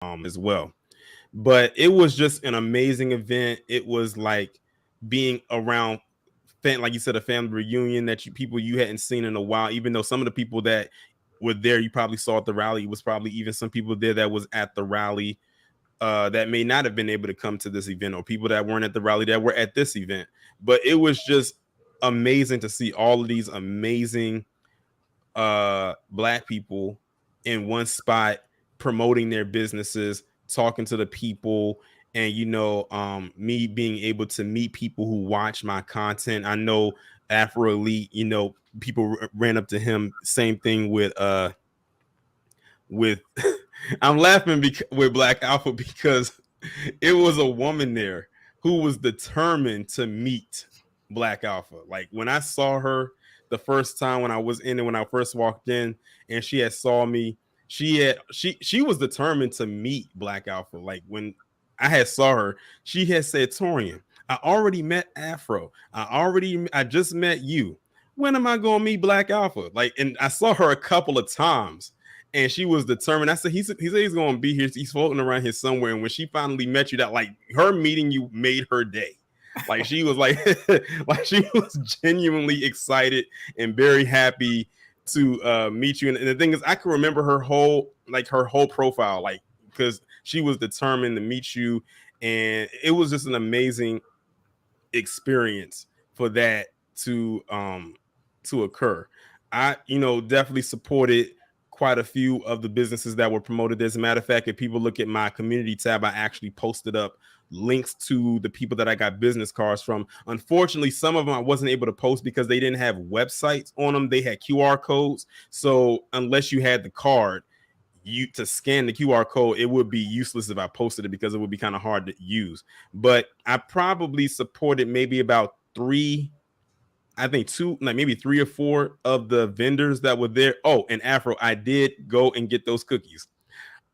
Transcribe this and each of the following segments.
as well. But it was just an amazing event. It was like being around, like you said, a family reunion that people you hadn't seen in a while. Even though some of the people that were there, you probably saw at the rally, was probably even some people there that was at the rally that may not have been able to come to this event, or people that weren't at the rally that were at this event. But it was just amazing to see all of these amazing Black people in one spot promoting their businesses, talking to the people, and me being able to meet people who watch my content. I know Afro Elite, people ran up to him. Same thing with I'm laughing with Black Alpha because it was a woman there who was determined to meet Black Alpha. Like when I saw her the first time when I was in it, when I first walked in, and she had saw me, she was determined to meet Black Alpha. Like when I had saw her, she had said, Torian, I already met Afro. I just met you. When am I gonna meet Black Alpha? Like, and I saw her a couple of times, and she was determined. I said, he said he's gonna be here. He's floating around here somewhere. And when she finally met you, that like her meeting you made her day. Like she was like, like she was genuinely excited and very happy to meet you. And the thing is, I can remember her whole profile, like because she was determined to meet you, and it was just an amazing experience for that to occur. I definitely supported quite a few of the businesses that were promoted. As a matter of fact, if people look at my community tab, I actually posted up links to the people that I got business cards from. Unfortunately, some of them I wasn't able to post because they didn't have websites on them. They had QR codes. So unless you had the card, to scan the QR code, it would be useless if I posted it because it would be kind of hard to use. But I probably supported maybe about maybe 3 or 4 of the vendors that were there. Oh, and Afro, I did go and get those cookies,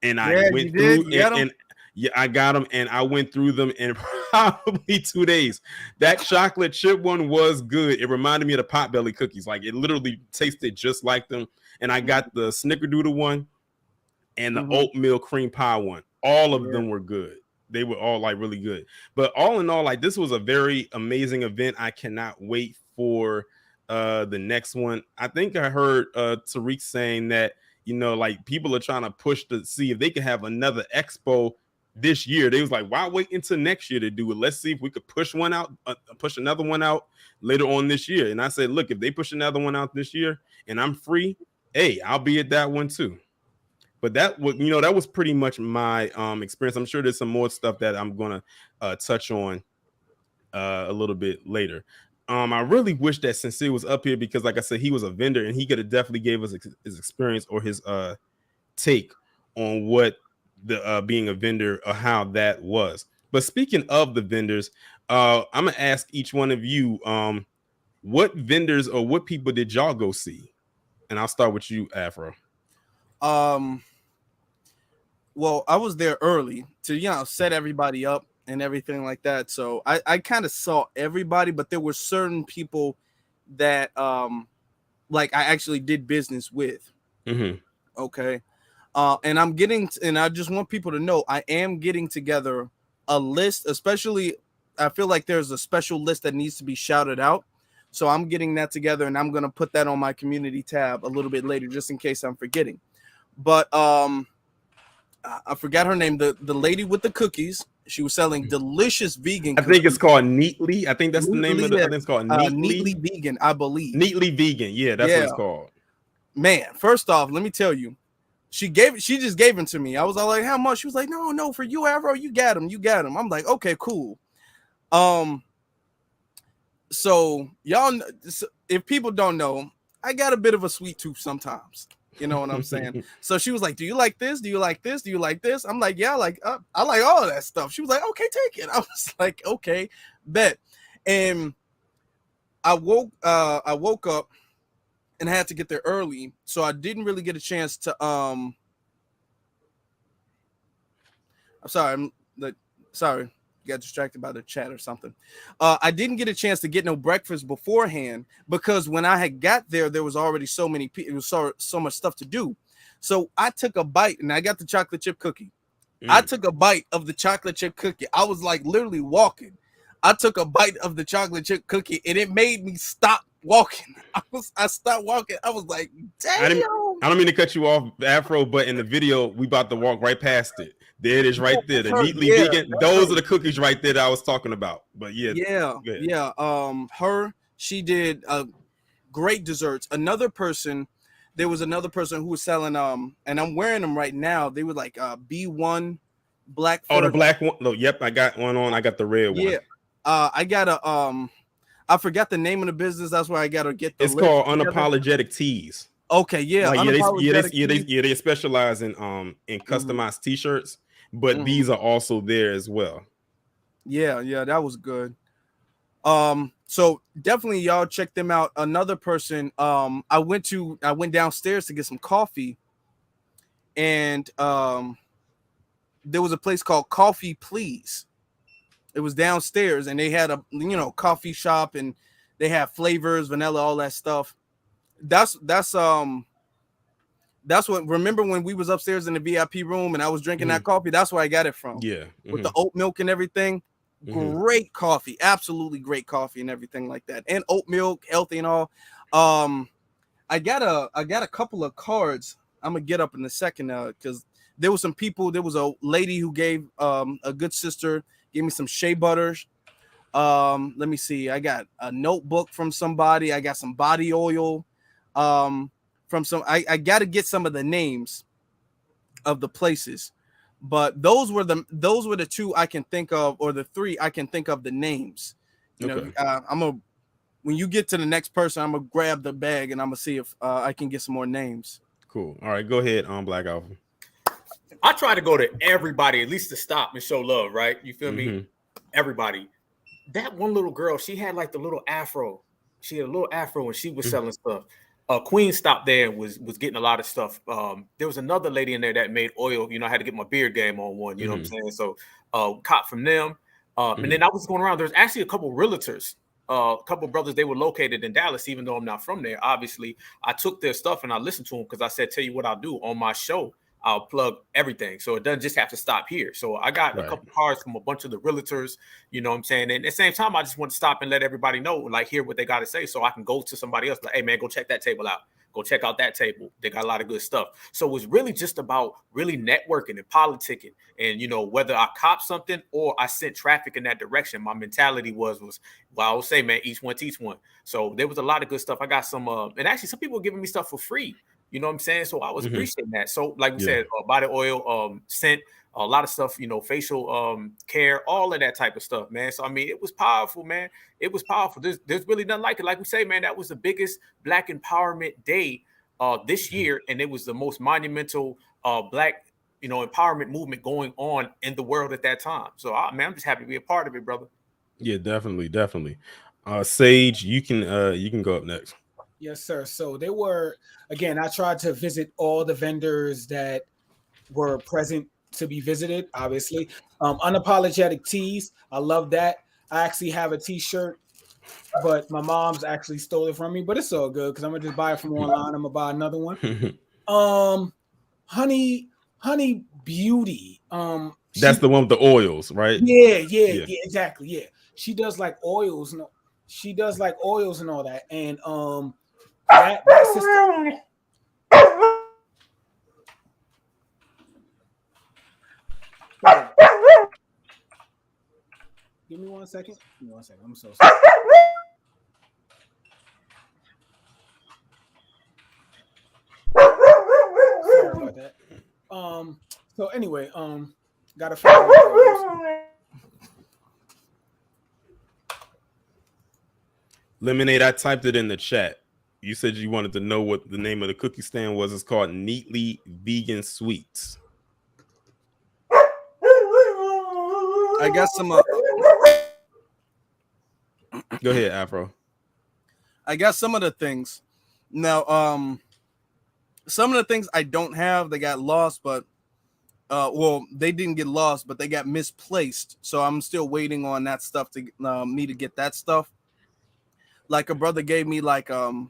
and I went through and yeah, I got them, and I went through them in probably 2 days. That chocolate chip one was good. It reminded me of the Potbelly cookies. Like it literally tasted just like them. And I got the Snickerdoodle one and the oatmeal cream pie one. All of them were good. They were all like really good. But all in all, like this was a very amazing event. I cannot wait for the next one. I think I heard Tariq saying that, like people are trying to push to see if they can have another expo this year. They was like, why wait until next year to do it? Let's see if we could push another one out later on this year. And I said, look, if they push another one out this year and I'm free, hey, I'll be at that one too. But that was pretty much my experience. I'm sure there's some more stuff that I'm gonna touch on a little bit later. I really wish that Sincere was up here because, like I said, he was a vendor and he could have definitely gave us his experience or his take on what the being a vendor or how that was. But speaking of the vendors, I'm gonna ask each one of you, what vendors or what people did y'all go see? And I'll start with you, Afro. Well, I was there early to set everybody up and everything like that. So I kind of saw everybody, but there were certain people that like I actually did business with. Mm-hmm. Okay. And I just want people to know I am getting together a list, especially I feel like there's a special list that needs to be shouted out. So I'm getting that together and I'm going to put that on my community tab a little bit later, just in case I'm forgetting. But I forgot her name. The lady with the cookies. She was selling delicious vegan cookies. I think it's called Neatly. I think that's the name of it. I think it's called Neatly Vegan, I believe. Neatly Vegan. Yeah, that's what it's called. Man, first off, let me tell you, she just gave them to me. I was all like, how much? She was like, no, for you, Afro, you got them. I'm like, okay, cool. So y'all, if people don't know, I got a bit of a sweet tooth sometimes. You know what I'm saying? So she was like, do you like this? Do you like this? Do you like this? I'm like, yeah, I like all of that stuff. She was like, okay, take it. I was like, okay, bet. And I woke up and had to get there early. So I didn't really get a chance to, I'm sorry. Sorry. Got distracted by the chat or something. I didn't get a chance to get no breakfast beforehand because when I had got there was already so many people. It was so much stuff to do. So I took a bite and I got the chocolate chip cookie. I took a bite of the chocolate chip cookie. I was like literally walking. I took a bite of the chocolate chip cookie and it made me stop walking. I stopped walking. I was like, damn. I don't mean to cut you off, Afro, but in the video, we about to walk right past it. There it is right there. The neatly vegan. Those are the cookies right there that I was talking about. But yeah. She did great desserts. There was another person who was selling and I'm wearing them right now. They were like B1 black. Oh, the black one. No, yep, I got one on. I got the red one. Yeah. I got a I forgot the name of the business. That's why I gotta get the It's called Unapologetic Tees. Okay, yeah. Like, they specialize in customized t-shirts, but these are also there as well. Yeah, that was good. So definitely y'all check them out. Another person, I went downstairs to get some coffee, and there was a place called Coffee Please. It was downstairs, and they had a coffee shop, and they had flavors, vanilla, all that stuff. That's what. Remember when we was upstairs in the VIP room and I was drinking that coffee? That's where I got it from. Yeah, with the oat milk and everything. Great coffee, absolutely great coffee and everything like that, and oat milk, healthy and all. I got a couple of cards. I'm gonna get up in a second because there was some people. There was a lady who gave a good sister gave me some shea butters. Let me see. I got a notebook from somebody. I got some body oil. From some. I got to get some of the names of the places. But those were the two I can think of, or the three I can think of the names. When you get to the next person, I'm gonna grab the bag and I'm gonna see if I can get some more names. Cool. All right, go ahead on Black Alpha. I try to go to everybody at least to stop and show love, right? You feel me? Everybody. That one little girl, she had like the little afro. She had a little afro and she was selling stuff. Queen stopped there and was getting a lot of stuff. There was another lady in there that made oil. I had to get my beard game on one. You know what I'm saying? So cop from them. And then I was going around. There's actually a couple realtors, a couple brothers. They were located in Dallas, even though I'm not from there. Obviously, I took their stuff and I listened to them because I said, tell you what I'll do on my show. I'll plug everything. So it doesn't just have to stop here. So I got a couple cards from a bunch of the realtors, you know what I'm saying? And at the same time, I just want to stop and let everybody know, like, hear what they got to say so I can go to somebody else. Like, hey, man, go check that table out. Go check out that table. They got a lot of good stuff. So it was really just about really networking and politicking. And, whether I cop something or I sent traffic in that direction, my mentality was well, I would say, man, each one teach one. So there was a lot of good stuff. I got some, and actually some people were giving me stuff for free. You know what I'm saying? So I was appreciating that. So like we said, body oil, scent, a lot of stuff, facial care, all of that type of stuff, man. So, I mean, it was powerful, man. It was powerful. There's really nothing like it. Like we say, man, that was the biggest Black Empowerment Day this year. And it was the most monumental Black, empowerment movement going on in the world at that time. So, man, I'm just happy to be a part of it, brother. Yeah, definitely. Sage, you can go up next. Yes, sir. So they were, again, I tried to visit all the vendors that were present to be visited, obviously. Unapologetic tees. I love that. I actually have a t-shirt, but my mom's actually stole it from me, but it's all good because I'm going to just buy it from online. I'm going to buy another one. Honey Beauty. That's the one with the oils, right? Yeah, exactly. Yeah. She does like oils. No, she does like oils and all that. And that sister. Give me 1 second. I'm so sorry. Sorry about that. So anyway, gotta find Lemonade, I typed it in the chat. You said you wanted to know what the name of the cookie stand was. It's called Neatly Vegan Sweets. I got some. Go ahead, Afro. I got some of the things. Now, some of the things I don't have, they got lost, but they didn't get lost, but they got misplaced. So I'm still waiting on that stuff to me to get that stuff. Like a brother gave me like a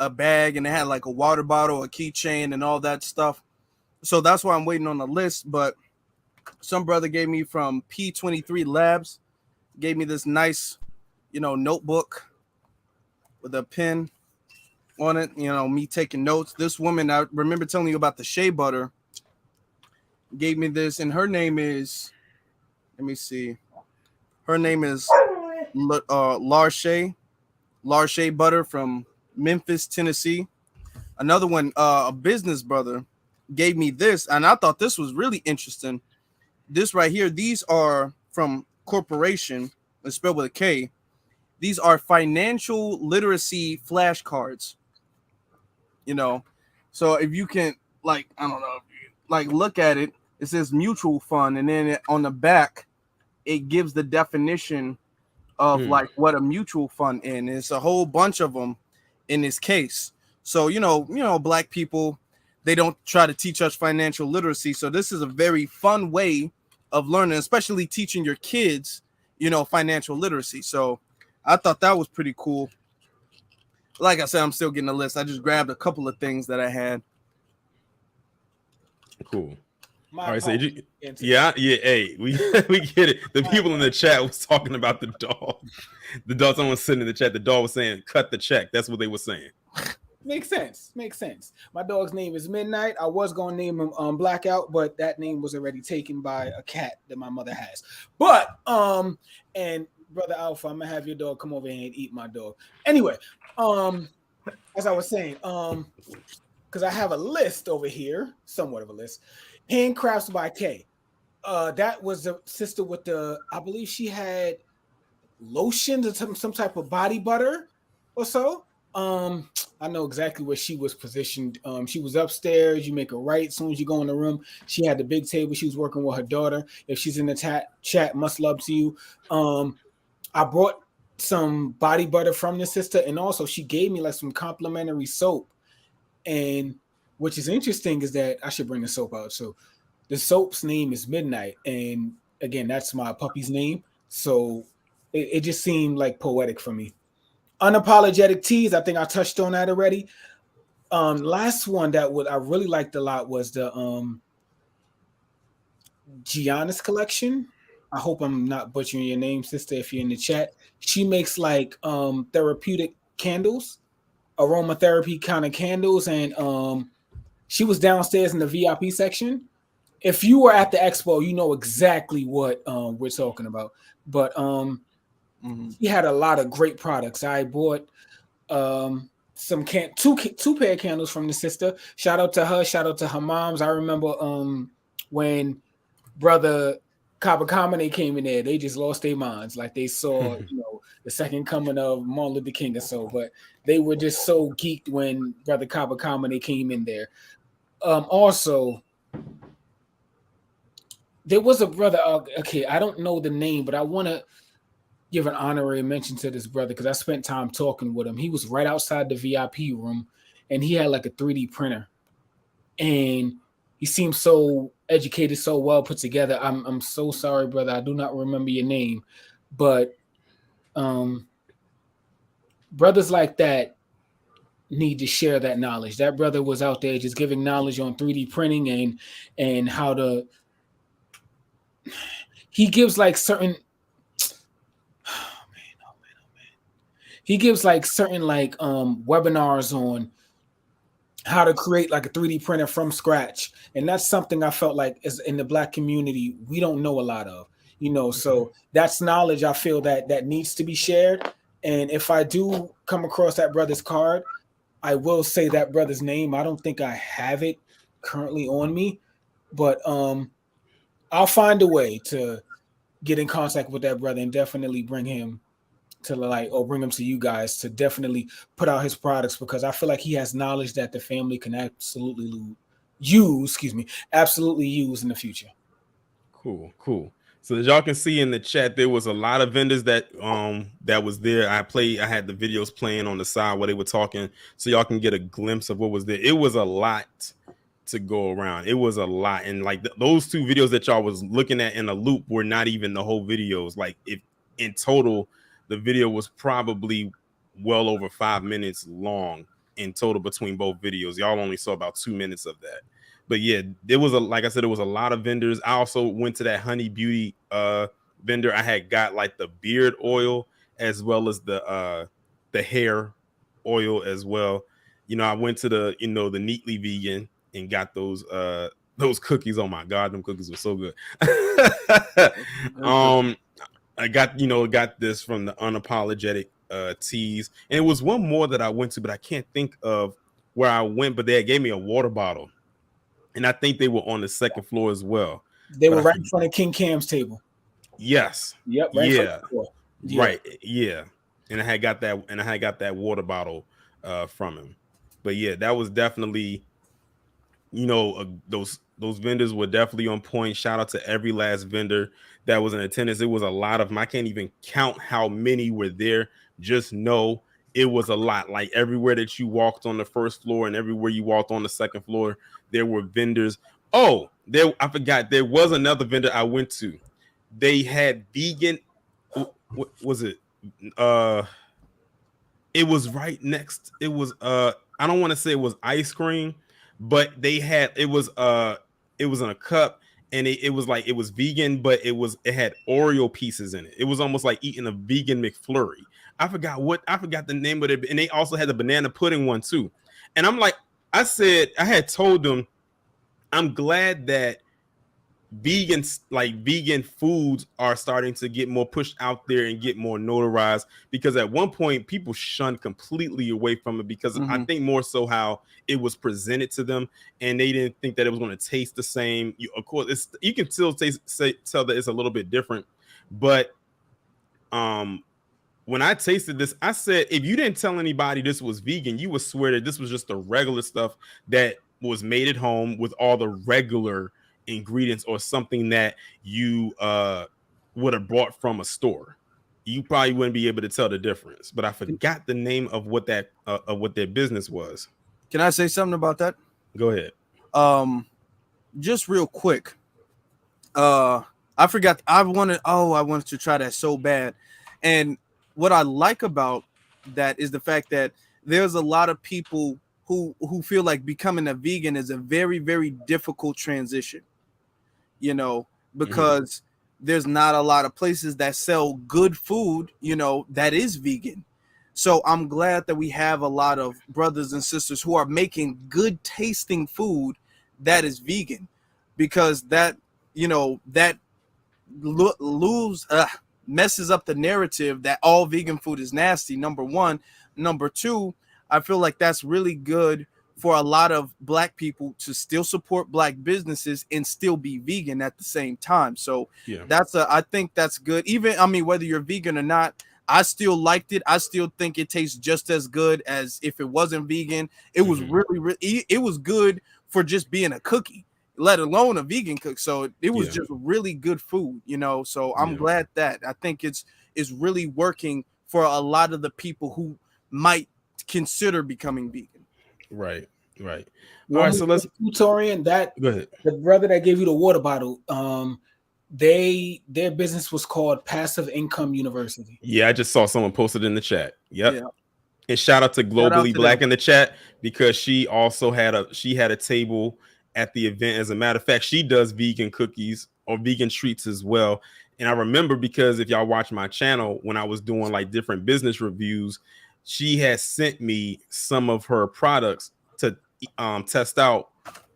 bag and it had like a water bottle, a keychain, and all that stuff. So that's why I'm waiting on the list. But Some brother gave me from P23 Labs, gave me this nice, notebook with a pen on it. Me taking notes. This woman, I remember telling you about the shea butter, gave me this, and her name is, let me see, her name is Larche Butter from Memphis, Tennessee. Another one, a business brother, gave me this, and I thought this was really interesting. This right here, these are from Corporation, it's spelled with a K. These are financial literacy flashcards. So if you can, like, I don't know, like, look at it, it says mutual fund, and then on the back, it gives the definition of like what a mutual fund is. And it's a whole bunch of them in this case. So black people, they don't try to teach us financial literacy. So this is a very fun way of learning, especially teaching your kids, financial literacy. So I thought that was pretty cool. Like I said, I'm still getting a list. I just grabbed a couple of things that I had. Cool. All right, so yeah. Hey, we get it. The people in the chat was talking about the dog. The dog, someone was sitting in the chat. The dog was saying, "Cut the check." That's what they were saying. Makes sense. My dog's name is Midnight. I was gonna name him Blackout, but that name was already taken by a cat that my mother has. But and Brother Alpha, I'm gonna have your dog come over here and eat my dog. Anyway, as I was saying, because I have a list over here, somewhat of a list. Handcrafts by K. That was the sister with I believe she had lotions or some type of body butter or so. I know exactly where she was positioned. She was upstairs. You make a right as soon as you go in the room. She had the big table. She was working with her daughter. If she's in the chat, much love to you. I brought some body butter from the sister, and also she gave me like some complimentary soap. And which is interesting is that I should bring the soap out. So the soap's name is Midnight, and again, that's my puppy's name. So it just seemed like poetic for me. Unapologetic teas, I think I touched on that already. Last one that I really liked a lot was the Giannis collection. I hope I'm not butchering your name, sister, if you're in the chat. She makes like therapeutic candles, aromatherapy kind of candles, and she was downstairs in the VIP section. If you were at the expo, you know exactly what we're talking about. But she had a lot of great products. I bought some two pair of candles from the sister. Shout out to her. Shout out to her moms. I remember when Brother Kabakamane came in there, they just lost their minds. Like they saw, the second coming of Martin Luther King or so. But they were just so geeked when Brother Kabakamane came in there. Also, there was a brother. Okay, I don't know the name, but I want to give an honorary mention to this brother because I spent time talking with him. He was right outside the VIP room, and he had like a 3D printer, and he seemed so educated, so well put together. I'm so sorry, brother. I do not remember your name, but brothers like that need to share that knowledge. That brother was out there just giving knowledge on 3D printing and how to. He gives like certain. He gives like certain like webinars on how to create like a 3D printer from scratch. And that's something I felt like is in the Black community, we don't know a lot of, so that's knowledge I feel that needs to be shared. And if I do come across that brother's card, I will say that brother's name. I don't think I have it currently on me, but I'll find a way to get in contact with that brother and definitely bring him to the light or bring him to you guys to definitely put out his products, because I feel like he has knowledge that the family can absolutely use in the future. Cool. So as y'all can see in the chat, there was a lot of vendors that was there. I had the videos playing on the side while they were talking, so y'all can get a glimpse of what was there. It was a lot to go around. It was a lot, and like those two videos that y'all was looking at in a loop were not even the whole videos. Like if in total, the video was probably well over 5 minutes long in total between both videos. Y'all only saw about 2 minutes of that. but yeah, there was like I said, there was a lot of vendors. I also went to that Honey Beauty vendor. I had got like the beard oil as well as the hair oil as well. You know, I went to the the Neatly Vegan and got those cookies. Oh my god, them cookies were so good. I got this from the Unapologetic Teas, and it was one more that I went to, but I can't think of where I went. But they gave me a water bottle, and I think they were on the second floor as well. They were right in front of King Cam's table. Yes. Yep. Right yeah. Yeah. Right. Yeah. And I had got that water bottle from him. But yeah, that was definitely, those vendors were definitely on point. Shout out to every last vendor that was in attendance. It was a lot of them. I can't even count how many were there. Just know it was a lot. Like everywhere that you walked on the first floor and everywhere you walked on the second floor, there were vendors. Oh, I forgot. There was another vendor I went to. They had vegan. What was it? It was right next. It was I don't want to say it was ice cream, but it was in a cup, and it was like, it was vegan, but it had Oreo pieces in it. It was almost like eating a vegan McFlurry. I forgot the name of it, and they also had the banana pudding one too. And I'm like, I had told them, I'm glad that vegan foods are starting to get more pushed out there and get more notarized, because at one point people shunned completely away from it because I think more so how it was presented to them, and they didn't think that it was going to taste the same. Of course, you can still tell that it's a little bit different, but when I tasted this, I said, if you didn't tell anybody this was vegan, you would swear that this was just the regular stuff that was made at home with all the regular ingredients, or something that you would have bought from a store. You probably wouldn't be able to tell the difference. But I forgot the name of what their business was. Can I say something about that? Go ahead. Just real quick. I forgot. I wanted to try that so bad. And what I like about that is the fact that there's a lot of people who feel like becoming a vegan is a very, very difficult transition, because there's not a lot of places that sell good food, that is vegan. So I'm glad that we have a lot of brothers and sisters who are making good tasting food that is vegan, because that, that messes up the narrative that all vegan food is nasty. Number one. Number two, I feel like that's really good for a lot of Black people to still support Black businesses and still be vegan at the same time. So yeah, I think that's good. Even, whether you're vegan or not, I still liked it. I still think it tastes just as good as if it wasn't vegan. It was really, it was good for just being a cookie, let alone a vegan cook. So it was just really good food, so I'm glad that I think it's really working for a lot of the people who might consider becoming vegan. Right. All right, so let's Torian, that go ahead. The brother that gave you the water bottle, their business was called Passive Income University. Yeah, I just saw someone posted in the chat. Yep. Yeah. And shout out to Globally Black in the chat, because she also had a table at the event. As a matter of fact, she does vegan cookies or vegan treats as well. And I remember, because if y'all watch my channel, when I was doing like different business reviews, she has sent me some of her products to test out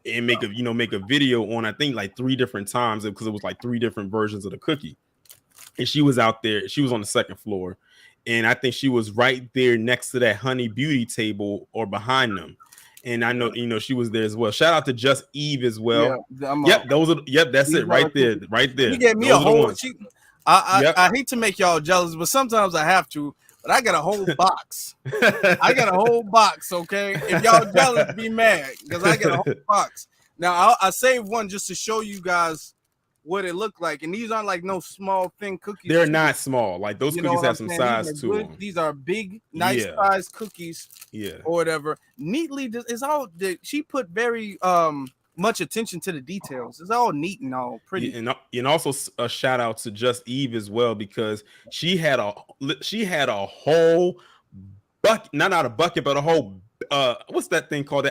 and make a video on, I think, like 3 different times, because it was like 3 different versions of the cookie. And she was out there. She was on the second floor, and I think she was right there next to that Honey Beauty table or behind them. And I know, she was there as well. Shout out to Just Eve as well. Yeah, that's it right there. She gave me a whole. I hate to make y'all jealous, but sometimes I have to. But I got a whole box. Okay? If y'all jealous, be mad, because I got a whole box. Now, I saved one just to show you guys what it looked like. And these aren't like no small, thin cookies. They're not small. Like, those cookies have some size to them. These are big, nice size cookies. Yeah. Or whatever. Neatly, it's all, she put very much attention to the details. It's all neat and all pretty. And also a shout out to Just Eve as well, because she had a whole bucket, not a bucket, but a whole what's that thing called?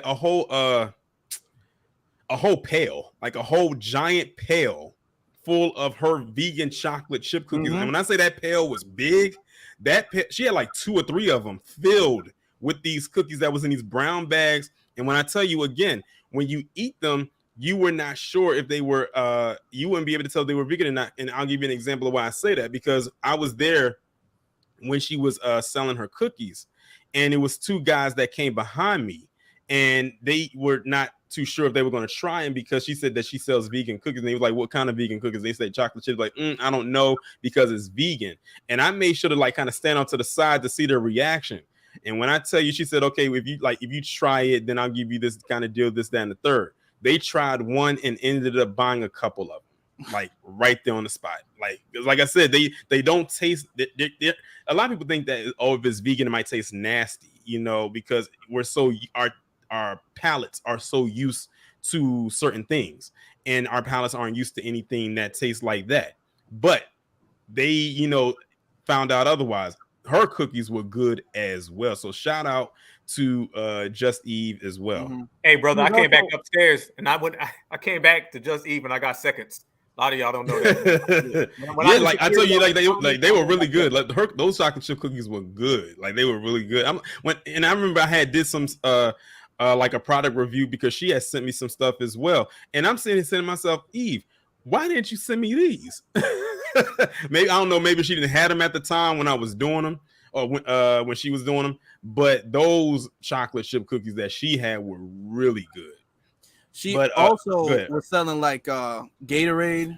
A a whole pail, like a whole giant pail full of her vegan chocolate chip cookies. And when I say that pail was big, she had like 2 or 3 of them filled with these cookies that was in these brown bags. And when I tell you again, when you eat them, you were not sure if they were you wouldn't be able to tell if they were vegan or not. And I'll give you an example of why I say that, because I was there when she was selling her cookies, and it was 2 guys that came behind me, and they were not too sure if they were going to try them, because she said that she sells vegan cookies, and they was like, what kind of vegan cookies? They said chocolate chips. Like, I don't know, because it's vegan. And I made sure to like kind of stand on to the side to see their reaction. And when I tell you, she said, okay, if you try it, then I'll give you this kind of deal, this, that, and the third. They tried one and ended up buying a couple of them, like right there on the spot. Like I said, they don't taste. A lot of people think that, oh, if it's vegan, it might taste nasty, because our palates are so used to certain things, and our palates aren't used to anything that tastes like that. But they, found out otherwise. Her cookies were good as well. So shout out to Just Eve as well. Hey, brother, I came back upstairs, and I came back to Just Eve, and I got seconds. A lot of y'all don't know that. I tell you, they were really good. Like those chocolate chip cookies were good. Like they were really good. I remember I did some like a product review, because she had sent me some stuff as well. And I'm saying to myself, Eve, why didn't you send me these? Maybe, I don't know, maybe she didn't have them at the time when I was doing them, or when she was doing them. But those chocolate chip cookies that she had were really good. She also was selling like Gatorade,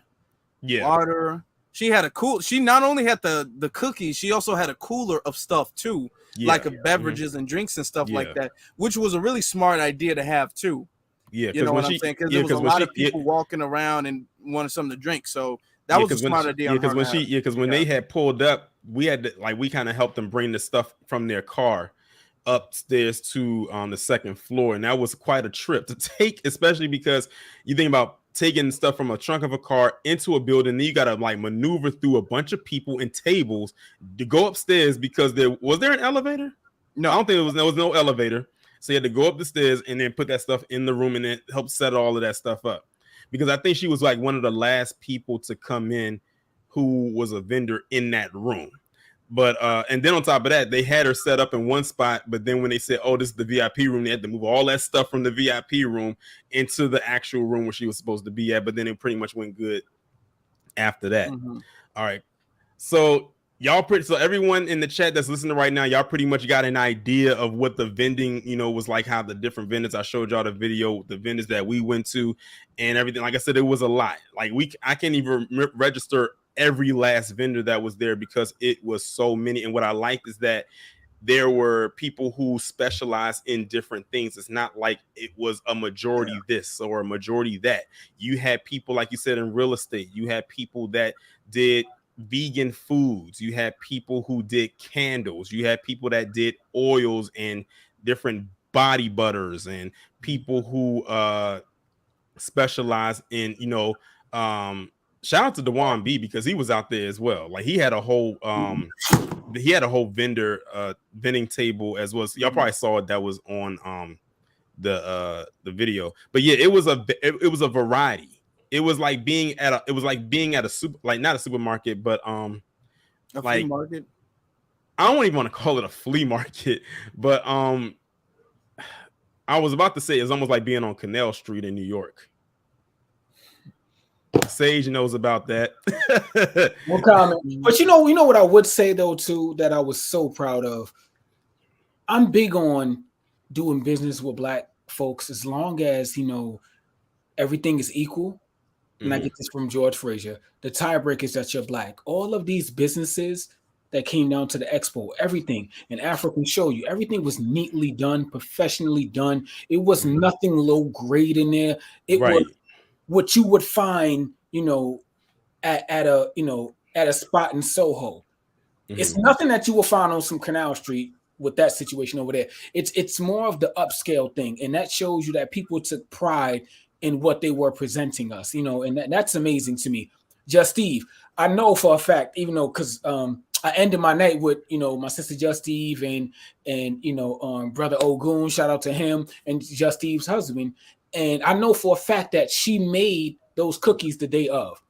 water. She had she not only had the cookies, she also had a cooler of stuff too, like of beverages and drinks and stuff like that, which was a really smart idea to have too. Yeah, you know what I'm saying? Because there was a lot of people walking around and wanted something to drink, so that was a smart idea. Because when they had pulled up, we had to, we kind of helped them bring the stuff from their car upstairs to the second floor, and that was quite a trip to take, especially because you think about taking stuff from a trunk of a car into a building, then you gotta maneuver through a bunch of people and tables to go upstairs, because was there an elevator? No, I don't think there was no elevator. So you had to go up the stairs and then put that stuff in the room, and then help set all of that stuff up. Because I think she was like one of the last people to come in who was a vendor in that room. But and then on top of that, they had her set up in one spot, but then when they said, oh, this is the VIP room, they had to move all that stuff from the VIP room into the actual room where she was supposed to be at. But then it pretty much went good after that. All right. So everyone in the chat that's listening right now, y'all pretty much got an idea of what the vending, was like, how the different vendors, I showed y'all the video, the vendors that we went to and everything. Like I said, it was a lot. Like I can't even register every last vendor that was there, because it was so many. And what I liked is that there were people who specialize in different things. It's not like it was a majority this or a majority that. You had people, like you said, in real estate. You had people that did vegan foods. You had people who did candles. You had people that did oils and different body butters, and people who specialize in, shout out to Dewan B, because he was out there as well. Like he had a whole vending table as well. So y'all probably saw it, that was on the video. But yeah, it was a variety. It was like being at a super, like not a supermarket, but a flea market. I don't even want to call it a flea market, but I was about to say it's almost like being on Canal Street in New York. Sage knows about that. No comment. But you know what I would say though too, that I was so proud of. I'm big on doing business with Black folks as long as everything is equal. And I get this from George Frazier. The tiebreaker is that you're Black. All of these businesses that came down to the expo, everything, and Afro can show you, everything was neatly done, professionally done. It was nothing low grade in there. It was what you would find, at a spot in Soho. It's nothing that you will find on some Canal Street with that situation over there. It's more of the upscale thing, and that shows you that people took pride in what they were presenting us, and that's amazing to me. Just Steve, I know for a fact, even though because I ended my night with my sister Just Steve and brother Ogun, shout out to him, and Just Steve's husband. And I know for a fact that she made those cookies the day of.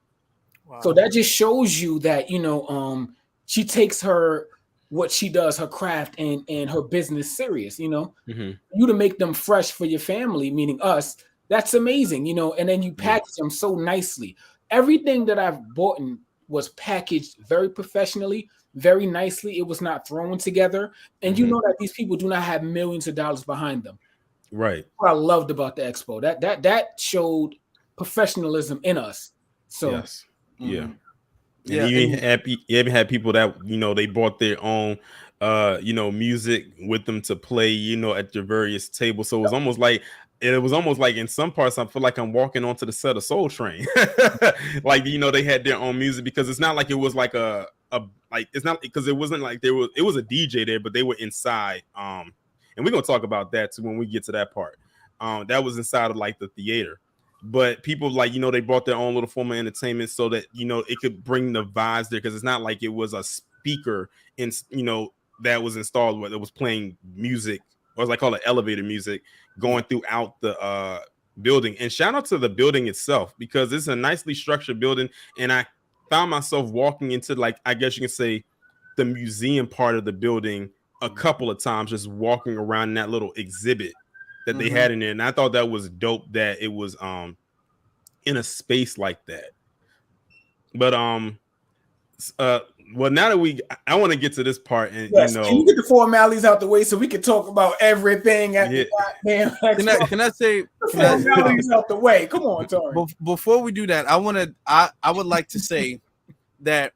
Wow. So that just shows you that, she takes what she does, her craft and her business serious, Mm-hmm. you to make them fresh for your family, meaning us. That's amazing, and then you package them so nicely. Everything that I've bought was packaged very professionally, very nicely. It was not thrown together. And you know that these people do not have millions of dollars behind them. Right. What I loved about the expo. That showed professionalism in us. So yes. Yeah. And Yeah, you even had people that they bought their own music with them to play at your various tables. So it was almost like in some parts I feel like I'm walking onto the set of Soul Train. Like they had their own music, because it's not like it was like it's not because it wasn't like it was a DJ there, but they were inside. And we're gonna talk about that too when we get to that part. That was inside of like the theater. But people they brought their own little form of entertainment so that it could bring the vibes there, because it's not like it was a speaker that was installed where it was playing music, or as I call it, elevator music, going throughout the building. And shout out to the building itself, because it's a nicely structured building, and I found myself walking into, like, I guess you can say, the museum part of the building a couple of times, just walking around that little exhibit that they had in there. And I thought that was dope that it was in a space like that. But well, now that I want to get to this part, and can you get the formalities out the way so we can talk about everything at the goddamn expo? Can I say the formalities out the way? Come on, Tori. Before we do that, I would like to say that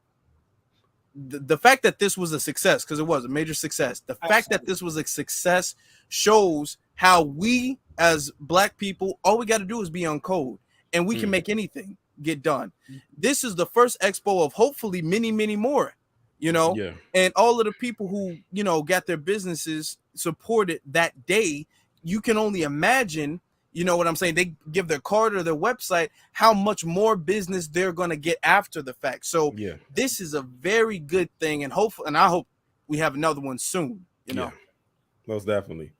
the fact that this was a success, because it was a major success, the fact that this was a success shows how we as Black people, all we got to do is be on code, and we can make anything get done. This is the first expo of hopefully many, many more, and all of the people who, got their businesses supported that day. You can only imagine, what I'm saying? They give their card or their website, how much more business they're going to get after the fact. So this is a very good thing, and I hope we have another one soon, most definitely.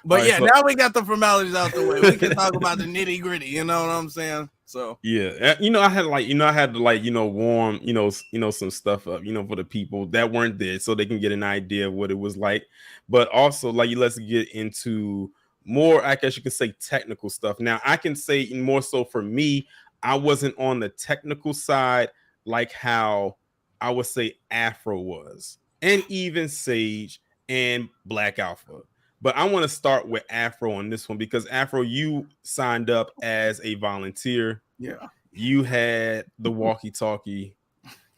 But now we got the formalities out the way. We can talk about the nitty gritty. You know what I'm saying? So I had to warm some stuff up for the people that weren't there, so they can get an idea of what it was like. But also let's get into more, I guess you could say, technical stuff. Now I can say more so for me, I wasn't on the technical side like how I would say Afro was, and even Sage and Black Alpha. But I want to start with Afro on this one, because Afro, you signed up as a volunteer. Yeah. You had the walkie-talkie.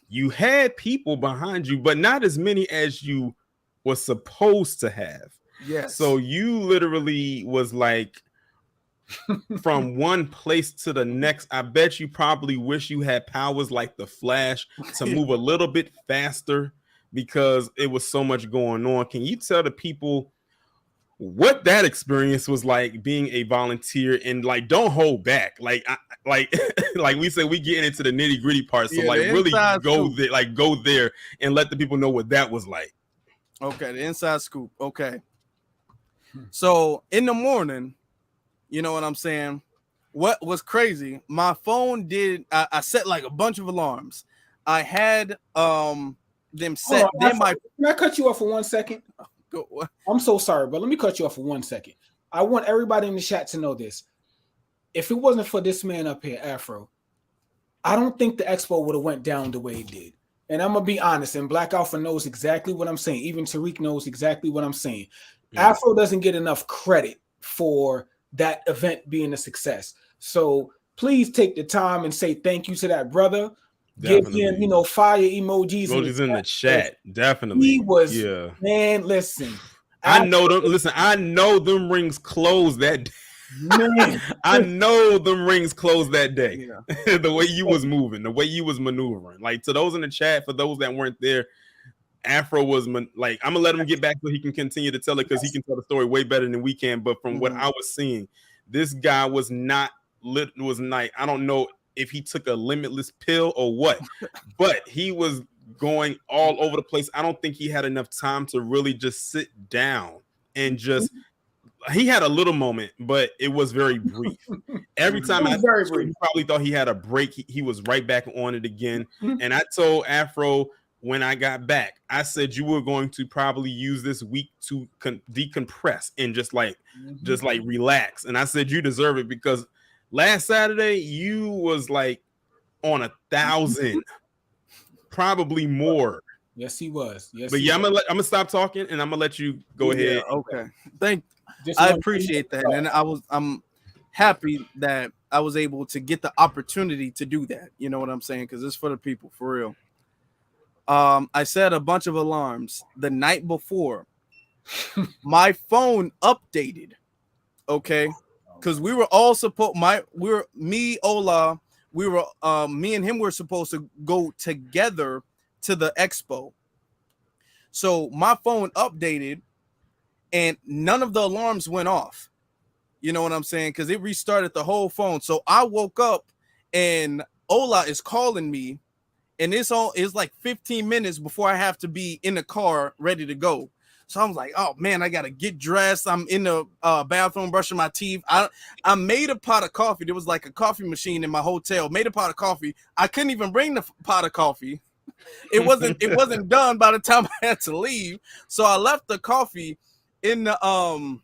You had people behind you, but not as many as you were supposed to have. Yes. So you literally was like from one place to the next. I bet you probably wish you had powers like the Flash to move a little bit faster, because it was so much going on. Can you tell the people what that experience was like, being a volunteer, and don't hold back, like we said, we getting into the nitty gritty part, so really go there and let the people know what that was like. Okay, the inside scoop. Okay, so in the morning, you know what I'm saying, what was crazy, my phone did, I set like a bunch of alarms. I had them set. Can I cut you off for 1 second? I'm so sorry, but let me cut you off for 1 second. I want everybody in the chat to know this. If it wasn't for this man up here, Afro, I don't think the expo would have went down the way it did. And I'm going to be honest, and Black Alpha knows exactly what I'm saying. Even Tariq knows exactly what I'm saying. Afro doesn't get enough credit for that event being a success. So please take the time and say thank you to that brother. Definitely. Give him, fire emojis in the chat. Definitely. He was, man, listen. I know them rings closed that day. Man. I know them rings closed that day. Yeah. The way you was moving, the way you was maneuvering. Like, to those in the chat, for those that weren't there, Afro was I'm gonna let him get back so he can continue to tell it, because he can tell the story way better than we can. But from what I was seeing, this guy was not lit. Was night. I don't know if he took a limitless pill or what, but he was going all over the place. I don't think he had enough time to really just sit down and just he had a little moment, but it was very brief. Every time I he probably thought he had a break, he was right back on it again. And I told Afro when I got back, I said you were going to probably use this week to decompress and just like relax. And I said you deserve it because last Saturday you was like on 1,000, probably more. Yes, he was. Yes, but yeah, I'm gonna stop talking and I'm gonna let you go ahead. Okay, I appreciate that, and I'm happy that I was able to get the opportunity to do that. You know what I'm saying? Because it's for the people, for real. I set a bunch of alarms the night before. My phone updated. Okay, because we were all supposed. Me and him were supposed to go together to the expo. So my phone updated and none of the alarms went off. You know what I'm saying? Because it restarted the whole phone. So I woke up and Ola is calling me, and it's like 15 minutes before I have to be in the car ready to go. So I was like, oh man, I gotta get dressed. I'm in the bathroom brushing my teeth. I made a pot of coffee. There was like a coffee machine in my hotel. Made a pot of coffee. I couldn't even bring the pot of coffee. It wasn't done by the time I had to leave. So I left the coffee in the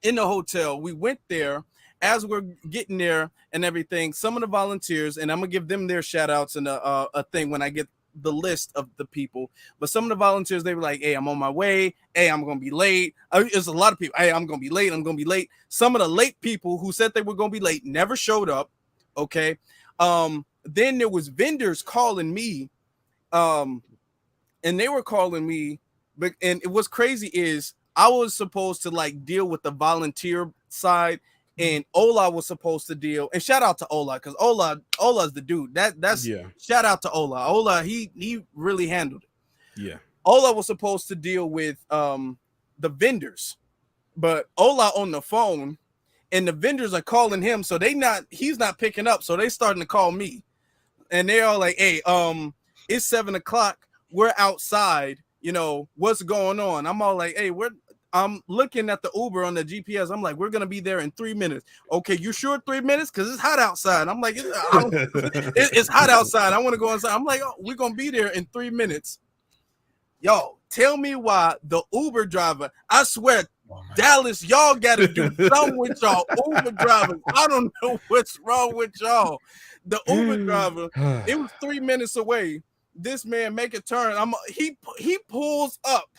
hotel. We went there. As we're getting there and everything, some of the volunteers, and I'm gonna give them their shout outs and a thing when I get the list of the people. But some of the volunteers, they were like, hey, I'm on my way. Hey, I'm gonna be late. There's a lot of people. Hey, I'm gonna be late. Some of the late people who said they were gonna be late never showed up. Okay. Then there was vendors calling me. And they were calling me, and what's crazy is I was supposed to like deal with the volunteer side, and Ola was supposed to deal. And shout out to Ola, because Ola's the dude. That's shout out to Ola. Ola, he really handled it. Yeah. Ola was supposed to deal with the vendors, but Ola on the phone, and the vendors are calling him, so he's not picking up, so they starting to call me, and they're all like, hey, it's 7:00. We're outside. You know, what's going on? I'm all like, hey, I'm looking at the Uber on the GPS. I'm like, we're going to be there in 3 minutes. Okay, you sure 3 minutes? Because it's hot outside. I'm like, it's hot outside. I want to go inside. I'm like, oh, we're going to be there in 3 minutes. Yo, tell me why the Uber driver, I swear, Dallas, y'all got to do something with y'all Uber drivers. I don't know what's wrong with y'all. The Uber driver, it was 3 minutes away. This man make a turn. He pulls up.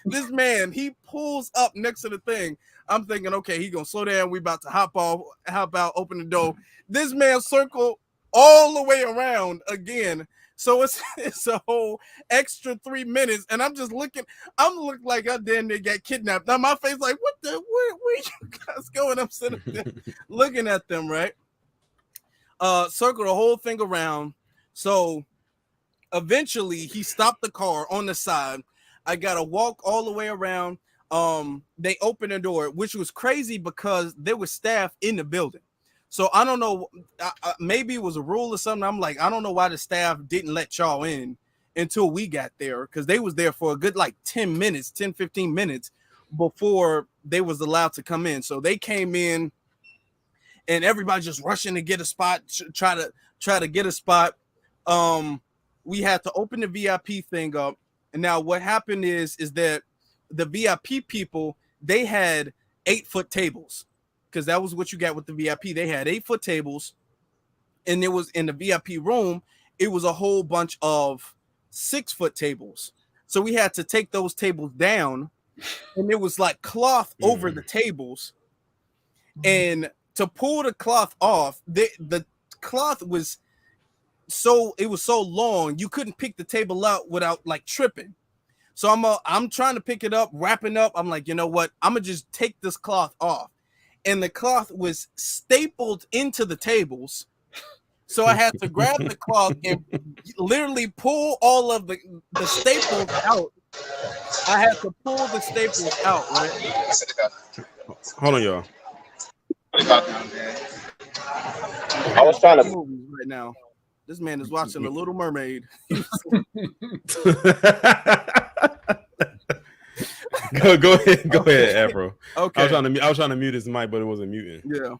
This man, he pulls up next to the thing. I'm thinking, okay, he gonna slow down. We about to hop out, open the door. This man circled all the way around again. So it's a whole extra 3 minutes, and I'm just looking. I'm looking like I damn near got kidnapped. Now my face like, where you guys going? I'm sitting there looking at them, right? Circle the whole thing around. So eventually he stopped the car on the side. I gotta walk all the way around. They opened the door, which was crazy because there was staff in the building. So I don't know, maybe it was a rule or something. I'm like, I don't know why the staff didn't let y'all in until we got there, because they was there for a good like 10 minutes, 10, 15 minutes before they was allowed to come in. So they came in and everybody just rushing to get a spot, try to get a spot. We had to open the VIP thing up. And now what happened is that the VIP people, they had 8-foot tables, because that was what you got with the VIP. They had 8-foot tables, and it was in the VIP room. It was a whole bunch of 6-foot tables. So we had to take those tables down, and it was like cloth over the tables. And to pull the cloth off, the cloth was so long you couldn't pick the table out without like tripping. So I'm trying to pick it up, wrapping up. I'm like, you know what? I'm gonna just take this cloth off, and the cloth was stapled into the tables. So I had to grab the cloth and literally pull all of the staples out. I had to pull the staples out, right? Hold on, y'all. I was trying to movies right now. This man is watching The Little Mermaid. Go ahead, Afro. Okay. I was trying to mute his mic, but it wasn't muting. Yeah.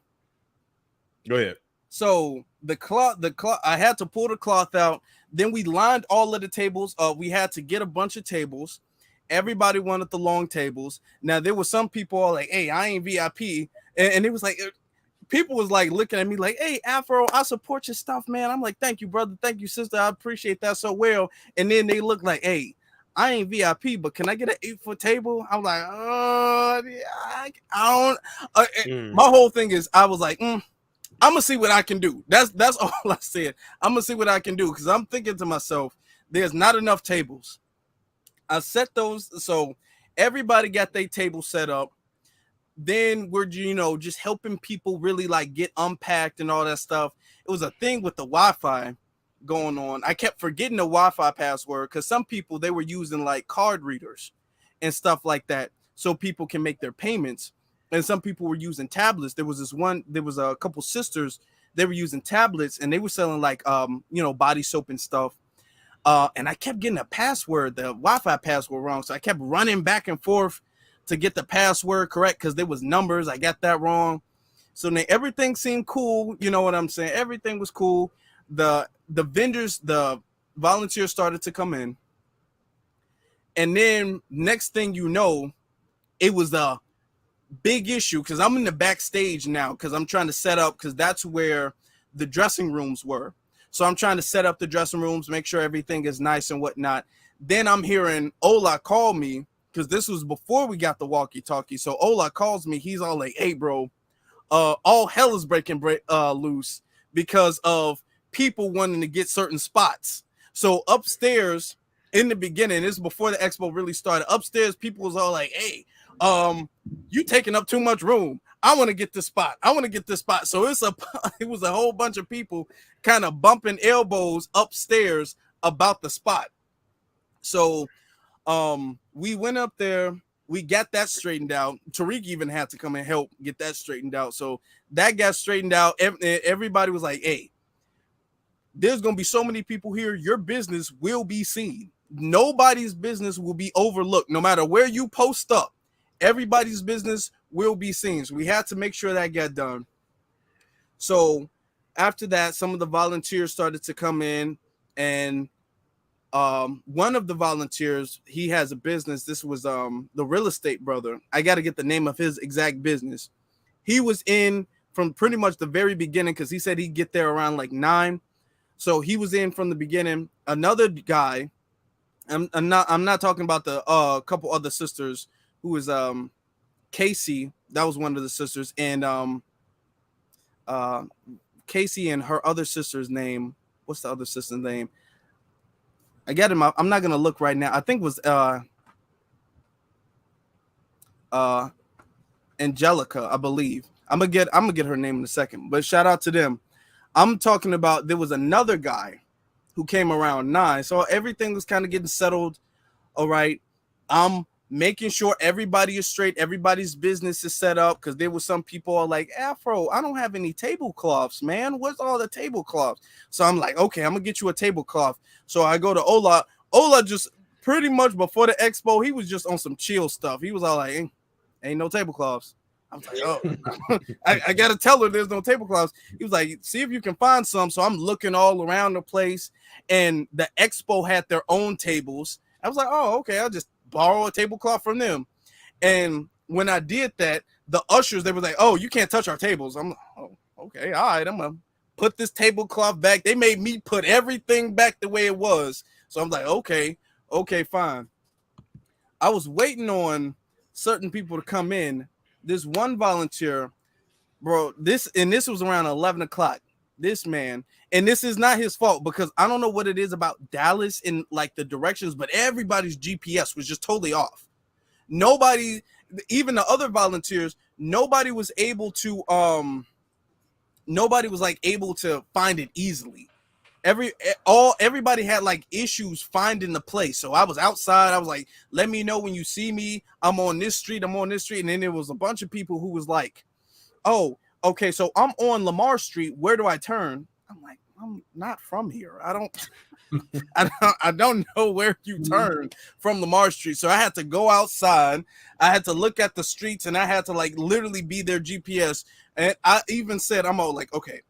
Go ahead. So the cloth, I had to pull the cloth out. Then we lined all of the tables. We had to get a bunch of tables. Everybody wanted the long tables. Now there were some people all like, "Hey, I ain't VIP," and it was like, people was like looking at me like, "Hey, Afro, I support your stuff, man." I'm like, "Thank you, brother. Thank you, sister. I appreciate that so well." And then they look like, "Hey, I ain't VIP, but can I get an 8-foot table?" I'm like, I don't. My whole thing is, I was like, I'm gonna see what I can do. That's all I said. I'm gonna see what I can do because I'm thinking to myself, there's not enough tables. I set those, so everybody got their table set up. Then we're just helping people really like get unpacked and all that stuff. It was a thing with the Wi-Fi going on. I kept forgetting the Wi-Fi password because some people, they were using like card readers and stuff like that so people can make their payments. And some people were using tablets. There was a couple sisters, they were using tablets and they were selling like body soap and stuff. And I kept getting the Wi-Fi password wrong. So I kept running back and forth to get the password correct because there was numbers. I got that wrong. So then everything seemed cool. You know what I'm saying? Everything was cool. The vendors, the volunteers started to come in. And then next thing you know, it was a big issue because I'm in the backstage now because I'm trying to set up because that's where the dressing rooms were. So I'm trying to set up the dressing rooms, make sure everything is nice and whatnot. Then I'm hearing Ola call me because this was before we got the walkie-talkie. So Ola calls me. He's all like, "Hey, bro, all hell is breaking loose because of people wanting to get certain spots." So upstairs in the beginning, this is before the expo really started. Upstairs, people was all like, "Hey, you taking up too much room. I want to get this spot. I want to get this spot." So it was a whole bunch of people kind of bumping elbows upstairs about the spot. So we went up there, we got that straightened out. Tariq even had to come and help get that straightened out. So that got straightened out. Everybody was like, "Hey, there's gonna be so many people here, your business will be seen. Nobody's business will be overlooked. No matter where you post up, everybody's business will be seen." So we had to make sure that got done. So after that, some of the volunteers started to come in, and one of the volunteers, he has a business. This was the real estate brother. I got to get the name of his exact business. He was in from pretty much the very beginning because he said he'd get there around like 9. So he was in from the beginning. Another guy, I'm not talking about the couple other sisters who was Casey. That was one of the sisters, and Casey and her other sister's name. What's the other sister's name? I got him. I'm not gonna look right now. I think it was Angelica, I believe. I'm gonna get her name in a second. But shout out to them. I'm talking about there was another guy who came around 9. So everything was kind of getting settled. All right. I'm making sure everybody is straight. Everybody's business is set up because there were some people are like, "Afro, I don't have any tablecloths, man. What's all the tablecloths?" So I'm like, "Okay, I'm gonna get you a tablecloth." So I go to Ola. Ola just pretty much before the expo, he was just on some chill stuff. He was all like, "Ain't no tablecloths." I was like, "Oh, I gotta tell her there's no tablecloths." He was like, "See if you can find some." So I'm looking all around the place, and the expo had their own tables. I was like, "Oh, okay, I'll just borrow a tablecloth from them." And when I did that, the ushers, they were like, "Oh, you can't touch our tables." I'm like, "Oh, okay, all right, I'm gonna put this tablecloth back." They made me put everything back the way it was. So I'm like, okay, fine. I was waiting on certain people to come in. This one volunteer, bro, this was around 11 o'clock. This man, and this is not his fault because I don't know what it is about Dallas in like the directions, but everybody's GPS was just totally off. Nobody, even the other volunteers, nobody was like able to find it easily. Everybody had like issues finding the place. So I was outside. I was like, "Let me know when you see me. I'm on this street. I'm on this street." And then there was a bunch of people who was like, "Oh, okay, so I'm on Lamar Street. Where do I turn?" I'm like, I'm not from here. I don't know where you turn from Lamar Street. So I had to go outside. I had to look at the streets, and I had to like literally be their GPS. And I even said, I'm all like, okay,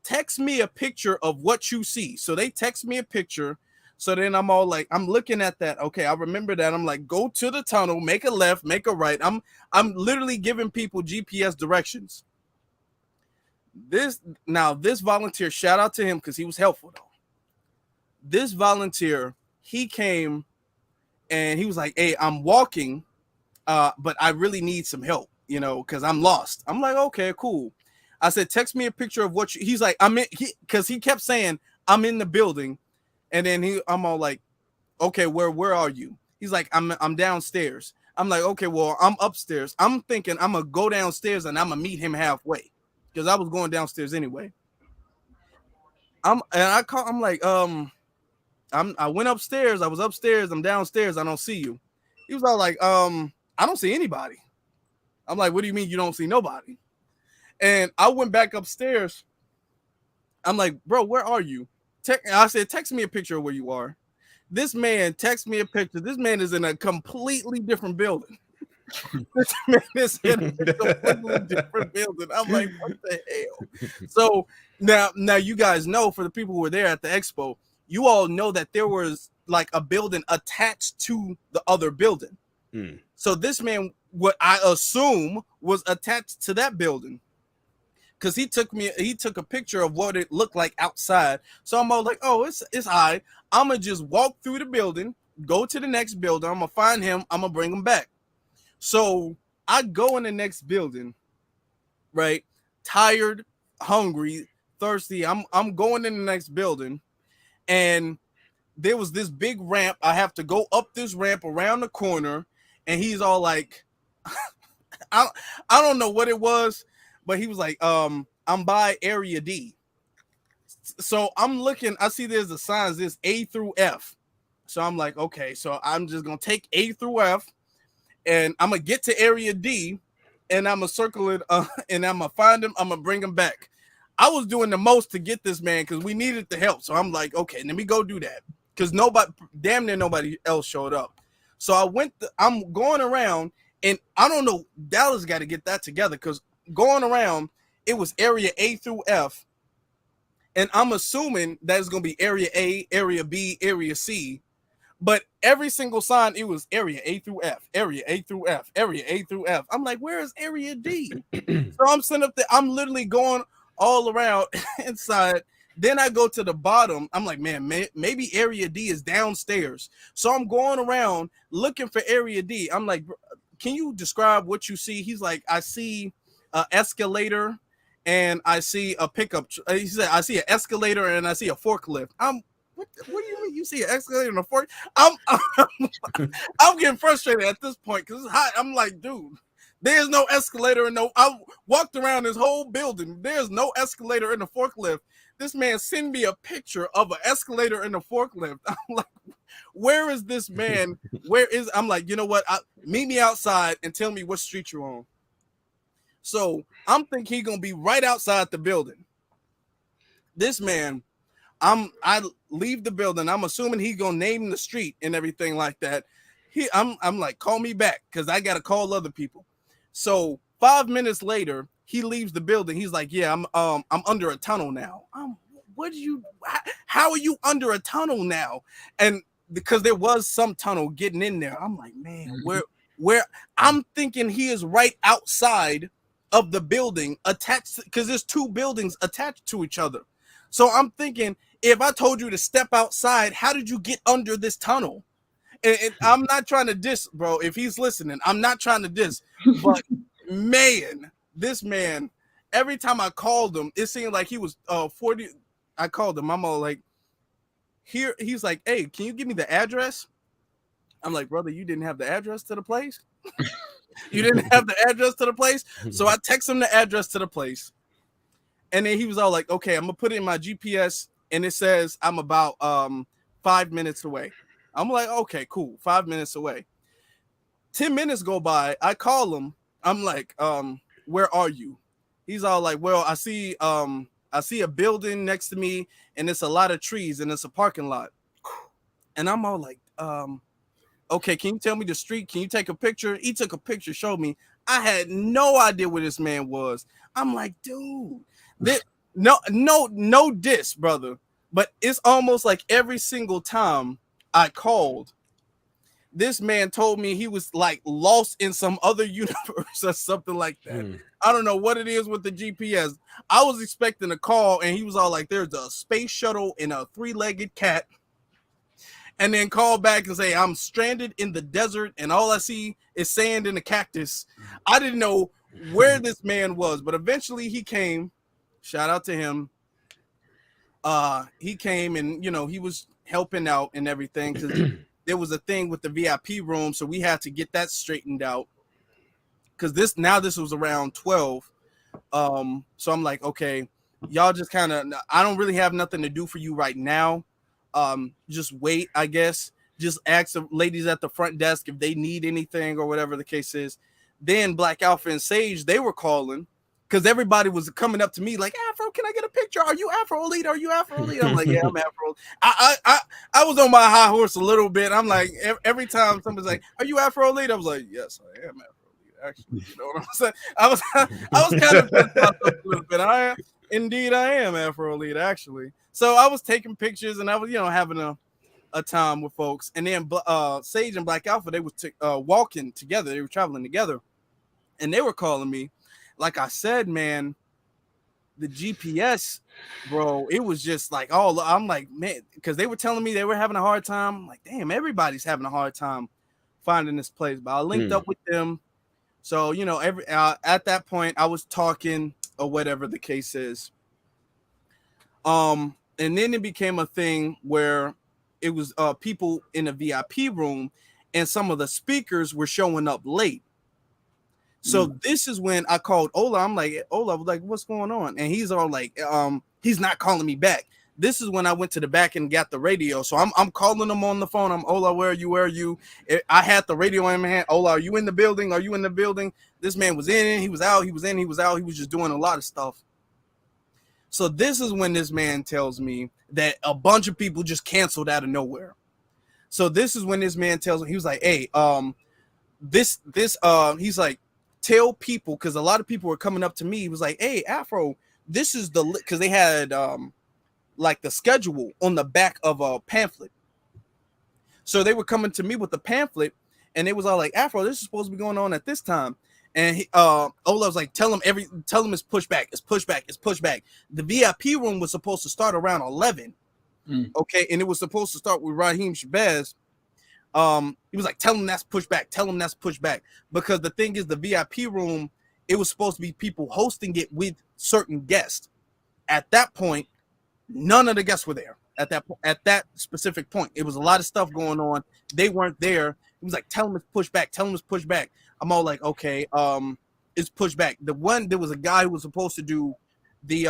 text me a picture of what you see. So they text me a picture. So then I'm all like, I'm looking at that. Okay, I remember that. I'm like, go to the tunnel, make a left, make a right. I'm literally giving people GPS directions. This volunteer, shout out to him because he was helpful though. This volunteer, he came and he was like, hey, I'm walking, but I really need some help, you know, because I'm lost. I'm like, okay, cool. I said, text me a picture of what you, he's like, I'm in, because he kept saying, I'm in the building. And then I'm all like, okay, where are you? He's like, I'm downstairs. I'm like, okay, well, I'm upstairs. I'm thinking I'm going to go downstairs and I'm going to meet him halfway because I was going downstairs anyway. I'm like, I went upstairs. I was upstairs. I'm downstairs. I don't see you. He was all like, I don't see anybody. I'm like, what do you mean you don't see nobody? And I went back upstairs. I'm like, bro, where are you? I said, text me a picture of where you are. This man texts me a picture. This man is in a completely different building. This man is in a completely different building. I'm like, what the hell? So now you guys know, for the people who were there at the expo, you all know that there was like a building attached to the other building. So this man, what I assume, was attached to that building. Because he took a picture of what it looked like outside. So I'm all like, oh, it's high. I'm going to just walk through the building, go to the next building. I'm going to find him. I'm going to bring him back. So I go in the next building, right? Tired, hungry, thirsty. I'm going in the next building. And there was this big ramp. I have to go up this ramp around the corner. And he's all like, I don't know what it was. But he was like, I'm by area D. So I'm looking, I see there's the signs, there's A through F. So I'm like, okay, so I'm just going to take A through F and I'm going to get to area D and I'm going to circle it and I'm going to find him. I'm going to bring him back. I was doing the most to get this man because we needed the help. So I'm like, okay, let me go do that. Because damn near nobody else showed up. So I'm going around and I don't know, Dallas got to get that together because going around, it was area A through F. And I'm assuming that it's going to be area A, area B, area C. But every single sign, it was area A through F, area A through F, area A through F. I'm like, where is area D? So I'm sitting up there. I'm literally going all around inside. Then I go to the bottom. I'm like, man, maybe area D is downstairs. So I'm going around looking for area D. I'm like, can you describe what you see? He's like, I see an escalator and I see a pickup. He said, I see an escalator and I see a forklift. What do you mean you see an escalator and a fork? I'm getting frustrated at this point because it's hot. I'm like, dude, there's no escalator and I walked around this whole building. There's no escalator in the forklift. This man sent me a picture of an escalator in the forklift. I'm like, where is this man? I'm like, you know what? Meet me outside and tell me what street you're on. So I'm thinking he's gonna be right outside the building. This man, I leave the building. I'm assuming he's gonna name the street and everything like that. I'm like, call me back because I gotta call other people. So 5 minutes later, he leaves the building. He's like, yeah, I'm under a tunnel now. How are you under a tunnel now? And because there was some tunnel getting in there. I'm like, man, where I'm thinking he is right outside of the building attached, because there's two buildings attached to each other. So I'm thinking, if I told you to step outside, how did you get under this tunnel? And I'm not trying to diss, bro. If he's listening, I'm not trying to diss. But man, this man, every time I called him, it seemed like he was 40. I called him. I'm all like, here. He's like, hey, can you give me the address? I'm like, brother, you didn't have the address to the place? You didn't have the address to the place? So I text him the address to the place. And then he was all like, okay, I'm going to put it in my GPS. And it says I'm about 5 minutes away. I'm like, okay, cool. 5 minutes away. 10 minutes go by. I call him. I'm like, where are you? He's all like, well, I see I see a building next to me, and it's a lot of trees, and it's a parking lot. And I'm all like, okay, can you tell me the street? Can you take a picture? He took a picture, showed me. I had no idea where this man was. I'm like, dude, no diss, brother. But it's almost like every single time I called, this man told me he was like lost in some other universe or something like that. I don't know what it is with the GPS. I was expecting a call, and he was all like, there's a space shuttle and a 3-legged cat. And then call back and say, I'm stranded in the desert and all I see is sand and a cactus. I didn't know where this man was, but eventually he came. Shout out to him. He came and, you know, he was helping out and everything because there was a thing with the VIP room. So we had to get that straightened out because this was around 12. So I'm like, okay, y'all just kind of, I don't really have nothing to do for you right now. Just wait, I guess. Just ask the ladies at the front desk if they need anything or whatever the case is. Then Black Alpha and Sage, they were calling because everybody was coming up to me like, Afro, can I get a picture? Are you Afro Elite? Are you Afro Elite? I'm like, yeah, I'm Afro. I was on my high horse a little bit. I'm like, every time somebody's like, are you Afro Elite? I was like, yes, I am Afro Elite. Actually, you know what I'm saying? I was kind of pissed myself a little bit. Indeed, I am Afro Elite, actually. So I was taking pictures and I was, you know, having a time with folks. And then Sage and Black Alpha, they were walking together. They were traveling together. And they were calling me. Like I said, man, the GPS, bro, it was just like, oh, I'm like, man, because they were telling me they were having a hard time. I'm like, damn, everybody's having a hard time finding this place. But I linked up with them. So, you know, at that point, I was talking or whatever the case is. And then it became a thing where it was people in a VIP room and some of the speakers were showing up late. So this is when I called Ola. I'm like, Ola, like, what's going on? And he's all like, he's not calling me back. This is when I went to the back and got the radio. So I'm calling him on the phone. I'm Ola, where are you? Where are you? I had the radio in my hand. Ola, are you in the building? Are you in the building? This man was in, he was out, he was in, he was out. He was just doing a lot of stuff. So this is when this man tells me that a bunch of people just canceled out of nowhere. So this is when this man tells me, he was like, hey, he's like, tell people, because a lot of people were coming up to me. He was like, hey, Afro, this is because they had like the schedule on the back of a pamphlet. So they were coming to me with the pamphlet and it was all like, Afro, this is supposed to be going on at this time. And Ola was like, tell him it's pushed back. It's pushed back. It's pushed back. The VIP room was supposed to start around 11. Okay. And it was supposed to start with Raheem Shabazz. He was like, tell him that's pushed back. Tell him that's pushed back. Because the thing is, the VIP room, it was supposed to be people hosting it with certain guests. At that point, none of the guests were there. At that specific point, it was a lot of stuff going on. They weren't there. He was like, tell him it's pushed back. Tell him it's pushed back. I'm all like, okay, it's pushed back. There was a guy who was supposed to do the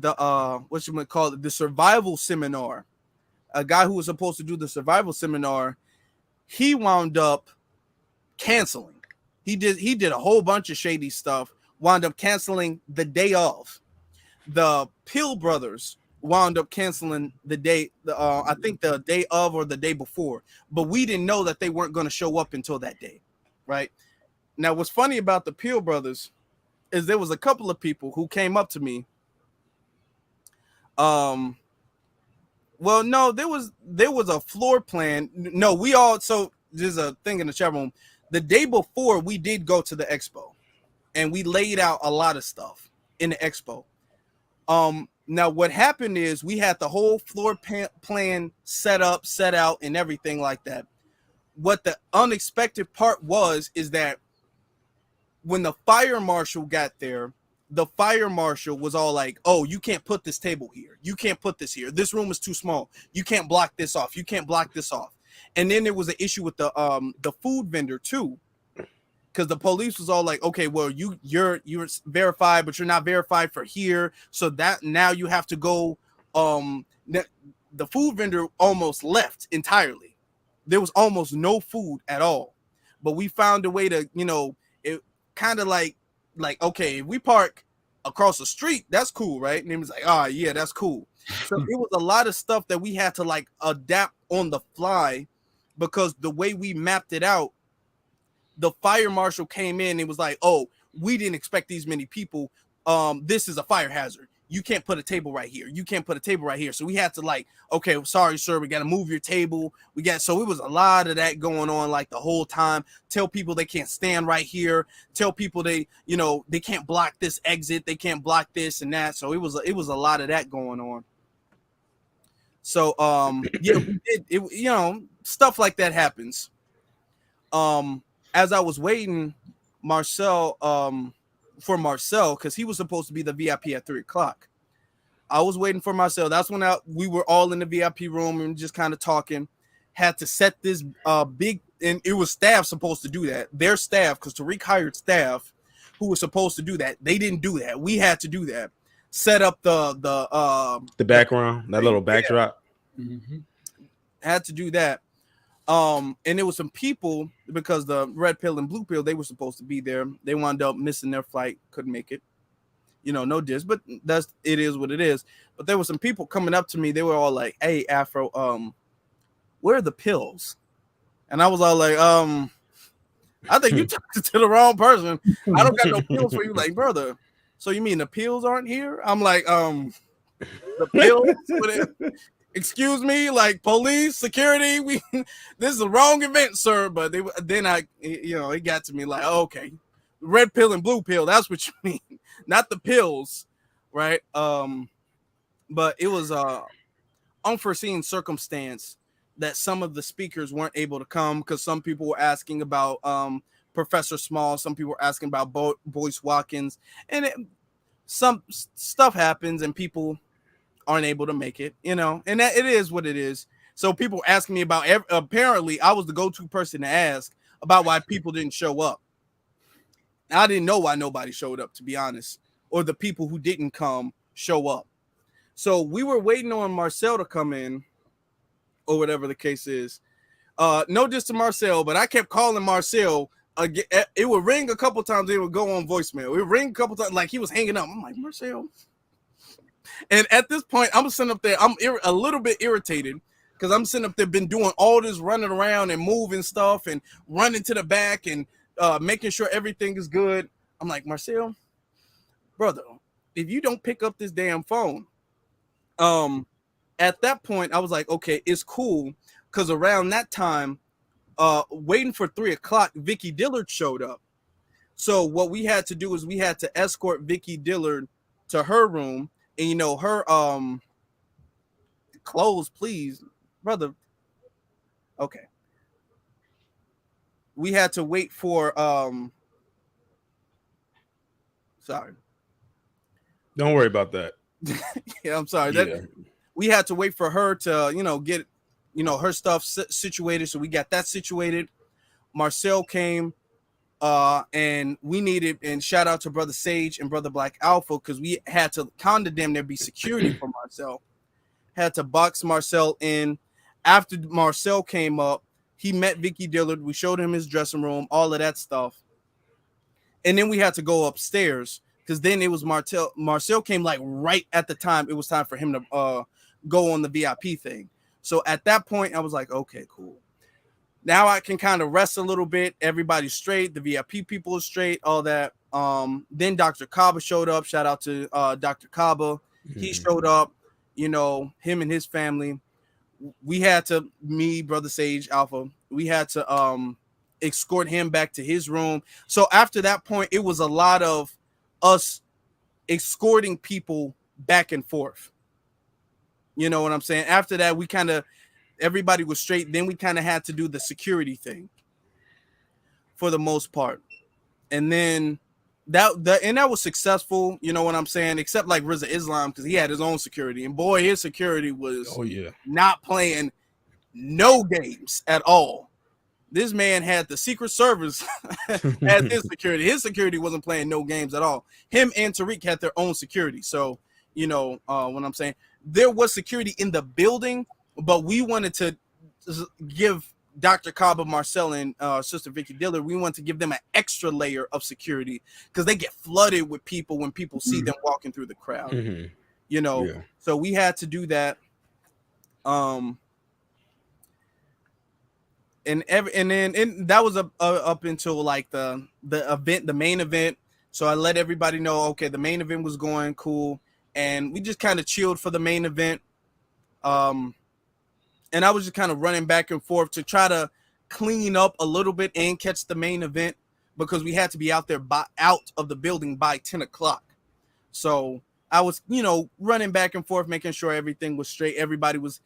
what you might call it, the survival seminar. A guy who was supposed to do the survival seminar, he wound up canceling. He did a whole bunch of shady stuff, wound up canceling the day of. The Pill brothers wound up canceling the day, I think the day of or the day before, but we didn't know that they weren't going to show up until that day, right? Now, what's funny about the Pill brothers is there was a couple of people who came up to me. Well, no, there was a floor plan. No, so there's a thing in the chat room. The day before, we did go to the expo, and we laid out a lot of stuff in the expo. Now what happened is we had the whole floor plan set up, set out, and everything like that. What the unexpected part is that when the fire marshal got there, the fire marshal was all like, oh, you can't put this table here. You can't put this here. This room is too small. You can't block this off. You can't block this off. And then there was an issue with the food vendor too. Because the police was all like, okay, well, you're verified, but you're not verified for here. So that now you have to go. The food vendor almost left entirely. There was almost no food at all. But we found a way to, it kind of like, okay, if we park across the street, that's cool, right? And he was like, oh yeah, that's cool. So it was a lot of stuff that we had to like adapt on the fly, because the way we mapped it out, the fire marshal came in and was like, oh, we didn't expect these many people. This is a fire hazard. You can't put a table right here. You can't put a table right here. So we had to like, okay, sorry, sir, we got to move your table. So it was a lot of that going on like the whole time. Tell people they can't stand right here. Tell people they can't block this exit. They can't block this and that. So it was a lot of that going on. So yeah, we did it, stuff like that happens. As I was waiting, for Marcel, because he was supposed to be the VIP at 3:00. I was waiting for Marcel. That's when we were all in the VIP room and just kind of talking. Had to set this big, and it was staff supposed to do that. Their staff, because Tariq hired staff who was supposed to do that. They didn't do that. We had to do that. Set up the background, that little backdrop. Yeah. Mm-hmm. Had to do that. And there was some people, because the red pill and blue pill, they were supposed to be there. They wound up missing their flight, couldn't make it. No diss, but it is what it is. But there were some people coming up to me. They were all like, "Hey, Afro, where are the pills?" And I was all like, I think you talked to the wrong person. I don't got no pills for you. Like, brother, so you mean the pills aren't here? I'm like, the pills? Excuse me, like police, security, this is the wrong event, sir. But then it got to me like, okay, red pill and blue pill, that's what you mean, not the pills, right? But it was unforeseen circumstance that some of the speakers weren't able to come, because some people were asking about Professor Small, some people were asking about Boyce Watkins, and some stuff happens and people aren't able to make it, and that it is what it is. So people asking me about, apparently I was the go-to person to ask about why people didn't show up. I didn't know why nobody showed up, to be honest, or the people who didn't come show up. So we were waiting on Marcel to come in, or whatever the case is. No diss to Marcel, but I kept calling Marcel. It would ring a couple times, it would go on voicemail. It would ring a couple times, like he was hanging up. I'm like, Marcel. And at this point, I'm sitting up there. I'm a little bit irritated, because I'm sitting up there, been doing all this running around and moving stuff and running to the back and making sure everything is good. I'm like, Marcel, brother, if you don't pick up this damn phone, at that point, I was like, okay, it's cool, because around that time, waiting for 3:00, Vicky Dillard showed up. So what we had to do is we had to escort Vicky Dillard to her room. And her clothes, please, brother. Okay. We had to wait for sorry. Don't worry about that. Yeah, I'm sorry. Yeah. We had to wait for her to, get her stuff situated. So we got that situated. Marcel came. And we needed, and shout out to Brother Sage and Brother Black Alpha, because we had to kind of damn near be security for Marcel. Had to box Marcel in. After Marcel came up, he met Vicky Dillard. We showed him his dressing room, all of that stuff. And then we had to go upstairs, because then it was Marcel came like right at the time it was time for him to go on the VIP thing. So at that point, I was like, okay, cool. Now I can kind of rest a little bit. Everybody's straight. The VIP people are straight, all that. Then Dr. Kaba showed up. Shout out to Dr. Kaba. He showed up, him and his family. We had to, me, Brother Sage Alpha, we had to escort him back to his room. So after that point, it was a lot of us escorting people back and forth. You know what I'm saying? After that, we kind of, everybody was straight. Then we kind of had to do the security thing for the most part. And then that was successful. You know what I'm saying? Except like Rizza Islam, because he had his own security. And boy, his security was not playing no games at all. This man had the Secret Service as his security. His security wasn't playing no games at all. Him and Tariq had their own security. So, what I'm saying, there was security in the building, but we wanted to give Dr. Kaba Marcel and Sister Vicky Diller, we want to give them an extra layer of security because they get flooded with people when people see them walking through the crowd. You know, so we had to do that. And then that was up until like the event, the main event. So I let everybody know, okay, the main event was going cool, and we just kind of chilled for the main event. And I was just kind of running back and forth to try to clean up a little bit and catch the main event because we had to be out of the building by 10 o'clock. So I was, running back and forth, making sure everything was straight. Everybody was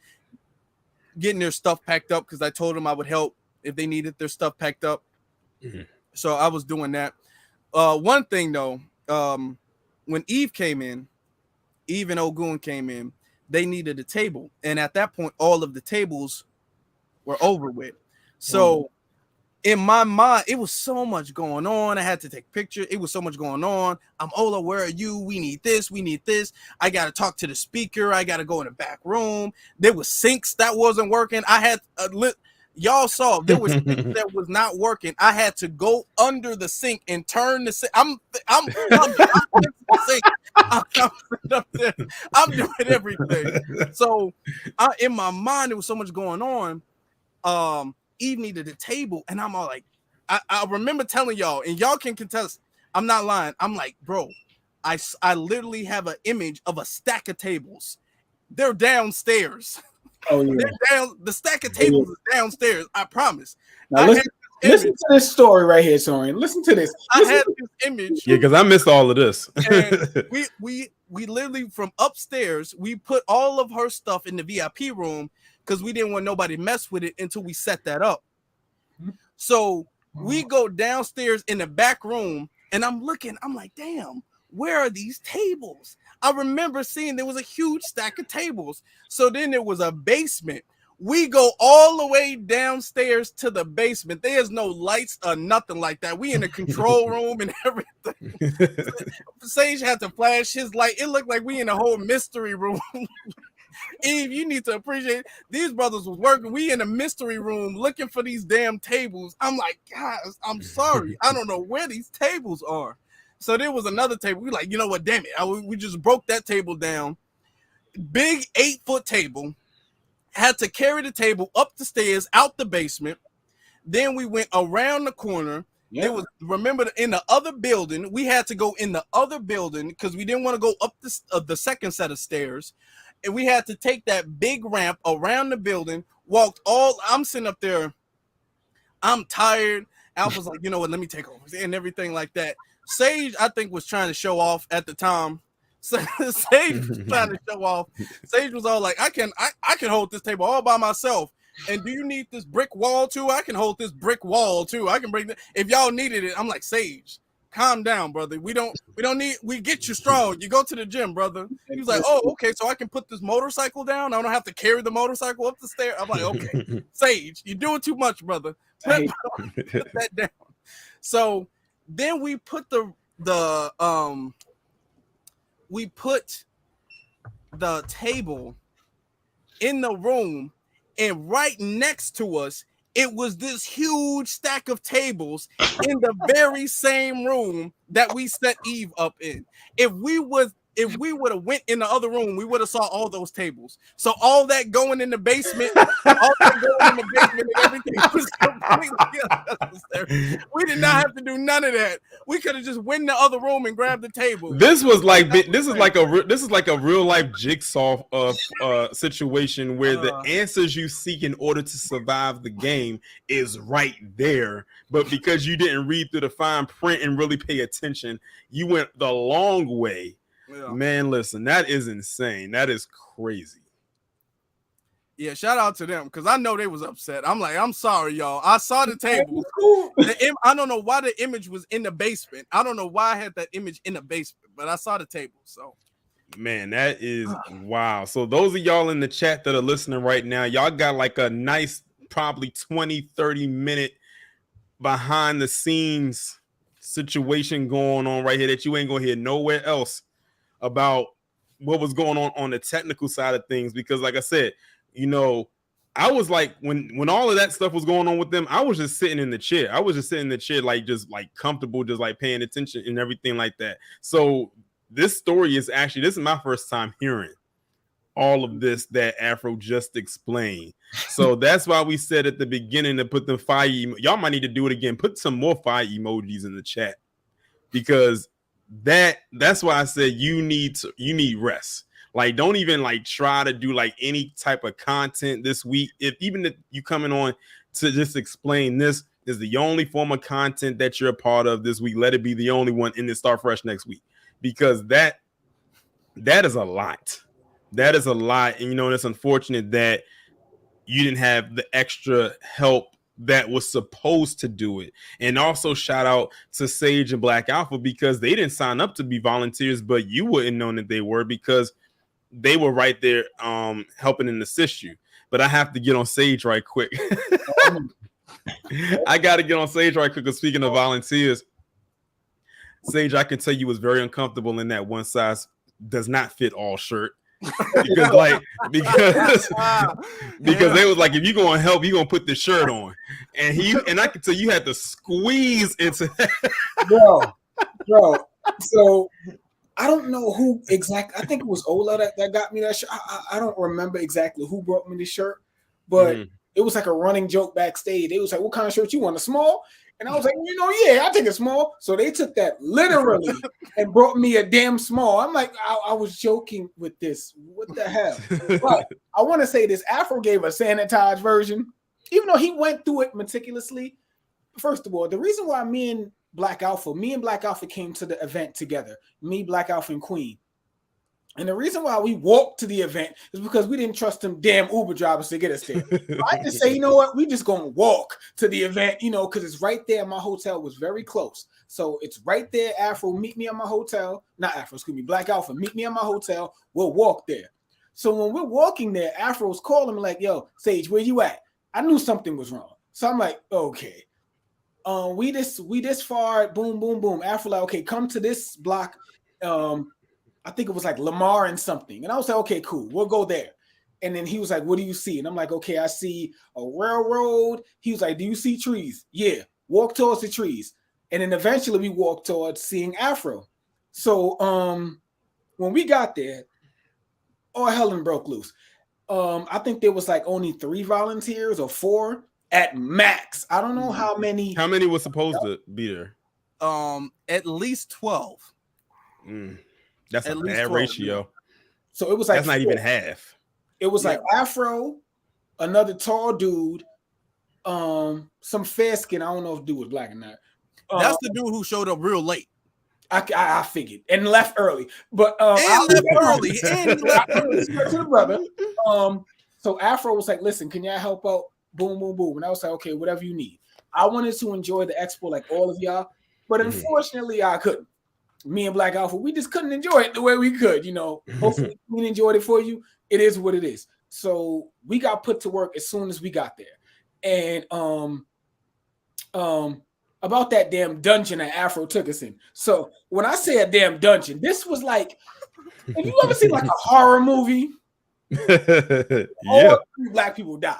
getting their stuff packed up because I told them I would help if they needed their stuff packed up. So I was doing that. One thing though, when Eve and Ogun came in, they needed a table. And at that point, all of the tables were over with. So in my mind, it was so much going on. I had to take pictures. It was so much going on. I'm Ola, where are you? We need this. We need this. I got to talk to the speaker. I got to go in the back room. There was sinks that wasn't working. I had y'all saw there was sinks that was not working. I had to go under the sink and turn the sink. I'm up there. I'm doing everything. So in my mind, there was so much going on. Eve needed a table, and I'm all like, I remember telling y'all, and y'all can contest, I'm not lying. I'm like, bro, I literally have an image of a stack of tables. They're downstairs. Oh yeah, the stack of tables is downstairs. I promise. Now listen to this story right here, Torian. Listen to this. I had this image. Yeah, because I missed all of this. And we literally from upstairs, we put all of her stuff in the VIP room because we didn't want nobody to mess with it until we set that up. So we go downstairs in the back room, and I'm looking. I'm like, damn, where are these tables? I remember seeing there was a huge stack of tables. So then there was a basement. We go all the way downstairs to the basement. There's no lights or nothing like that. We in the control room and everything. Sage had to flash his light. It looked like we in a whole mystery room. Eve, you need to appreciate these brothers was working. We in a mystery room looking for these damn tables. I'm like, guys, I'm sorry. I don't know where these tables are. So there was another table. We like, you know what? Damn it. We just broke that table down. Big 8-foot table. Had to carry the table up the stairs, out the basement. Then we went around the corner. Yeah. It was, remember, in the other building, we had to go in the other building because we didn't want to go up the second set of stairs. And we had to take that big ramp around the building, I'm sitting up there. I'm tired. Alpha's like, you know what, let me take over and everything like that. Sage, I think, was trying to show off at the time. So Sage was trying to show off. Sage was all like, I can hold this table all by myself. And do you need this brick wall too? I can hold this brick wall too. I can break that. If y'all needed it, I'm like, Sage, calm down, brother. We get you strong. You go to the gym, brother. He was like, oh, okay, so I can put this motorcycle down. I don't have to carry the motorcycle up the stairs. I'm like, okay, Sage, you're doing too much, brother. Put that down. So then we put the table in the room, and right next to us, it was this huge stack of tables in the very same room that we set Eve up in. If we would have went in the other room, we would have saw all those tables. So all that going in the basement, and everything was completely unnecessary. We did not have to do none of that. We could have just went in the other room and grabbed the table. This is like a real life jigsaw situation where the answers you seek in order to survive the game is right there, but because you didn't read through the fine print and really pay attention, you went the long way. Yeah. Man, listen, that is insane. That is crazy. Yeah, shout out to them because I know they was upset. I'm like, I'm sorry, y'all. I saw the table. I don't know why the image was in the basement. I don't know why I had that image in the basement, but I saw the table. So, man, that is wow. So those of y'all in the chat that are listening right now, y'all got like a nice probably 20-30 minute behind the scenes situation going on right here that you ain't gonna hear nowhere else about what was going on the technical side of things. Because like I said, I was like, when all of that stuff was going on with them, I was just sitting in the chair. I was just sitting in the chair, like just like comfortable, just like paying attention and everything like that. So this story is actually, this is my first time hearing all of this that Afro just explained. So that's why we said at the beginning to put the fire. Y'all might need to do it again. Put some more fire emojis in the chat, because that's why I said you need rest. Like, don't even like try to do like any type of content this week. If you coming on to just explain this is the only form of content that you're a part of this week, let it be the only one, and then start fresh next week, because that is a lot. That is a lot. And it's unfortunate that you didn't have the extra help that was supposed to do it. And also shout out to Sage and Black Alpha, because they didn't sign up to be volunteers, but you wouldn't know that they were, because they were right there helping and assist you. But I have to get on Sage right quick. I got to get on Sage right quick, because speaking of volunteers, Sage, I can tell you was very uncomfortable in that one size does not fit all shirt. because they was like, if you're gonna help, you're gonna put the shirt on, and I can tell you had to squeeze into that. bro. So I don't know who exactly. I think it was Ola that got me that shirt. I don't remember exactly who brought me the shirt, but it was like a running joke backstage. They was like, "What kind of shirt you want? A small?" And I was like, yeah, I take a small. So they took that literally and brought me a damn small. I'm like, I was joking with this. What the hell? But I want to say this. Afro gave a sanitized version, even though he went through it meticulously. First of all, the reason why me and Black Alpha came to the event together. Me, Black Alpha, and Queen. And the reason why we walked to the event is because we didn't trust them damn Uber drivers to get us there. So I just say, you know what? We just going to walk to the event, because it's right there. My hotel was very close. So it's right there. Afro, meet me at my hotel. Not Afro, excuse me. Black Alpha, meet me at my hotel. We'll walk there. So when we're walking there, Afro's calling me like, yo, Sage, where you at? I knew something was wrong. So I'm like, okay. We this far, boom, boom, boom. Afro like, okay, come to this block. I think it was like Lamar and something. And I was like, okay, cool. We'll go there. And then he was like, what do you see? And I'm like, okay, I see a railroad. He was like, do you see trees? Yeah. Walk towards the trees. And then eventually we walked towards seeing Afro. So when we got there, all hell broke loose. I think there was like only 3 volunteers or 4 at max. I don't know how many. How many was supposed to be there? At least 12. That's a bad ratio. So it was like that's not even half. It was like Afro, another tall dude, some fair skin. I don't know if dude was black or not. That's the dude who showed up real late. I figured and left early, but left early to the brother. So Afro was like, "Listen, can y'all help out?" Boom, boom, boom. And I was like, "Okay, whatever you need." I wanted to enjoy the expo like all of y'all, but unfortunately, I couldn't. Me and Black Alpha, we just couldn't enjoy it the way we could. Hopefully, we enjoyed it for you. It is what it is. So we got put to work as soon as we got there, and about that damn dungeon that Afro took us in. So when I say a damn dungeon, this was like, have you ever seen like a horror movie? All 3 black people die.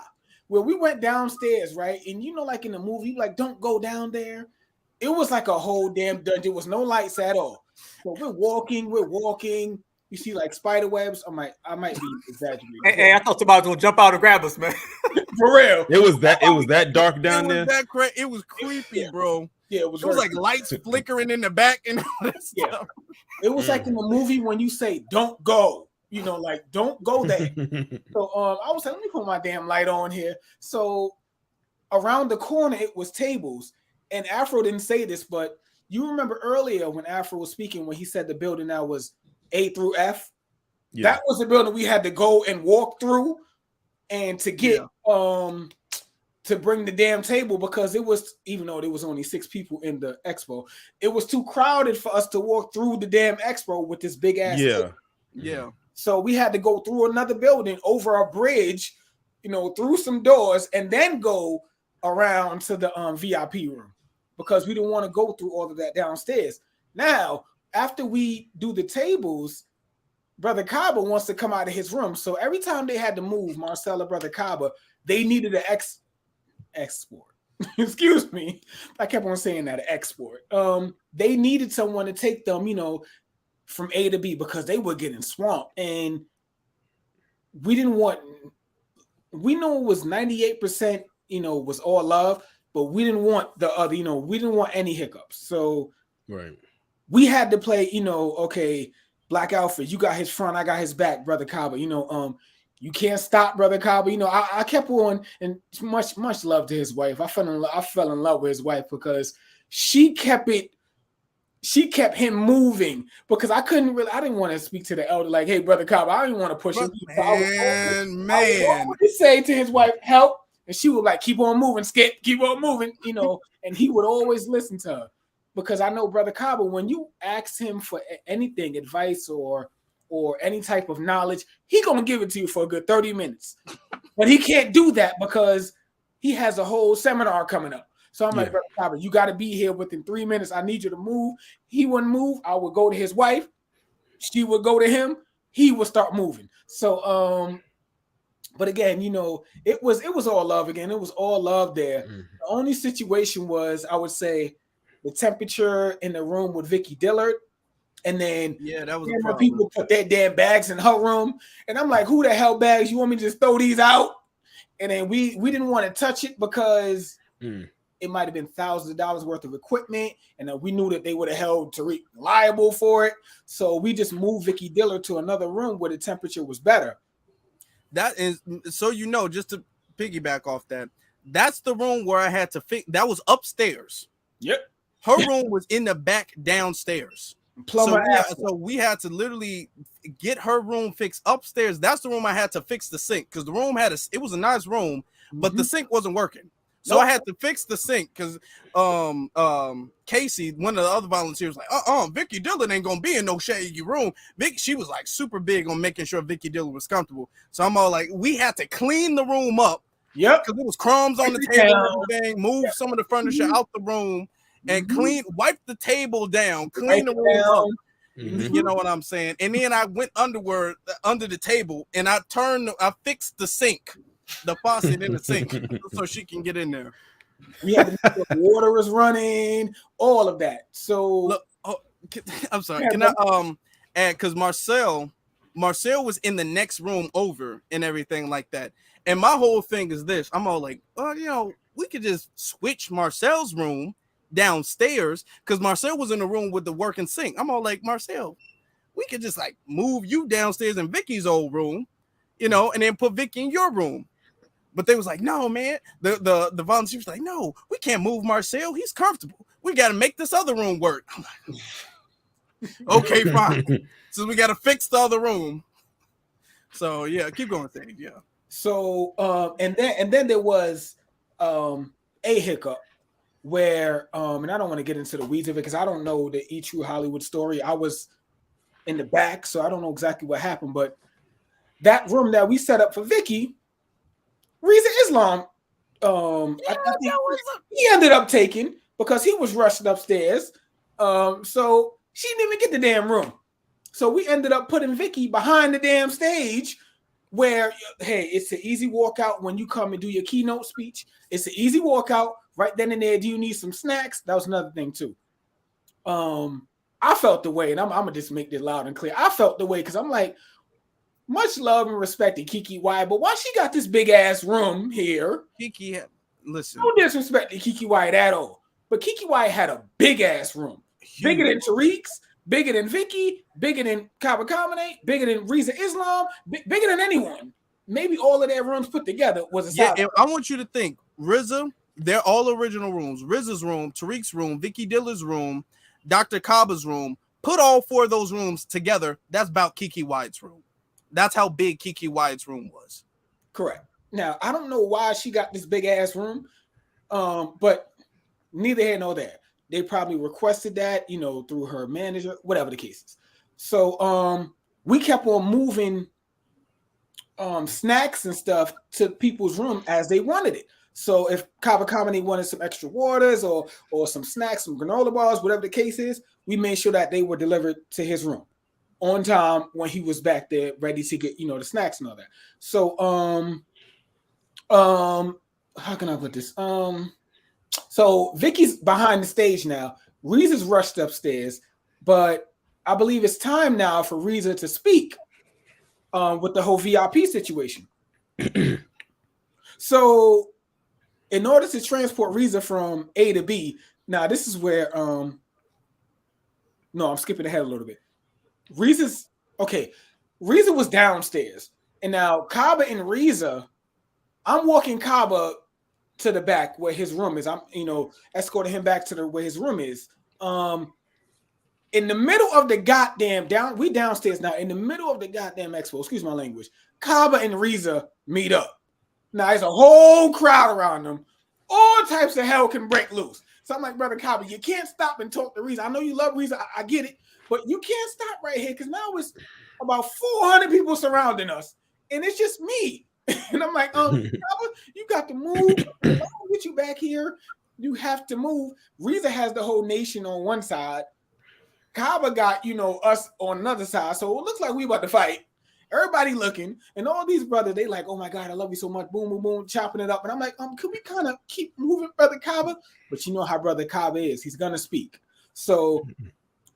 Well, we went downstairs, right? And like in the movie, like, don't go down there. It was like a whole damn dungeon. There was no lights at all. So we're walking. You see like spider webs. I might be exaggerating. Hey, I thought somebody was gonna jump out and grab us, man. For real. It was that dark down there. It was creepy, bro. Yeah, it was like lights flickering in the back and all that stuff. It was like in the movie when you say don't go. Like don't go there. So I was like, let me put my damn light on here. So around the corner it was tables. And Afro didn't say this, but you remember earlier when Afro was speaking, when he said the building that was A through F, that was the building we had to go and walk through and to get to bring the damn table, because it was, even though there was only 6 people in the expo, it was too crowded for us to walk through the damn expo with this big ass table. Yeah. So we had to go through another building, over a bridge, through some doors, and then go around to the VIP room, because we didn't want to go through all of that downstairs. Now, after we do the tables, Brother Kaba wants to come out of his room. So every time they had to move Marcella, Brother Kaba, they needed an export. Excuse me. I kept on saying that, export. They needed someone to take them, from A to B because they were getting swamped. And we know it was 98%, was all love, but we didn't want the other, we didn't want any hiccups. So we had to play, okay, Black Alfred, you got his front, I got his back, Brother Kaba. You can't stop, Brother Kaba. I kept on, and much love to his wife. I fell in love with his wife because she kept him moving because I didn't want to speak to the elder like, hey, Brother Kaba, I didn't want to push him. I would say to his wife, help. And she would like, keep on moving, Skip, keep on moving, and he would always listen to her because I know Brother Kaba, when you ask him for anything, advice or any type of knowledge, he gonna give it to you for a good 30 minutes. But he can't do that because he has a whole seminar coming up. So I'm like, Brother Kaba, you got to be here within 3 minutes. I need you to move. He wouldn't move. I would go to his wife. She would go to him. He would start moving. So, but again, it was all love again. It was all love there. Mm-hmm. The only situation was, I would say, the temperature in the room with Vicky Dillard. And then that was people put their damn bags in her room. And I'm like, who the hell bags? You want me to just throw these out? And then we didn't want to touch it because it might have been thousands of dollars worth of equipment. And we knew that they would have held Tariq liable for it. So we just moved Vicky Dillard to another room where the temperature was better. That is, so just to piggyback off that, that's the room where I had to fix. That was upstairs. Yep. Her room was in the back downstairs. So we had to literally get her room fixed upstairs. That's the room I had to fix the sink because the room it was a nice room, but the sink wasn't working. So I had to fix the sink because Casey, one of the other volunteers, like, Vicky Dillard ain't gonna be in no shady room. She was like super big on making sure Vicky Dillard was comfortable. So I'm all like, we had to clean the room up. Yep. Because there was crumbs on the table and everything, move some of the furniture out the room. And wipe the table down, clean the room up. Mm-hmm. You know what I'm saying? And then I went under the table and I fixed the sink, the faucet in the sink, so she can get in there. We had to make sure the water was running, all of that. So look, I'm sorry. Can I add, because Marcel was in the next room over and everything like that. And my whole thing is this. I'm all like, we could just switch Marcel's room downstairs because Marcel was in the room with the working sink. I'm all like, Marcel, we could just like move you downstairs in Vicky's old room, and then put Vicky in your room. But they was like, no, man. The volunteers was like, no, we can't move Marcel. He's comfortable. We got to make this other room work. I'm like, okay, fine. So we got to fix the other room. So yeah, keep going, Dave. Yeah. So and then there was a hiccup where and I don't want to get into the weeds of it because I don't know the E True Hollywood story. I was in the back, so I don't know exactly what happened. But that room that we set up for Vicky, Reza Islam, I think he ended up taking because he was rushing upstairs. So she didn't even get the damn room. So we ended up putting Vicky behind the damn stage where, hey, it's an easy walkout when you come and do your keynote speech. It's an easy walkout. Right then and there, do you need some snacks? That was another thing too. I felt the way, and I'm gonna just make this loud and clear. I felt the way because I'm like, much love and respect to Kiki White, but why she got this big ass room here? Kiki, listen, no disrespect to Kiki White at all, but Kiki White had a big ass room, bigger than Tariq's, bigger than Vicky, bigger than Kaba Kamene, bigger than Reza Islam, bigger than anyone. Maybe all of their rooms put together was a size. Yeah, I want you to think, Rizza. They're all original rooms. Rizza's room, Tariq's room, Vicky Dillard's room, Dr. Kaba's room. Put all four of those rooms together. That's about Kiki White's room. That's how big Kiki White's room was. Correct. Now, I don't know why she got this big ass room, but neither here nor there. They probably requested that, through her manager, whatever the case is. So we kept on moving snacks and stuff to people's room as they wanted it. So if Kaba Kamene wanted some extra waters or some snacks, some granola bars, whatever the case is, we made sure that they were delivered to his room. on time when he was back there ready to get, the snacks and all that. So how can I put this? So Vicky's behind the stage now. Reeza's rushed upstairs, but I believe it's time now for Reeza to speak with the whole VIP situation. So in order to transport Reeza from A to B, now this is where no, I'm skipping ahead a little bit. Reeza was downstairs, and now Kaba and Reeza, I'm walking Kaba to the back where his room is. I'm, escorting him back to where his room is. In the middle of the goddamn we downstairs now. In the middle of the goddamn expo, excuse my language, Kaba and Reeza meet up. Now there's a whole crowd around them. All types of hell can break loose. So I'm like, brother Kaba, you can't stop and talk to Reeza. I know you love Reeza. I get it, but you can't stop right here because now it's about 400 people surrounding us, and it's just me. And I'm like, Kaba, you got to move. I don't get you back here. You have to move. Reeza has the whole nation on one side. Kaba got, us on another side. So it looks like we about to fight. Everybody looking, and all these brothers, they like, oh my God, I love you so much. Boom, boom, boom, chopping it up. And I'm like, could we kind of keep moving, brother Kaba? But you know how brother Kaba is. He's gonna speak. So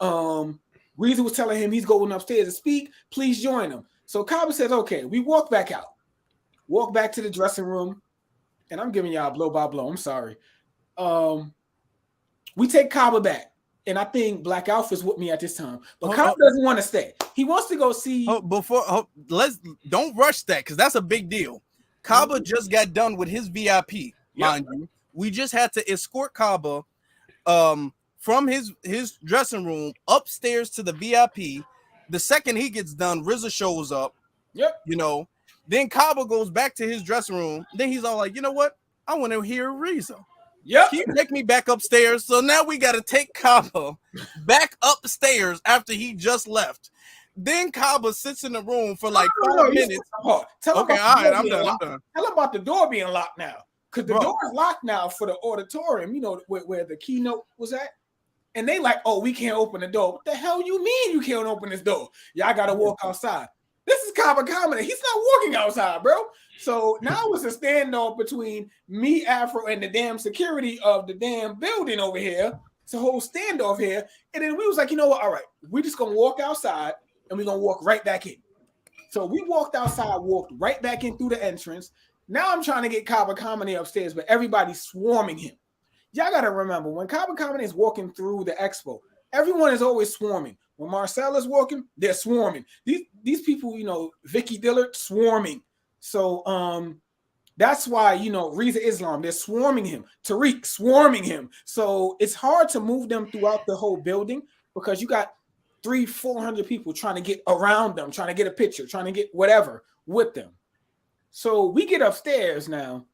Reeza was telling him he's going upstairs to speak. Please join him. So Kaba says, okay. We walk back out. Walk back to the dressing room, and I'm giving y'all blow by blow. I'm sorry. We take Kaba back, and I think Black Alpha's with me at this time, but Kaba doesn't want to stay. He wants to go see. Don't rush that because that's a big deal. Kaba just got done with his VIP, mind you. We just had to escort Kaba from his dressing room upstairs to the VIP. The second he gets done, RZA shows up. Yep. Then Kaba goes back to his dressing room. Then he's all like, you know what? I want to hear Reeza. Yep. Can you take me back upstairs? So now we got to take Kaba back upstairs after he just left. Then Kaba sits in the room for like 5 minutes. Tell him I'm done. Tell him about the door being locked now. Because the door is locked now for the auditorium, where the keynote was at. And they like, oh, we can't open the door. What the hell you mean you can't open this door? Y'all got to walk outside. This is Kaba comedy. He's not walking outside, bro. So now it's a standoff between me, Afro, and the damn security of the damn building over here. It's a whole standoff here. And then we was like, you know what? All right, we're just going to walk outside and we're going to walk right back in. So we walked outside, walked right back in through the entrance. Now I'm trying to get Kaba Comedy upstairs, but everybody's swarming him. Y'all got to remember, when Kaba Comedy is walking through the expo, everyone is always swarming. When Marcel is walking, they're swarming. These people, Vicky Dillard, swarming. So that's why, Reza Islam, they're swarming him. Tariq, swarming him. So it's hard to move them throughout the whole building because you got 300-400 people trying to get around them, trying to get a picture, trying to get whatever with them. So we get upstairs now,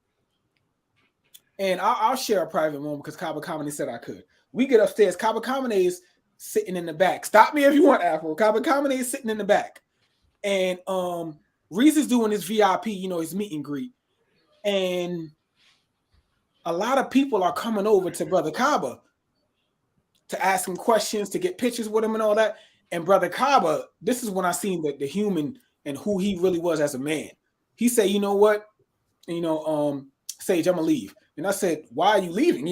and I'll share a private moment because Kaba Comedy said I could. We get upstairs. Kaba Comedy is sitting in the back. Stop me if you want, Afro. Kaba Comedy is sitting in the back. And Reeza's doing his VIP, his meet and greet. And a lot of people are coming over to Brother Kaba to ask him questions, to get pictures with him and all that. And Brother Kaba, this is when I seen the human and who he really was as a man. He said, you know what? Sage, I'm going to leave. And I said, why are you leaving?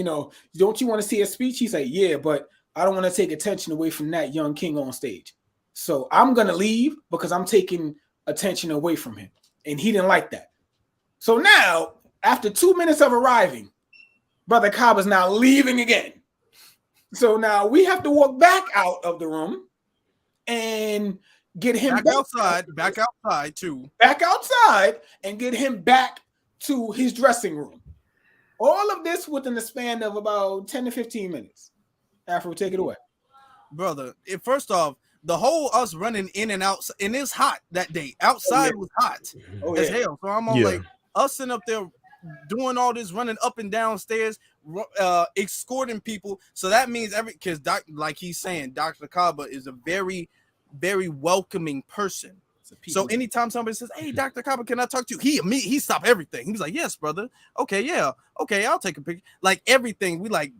Don't you want to see a speech? He said, yeah, but I don't want to take attention away from that young king on stage. So I'm going to leave because I'm taking attention away from him. And he didn't like that. So now, after 2 minutes of arriving, Brother Kaba's now leaving again. So now we have to walk back out of the room and get him back outside too. Back outside and get him back to his dressing room. All of this within the span of about 10 to 15 minutes. Afro, take it away. Brother, first off, the whole us running in and out, and it's hot that day. Outside was hot as hell. So I'm all like, us sitting up there doing all this, running up and down stairs, escorting people. So that means because like he's saying, Dr. Kaba is a very, very welcoming person. So anytime somebody says, hey, Dr. Kaba, can I talk to you? He stopped everything. He's like, yes, brother. Okay, yeah. Okay, I'll take a picture. Like everything. We like,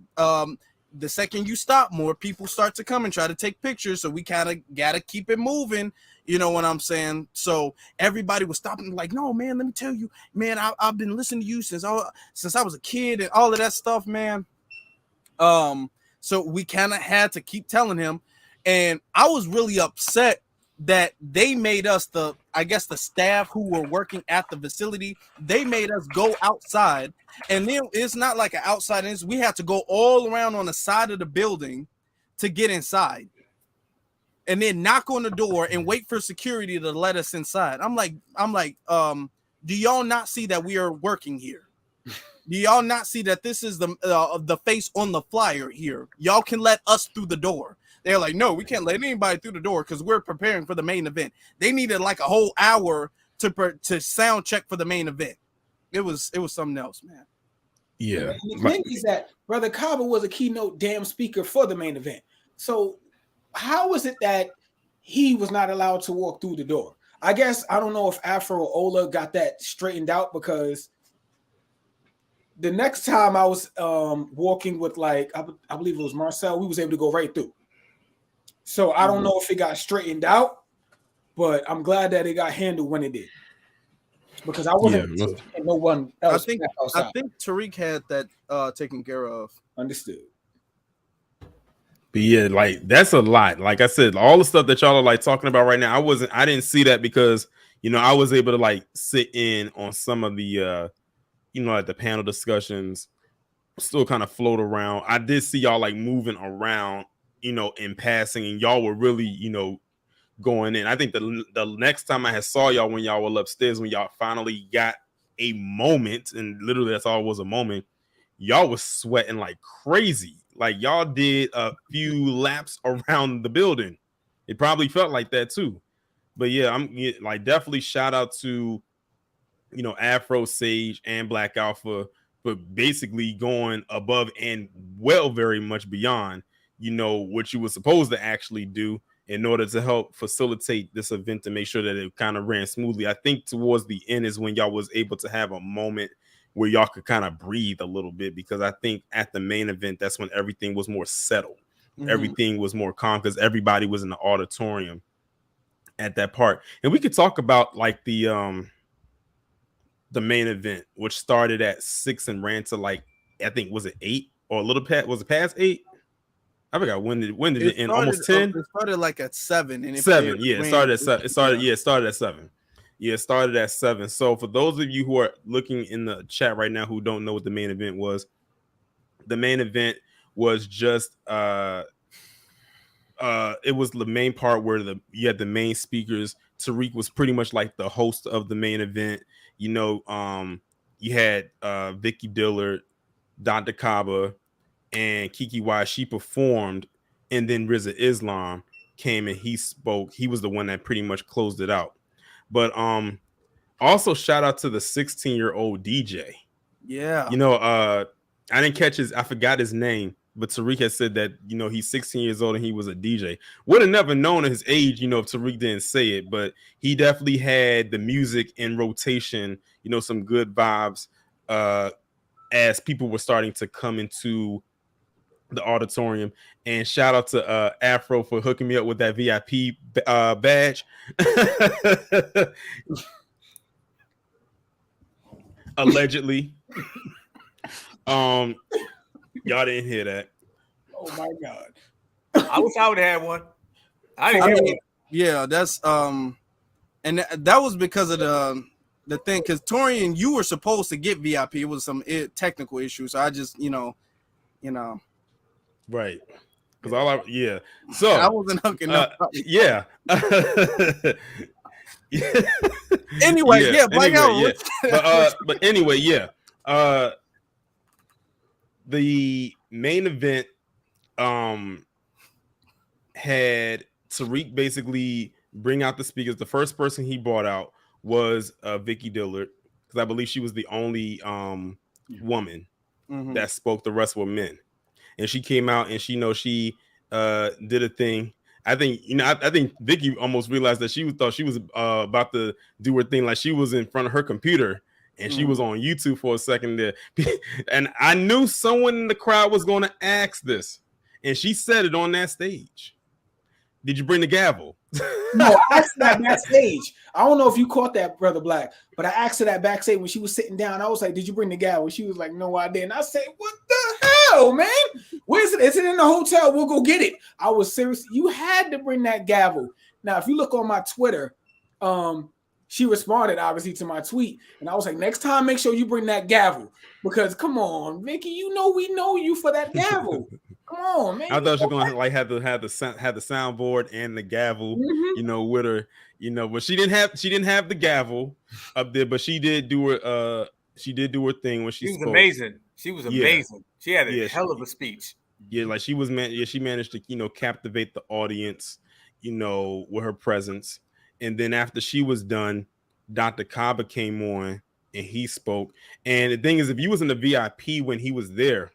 the second you stop, more people start to come and try to take pictures. So we kind of gotta keep it moving. You know what I'm saying? So everybody was stopping, like, no, man, let me tell you, man, I've been listening to you since I was a kid and all of that stuff, man. So we kind of had to keep telling him, and I was really upset that they made us the staff who were working at the facility, they made us go outside, and then it's not like an outside, we had to go all around on the side of the building to get inside, and then knock on the door and wait for security to let us inside. I'm like, do y'all not see that we are working here? Do y'all not see that this is the face on the flyer here? Y'all can let us through the door. They're like, no, we can't let anybody through the door because we're preparing for the main event. They needed like a whole hour to sound check for the main event. It was something else, man. Yeah. And the thing is that Brother Kaba was a keynote damn speaker for the main event. So how was it that he was not allowed to walk through the door? I guess I don't know if Afro or Ola got that straightened out, because the next time I was walking with, like, I believe it was Marcel, we was able to go right through. So I don't know if it got straightened out, but I'm glad that it got handled when it did, because I wasn't no one else. I think Tariq had that taken care of. Understood. But yeah, like, that's a lot. Like I said, all the stuff that y'all are like talking about right now, I didn't see that because, you know, I was able to like sit in on some of the you know, like the panel discussions, still kind of float around. I did see y'all like moving around, you know, in passing, and y'all were really, you know, going in. I think the next time I had saw y'all, when y'all were upstairs, when y'all finally got a moment, and literally that's all it was, a moment, y'all was sweating like crazy. Like, y'all did a few laps around the building. It probably felt like that too. But yeah, I'm like, definitely shout out to, you know, Afro, Sage, and Black Alpha for basically going above and well, very much beyond, you know, what you were supposed to actually do in order to help facilitate this event to make sure that it kind of ran smoothly. I think towards the end is when y'all was able to have a moment where y'all could kind of breathe a little bit, because I think at the main event, that's when everything was more settled. Mm-hmm. Everything was more calm because everybody was in the auditorium at that part. And we could talk about like the main event, which started at 6 and ran to, like, I think, was it 8 or a little past? Was it past 8? I forgot when did it end? Almost 10. It started like at 7. And 7, yeah. It started at 7. It started at 7. Yeah, it started at 7. So for those of you who are looking in the chat right now who don't know what the main event was, the main event was just it was the main part where you had the main speakers. Tariq was pretty much like the host of the main event. You know, you had Vicky Dillard, Dr. Kaba, and Kiki Y. She performed, and then Rizza Islam came and he spoke. He was the one that pretty much closed it out. But also shout out to the 16-year-old DJ. Yeah. You know, I didn't catch I forgot his name, but Tariq has said that, you know, he's 16 years old and he was a DJ. Would have never known his age, you know, if Tariq didn't say it, but he definitely had the music in rotation, you know, some good vibes as people were starting to come into the auditorium. And shout out to Afro for hooking me up with that VIP badge. Allegedly. Y'all didn't hear that. Oh my God. I wish I would have had one. Yeah, that's and that was because of the thing, because Torian, you were supposed to get VIP. It was some technical issues. So I just, you know. Right. Because so I wasn't hooking up. Yeah. Anyway, Black Alpha. But anyway, yeah. The main event had Tariq basically bring out the speakers. The first person he brought out was Vicky Dillard, because I believe she was the only woman that spoke. The rest were men. And she came out and she did a thing. I think Vicky almost realized that she thought she was about to do her thing, like she was in front of her computer and she was on YouTube for a second there. And I knew someone in the crowd was going to ask this. and she said it on that stage. Did you bring the gavel? No, I asked that backstage. I don't know if you caught that, Brother Black, but I asked her that backstage when she was sitting down. I was like, "Did you bring the gavel?" She was like, "No, I didn't." I said, "What the hell, man? Where's it? Is it in the hotel? We'll go get it." I was serious. You had to bring that gavel. Now, if you look on my Twitter, she responded obviously to my tweet, and I was like, "Next time, make sure you bring that gavel because come on, Vicky, you know we know you for that gavel." Come on, man. I thought she was gonna like have the soundboard and the gavel, with her, but she didn't have the gavel up there, but she did do her thing when she was spoke. amazing. She was amazing. She had a hell of a speech. Yeah, like she managed to captivate the audience, with her presence. And then after she was done, Dr. Kaba came on and he spoke. And the thing is, if you was in the VIP when he was there,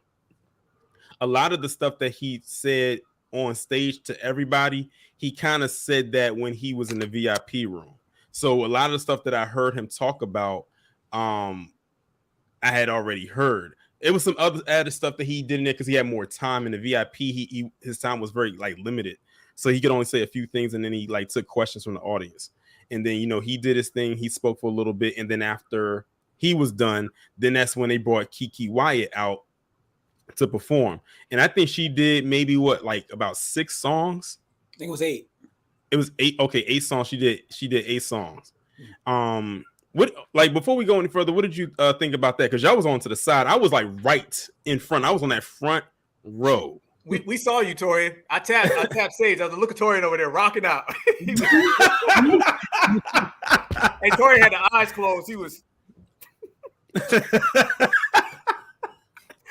a lot of the stuff that he said on stage to everybody, he kind of said that when he was in the VIP room. So a lot of the stuff that I heard him talk about, I had already heard. It was some other added stuff that he did in there because he had more time in the VIP. His time was very limited, so he could only say a few things, and then he took questions from the audience. And then he did his thing. He spoke for a little bit, and then after he was done, then that's when they brought Kiki Wyatt out to perform. And I think she did maybe about 6 songs. I think it was 8. It was 8. Okay, 8 songs. She did 8 songs. What before we go any further, what did you think about that? Because y'all was on to the side. I was right in front. I was on that front row. We saw you, Torian. I tapped stage. I was looking at Torian over there rocking out. And Torian had the eyes closed. He was.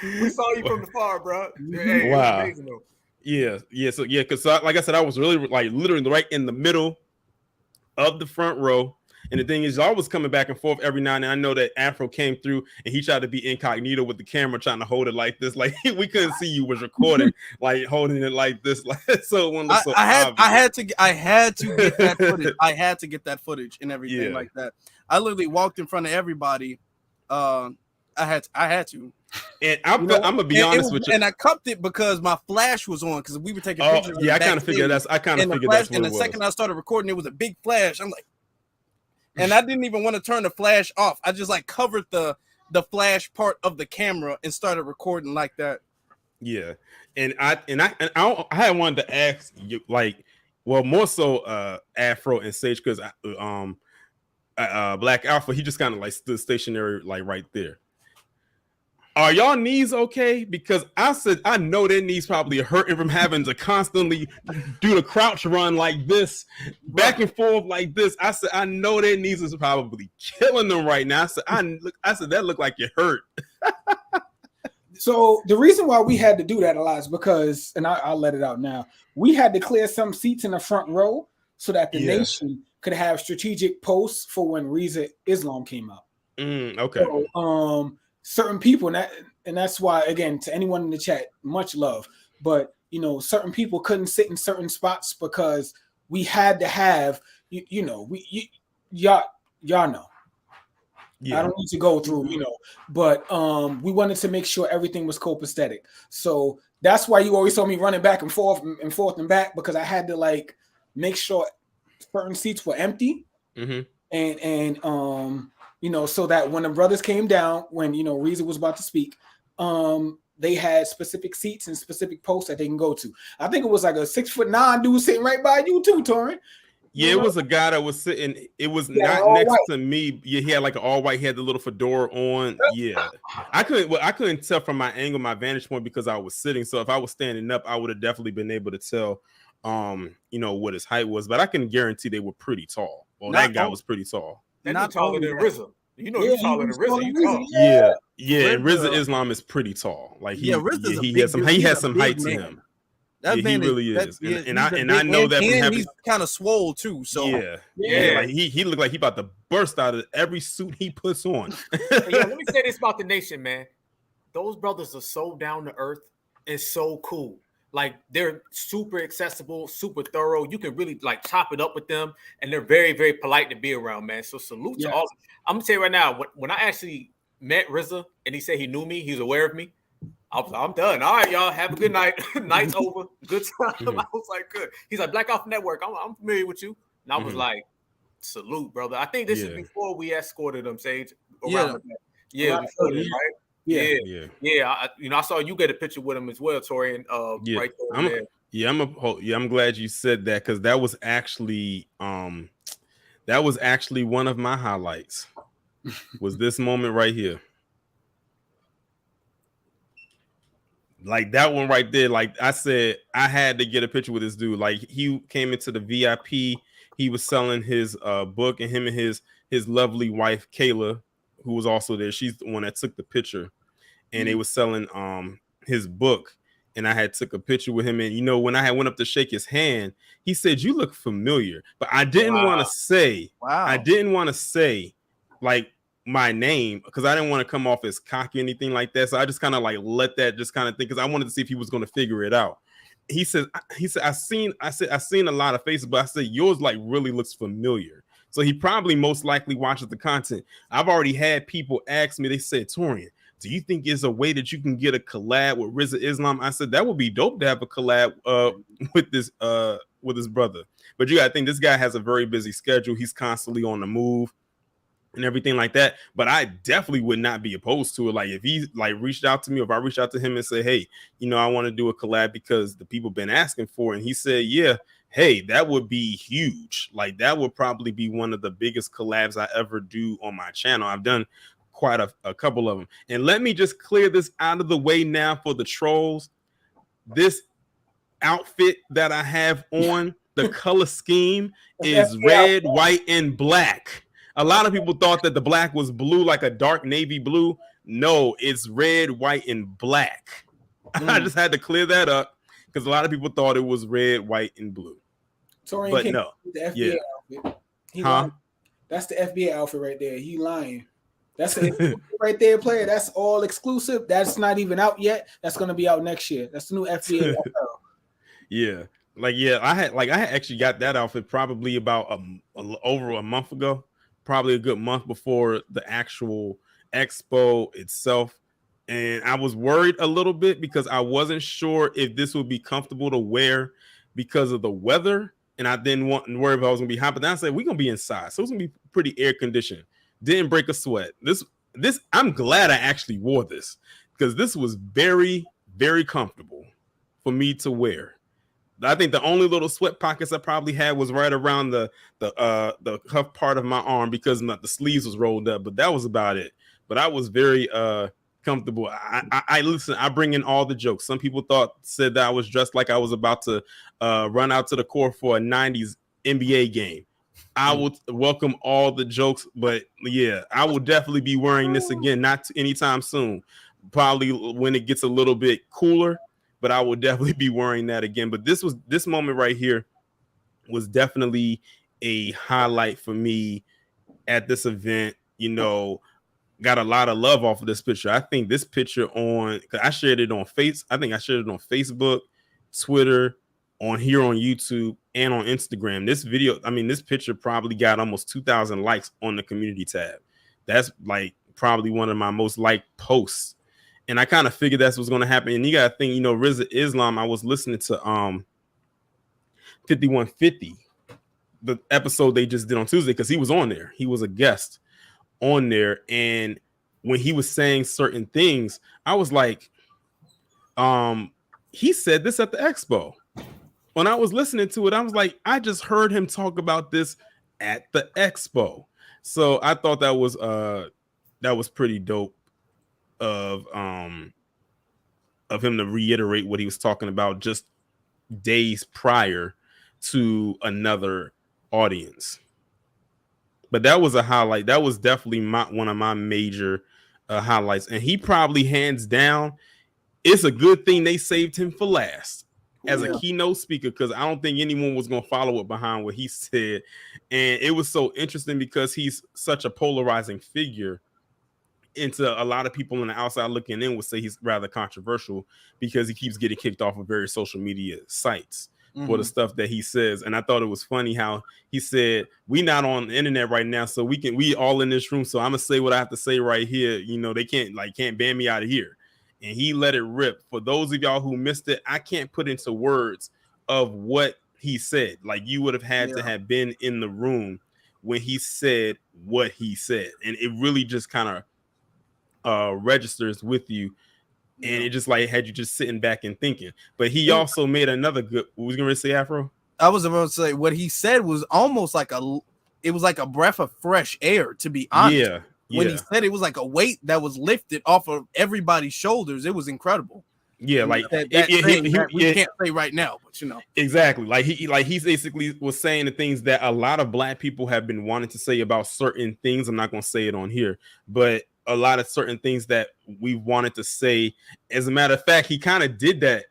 We saw you from the far, bro. Hey, wow. Amazing, though. Yeah. So because like I said, I was really literally right in the middle of the front row. And the thing is, I was coming back and forth every now and then. I know that Afro came through and he tried to be incognito with the camera, trying to hold it like this. Like we couldn't see you was recording, holding it like this. So when I had to get that footage. I had to get that footage and everything like that. I literally walked in front of everybody. I had to. And I'm gonna be honest with you. And I cupped it because my flash was on because we were taking pictures. Yeah, I kind of figured that's. I kind of figured that's what it was. And the second I started recording, it was a big flash. I'm like. And I didn't even want to turn the flash off. I just covered the flash part of the camera and started recording like that. Yeah, and I had wanted to ask you more so Afro and Sage because Black Alpha, he just kind of stood stationary right there. Are y'all knees okay? Because I said I know their knees probably hurting from having to constantly do the crouch run like this, back and forth like this. I said I know their knees is probably killing them right now. I said that looked like it hurt. So the reason why we had to do that a lot is because, and I'll let it out now, we had to clear some seats in the front row so that the nation could have strategic posts for when Reza Islam came out. Okay. So, certain people, and that's why, again, to anyone in the chat, much love, but certain people couldn't sit in certain spots because we had to have y'all know. I don't need to go through, but we wanted to make sure everything was copacetic. So that's why you always saw me running back and forth and back, because I had to make sure certain seats were empty, and so that when the brothers came down, when Reza was about to speak, they had specific seats and specific posts that they can go to. I think it was a 6'9" dude sitting right by you too, Torrin. Yeah, it was a guy that was sitting. It was not next to me. Yeah, he had an all white. He had the little fedora on. Yeah, I couldn't tell from my angle, my vantage point, because I was sitting. So if I was standing up, I would have definitely been able to tell, what his height was. But I can guarantee they were pretty tall. Well, that guy was pretty tall. Not taller than RZA. You're taller than RZA. You tall. Yeah. And RZA Islam is pretty tall. He has some height to him. That man really is. And I know that from having, he's kind of swole too. So he looked like he about to burst out of every suit he puts on. Let me say this about the nation, man. Those brothers are so down to earth and so cool. They're super accessible, super thorough. You can really chop it up with them, and they're very, very polite to be around, man. So salute to all. I'm gonna tell you right now, when I actually met RZA and he said he knew me, he was aware of me. I'm done. All right, y'all. Have a good night. Night's over. Good time. Mhm. I was like, good. He's like, Black Alpha Network. I'm familiar with you. And I was Mhm. like, salute, brother. I think this is Yeah. before we escorted him, Sage. Yeah. Around yeah, Right. before this, right? Yeah. Yeah. I saw you get a picture with him as well, Torian. Yeah. Right there. I'm glad you said that, because that was actually one of my highlights. Was this moment right here. Like that one right there. Like I said, I had to get a picture with this dude. Like he came into the VIP. He was selling his book, and him and his lovely wife Kayla, who was also there. She's the one that took the picture, and they was selling his book. And I had took a picture with him, and when I had went up to shake his hand, he said, "You look familiar," but I didn't want to say. Wow. I didn't want to say like my name, because I didn't want to come off as cocky or anything like that. So I just kind of like let that just kind of think, because I wanted to see if he was going to figure it out. He said, I seen a lot of faces, but I said, yours like really looks familiar. So he probably most likely watches the content. I've already had people ask me, they said, Torian, do you think there's a way that you can get a collab with RZA Islam? I said, that would be dope to have a collab with his brother. But you gotta think, this guy has a very busy schedule. He's constantly on the move and everything like that. But I definitely would not be opposed to it. Like if he like reached out to me, or if I reached out to him and say, hey, I want to do a collab because the people been asking for it, and he said, yeah, hey, that would be huge. Like that would probably be one of the biggest collabs I ever do on my channel. I've done quite a couple of them. And let me just clear this out of the way now for the trolls. This outfit that I have on, the color scheme is red, white, and black. A lot of people thought that the black was blue, like a dark navy blue. No, it's red, white, and black. I just had to clear that up, because a lot of people thought it was red, white, and blue. Torian, but no, the FBA outfit. That's the FBA outfit right there. He lying. That's the right there, player. That's all exclusive. That's not even out yet. That's gonna be out next year. That's the new FBA. Yeah. I had actually got that outfit probably about over a month ago, probably a good month before the actual expo itself. And I was worried a little bit, because I wasn't sure if this would be comfortable to wear because of the weather. And I didn't want to worry if I was gonna be hot. But then I said, we're gonna be inside, so it's gonna be pretty air conditioned. Didn't break a sweat. This I'm glad I actually wore this, because this was very, very comfortable for me to wear. I think the only little sweat pockets I probably had was right around the cuff part of my arm, because the sleeves was rolled up, but that was about it. But I was very comfortable. I listen, I bring in all the jokes. Some people said that I was dressed like I was about to run out to the court for a 90s NBA game. I will welcome all the jokes, but yeah, I will definitely be wearing this again, not anytime soon. Probably when it gets a little bit cooler, but I will definitely be wearing that again. But this moment right here was definitely a highlight for me at this event. Got a lot of love off of this picture. I think this picture because I shared it on Facebook, Twitter, on here on YouTube, and on Instagram. This picture probably got almost 2,000 likes on the community tab. That's like probably one of my most liked posts. And I kind of figured that's what's going to happen. And you got to think, RZA Islam, I was listening to 5150, the episode they just did on Tuesday, because he was on there. He was a guest on there. And when he was saying certain things, I was like, he said this at the expo. When I was listening to it, I was like, I just heard him talk about this at the expo. So I thought that was pretty dope of him to reiterate what he was talking about just days prior to another audience. But that was a highlight. That was definitely one of my major highlights. And he probably, hands down, it's a good thing they saved him for last as a keynote speaker, because I don't think anyone was going to follow it behind what he said. And it was so interesting because he's such a polarizing figure. Into a lot of people on the outside looking in would say he's rather controversial, because he keeps getting kicked off of various social media sites for the stuff that he says. And I thought it was funny how he said, we not on the internet right now, so we all in this room, so I'm gonna say what I have to say right here. They can't ban me out of here. and he let it rip. For those of y'all who missed it, I can't put into words of what he said. Like, you would have had to have been in the room when he said what he said, and it really just kind of registers with you. And it just like had you just sitting back and thinking. But he also made another good. What was you gonna say, Afro? I was about to say what he said was almost like it was like a breath of fresh air, to be honest. Yeah. When he said it was like a weight that was lifted off of everybody's shoulders, it was incredible. Yeah, like we can't say right now, but exactly. Like he basically was saying the things that a lot of black people have been wanting to say about certain things. I'm not gonna say it on here, but a lot of certain things that we wanted to say. As a matter of fact, he kind of did that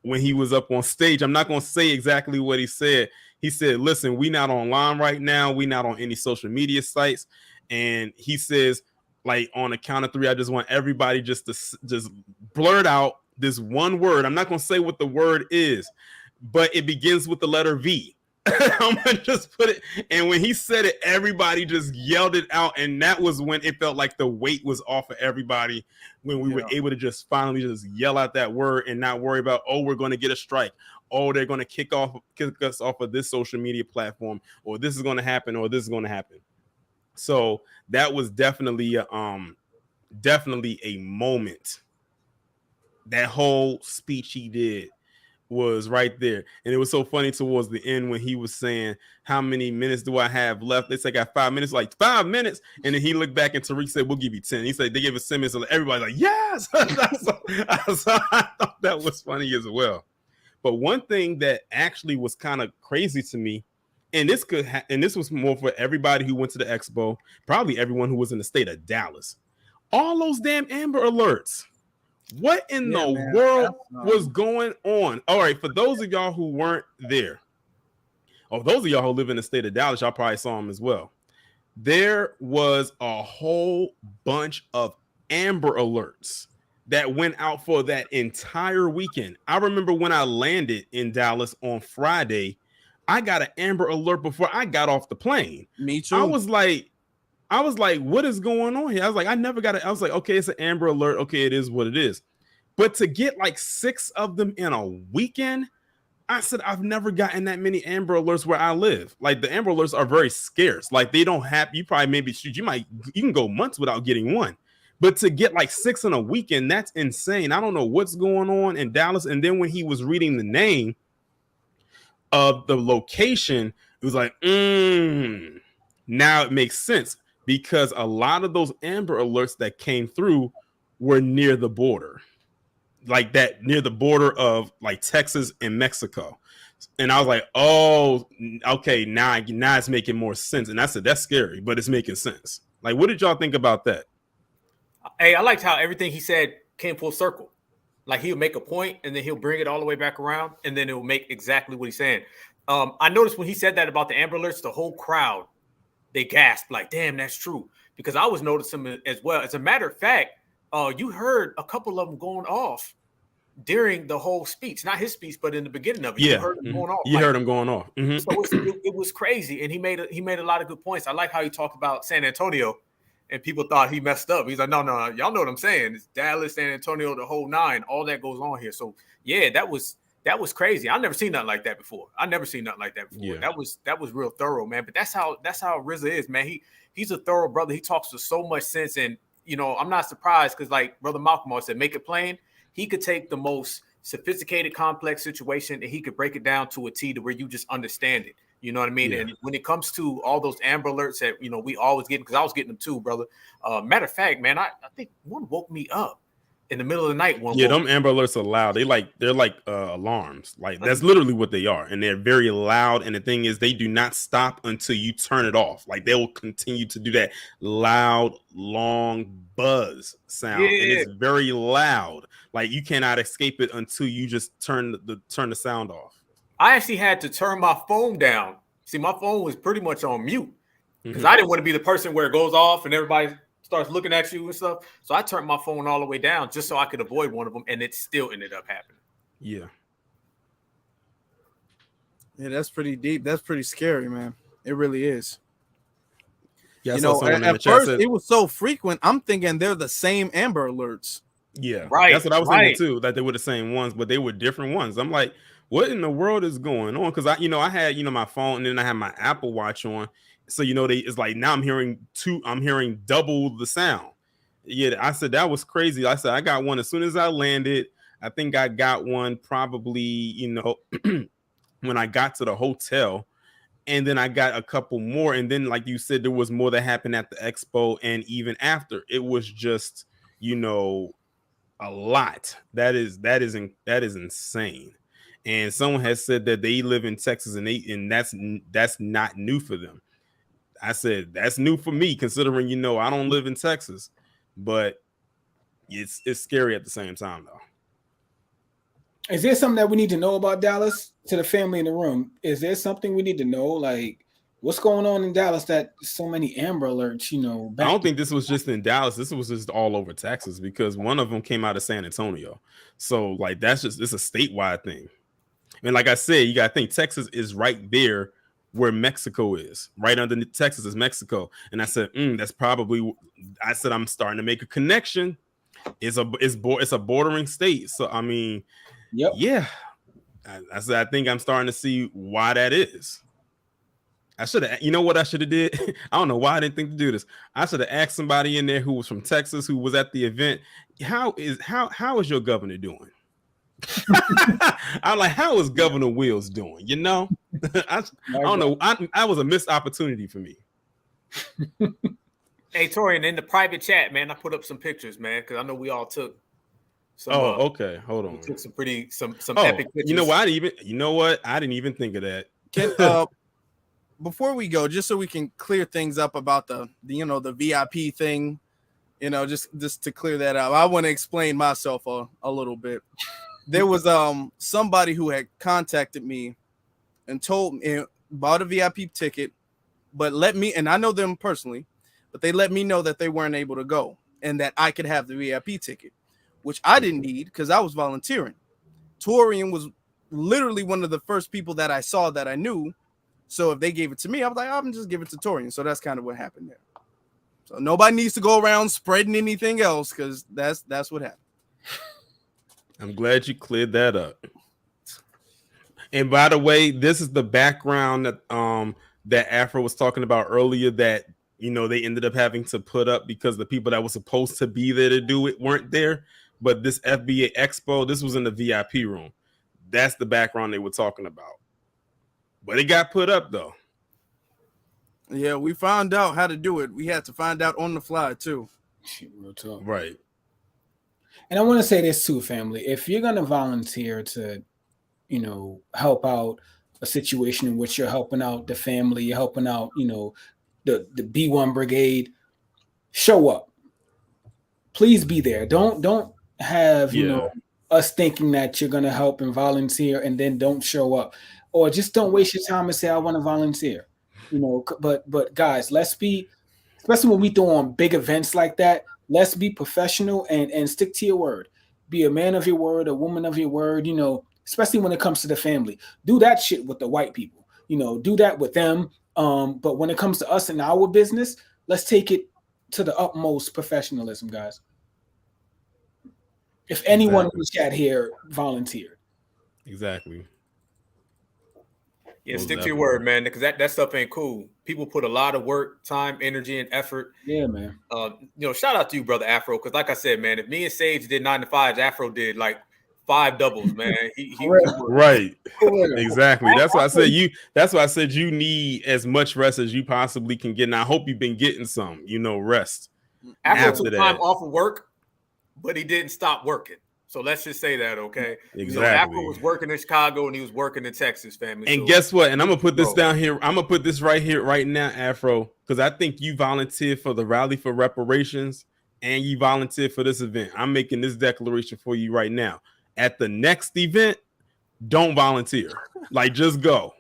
when he was up on stage. I'm not gonna say exactly what he said. He said, "Listen, we not online right now. We not on any social media sites." And he says, like, on a count of 3, I just want everybody just to just blurt out this one word. I'm not going to say what the word is, but it begins with the letter V. I'm going to just put it. And when he said it, everybody just yelled it out. And that was when it felt like the weight was off of everybody, when we were able to just finally just yell out that word and not worry about, oh, we're going to get a strike. Oh, they're going to kick us off of this social media platform, or this is going to happen, or this is going to happen. So that was definitely a moment. That whole speech he did was right there. And it was so funny towards the end when he was saying, how many minutes do I have left? They said I got 5 minutes, like 5 minutes. And then he looked back and Tariq said, we'll give you 10. He said they gave us 10 minutes. So everybody's like, yes. So I thought that was funny as well. But one thing that actually was kind of crazy to me, and this was more for everybody who went to the expo, probably everyone who was in the state of Dallas. All those damn Amber Alerts. What in the world was going on? All right, for those of y'all who weren't there, or those of y'all who live in the state of Dallas, y'all probably saw them as well. There was a whole bunch of Amber Alerts that went out for that entire weekend. I remember when I landed in Dallas on Friday, I got an Amber Alert before I got off the plane. Me too. I was like, what is going on here? I was like, I never got it. I was like, okay, it's an Amber Alert. Okay, it is what it is. But to get like 6 of them in a weekend, I said, I've never gotten that many Amber Alerts where I live. Like, the Amber Alerts are very scarce. Like, they don't have, you probably maybe, you can go months without getting one. But to get like 6 in a weekend, that's insane. I don't know what's going on in Dallas. And then when he was reading the name of the location, it was like, now it makes sense, because a lot of those Amber Alerts that came through were near the border, like that, near the border of like Texas and Mexico. And I was like, oh, okay, now it's making more sense. And I said, that's scary, but it's making sense. Like, what did y'all think about that? Hey, I liked how everything he said came full circle. Like, he'll make a point and then he'll bring it all the way back around, and then it'll make exactly what he's saying. I noticed when he said that about the Amber Alerts, the whole crowd, they gasped like, damn, that's true. Because I was noticing them as well. As a matter of fact, you heard a couple of them going off during the whole speech, not his speech, but in the beginning of it. Yeah. You heard them going off. You heard them going off. So it was crazy. And he made a lot of good points. I like how he talked about San Antonio, and people thought he messed up. He's like, no, y'all know what I'm saying. It's Dallas, San Antonio, the whole 9, all that goes on here. So yeah, that was crazy. I've never seen nothing like that before. Yeah. That was real thorough, man. But that's how RZA is, man. He's a thorough brother. He talks with so much sense. And, I'm not surprised, because like Brother Malcolm always said, make it plain. He could take the most sophisticated, complex situation, and he could break it down to a T to where you just understand it. You know what I mean? Yeah. And when it comes to all those Amber Alerts that, we always get, because I was getting them too, brother. Matter of fact, man, I think one woke me up in the middle of the night. Them Amber Alerts are loud. They're like alarms. Like, that's literally what they are. And they're very loud. And the thing is, they do not stop until you turn it off. Like, they will continue to do that loud, long buzz sound. Yeah. And it's very loud. Like, you cannot escape it until you just turn the sound off. I actually had to turn my phone down. See, my phone was pretty much on mute, because I didn't want to be the person where it goes off and everybody starts looking at you and stuff. So I turned my phone all the way down just so I could avoid one of them, and it still ended up happening. Yeah. Yeah, that's pretty deep. That's pretty scary, man. It really is. Yeah, at first it was so frequent. I'm thinking they're the same Amber Alerts. Yeah, Right, that's what I was thinking right. too. That they were the same ones, but they were different ones. I'm like, what in the world is going on? Because I had my phone, and then I had my Apple Watch on, so it's like now I'm hearing double the sound. Yeah, I said that was crazy. I said I got one as soon as I landed. I think I got one probably when I got to the hotel. And then I got a couple more. And then, like you said, there was more that happened at the expo. And even after, it was just, a lot. That is insane. And someone has said that they live in Texas, and that's not new for them. I said that's new for me, considering I don't live in Texas, but it's scary at the same time though. Is there something that we need to know about Dallas to the family in the room? Is there something we need to know? Like, what's going on in Dallas that so many Amber Alerts, I don't think this was just in Dallas. This was just all over Texas, because one of them came out of San Antonio. So, like, it's a statewide thing. And like I said, you got to think Texas is right there where Mexico is. Right under Texas is Mexico. And I said, that's probably, I'm starting to make a connection. It's a bordering state. So, I mean, yep. Yeah. I said, I think I'm starting to see why that is. I should have, what I should have did? I don't know why I didn't think to do this. I should have asked somebody in there who was from Texas, who was at the event, how is your governor doing? I'm like, how is Governor Wills doing? I don't know. I was a missed opportunity for me. Hey, Torian, in the private chat, man, I put up some pictures, man, because I know we all took some. Okay. Hold on. We took some epic pictures. You know what? I didn't even think of that. Before we go, just so we can clear things up about the VIP thing, just to clear that out, I want to explain myself a little bit. There was somebody who had contacted me and told me bought a VIP ticket, but and I know them personally, but they let me know that they weren't able to go and that I could have the VIP ticket, which I didn't need because I was volunteering. Torian was literally one of the first people that I saw that I knew. So if they gave it to me, I was like, I'm just give it to Torian. So that's kind of what happened there. So nobody needs to go around spreading anything else, because that's what happened. I'm glad you cleared that up. And by the way, this is the background that Afro was talking about earlier, that they ended up having to put up because the people that were supposed to be there to do it weren't there. But this FBA Expo, this was in the VIP room. That's the background they were talking about. But it got put up though. Yeah, we found out how to do it. We had to find out on the fly too. Real talk. Right. And I want to say this too, family. If you're going to volunteer to, help out a situation in which you're helping out the family, you're helping out, the B1 brigade, show up. Please be there. Don't have, us thinking that you're going to help and volunteer and then don't show up, or just don't waste your time and say, I want to volunteer, but guys, let's be, especially when we throw on big events like that, let's be professional and stick to your word. Be a man of your word, a woman of your word, especially when it comes to the family. Do that shit with the white people, do that with them. But when it comes to us and our business, let's take it to the utmost professionalism, guys. If anyone in the chat here volunteered. Exactly. Yeah, stick to your word, man, because that stuff ain't cool. People put a lot of work, time, energy, and effort. Yeah, man. Shout out to you, brother Afro, because like I said, man, if me and Sage did 9 to 5s, Afro did like 5 doubles, man. He right. Exactly. That's why I said you need as much rest as you possibly can get. And I hope you've been getting some, rest. Afro took time off of work, but he didn't stop working. So let's just say that, okay? Exactly. Afro was working in Chicago and he was working in Texas, family. And guess what? And I'm gonna put this down here. I'm gonna put this right here, right now, Afro, because I think you volunteered for the Rally for Reparations and you volunteered for this event. I'm making this declaration for you right now. At the next event, don't volunteer. Like, just go.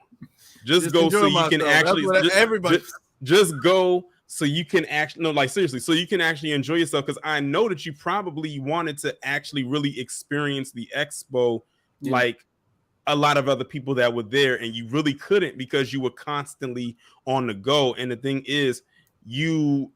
Just go so you can actually just go. So you can actually, seriously, so you can actually enjoy yourself. Because I know that you probably wanted to actually really experience the expo, like a lot of other people that were there, and you really couldn't because you were constantly on the go. And the thing is, you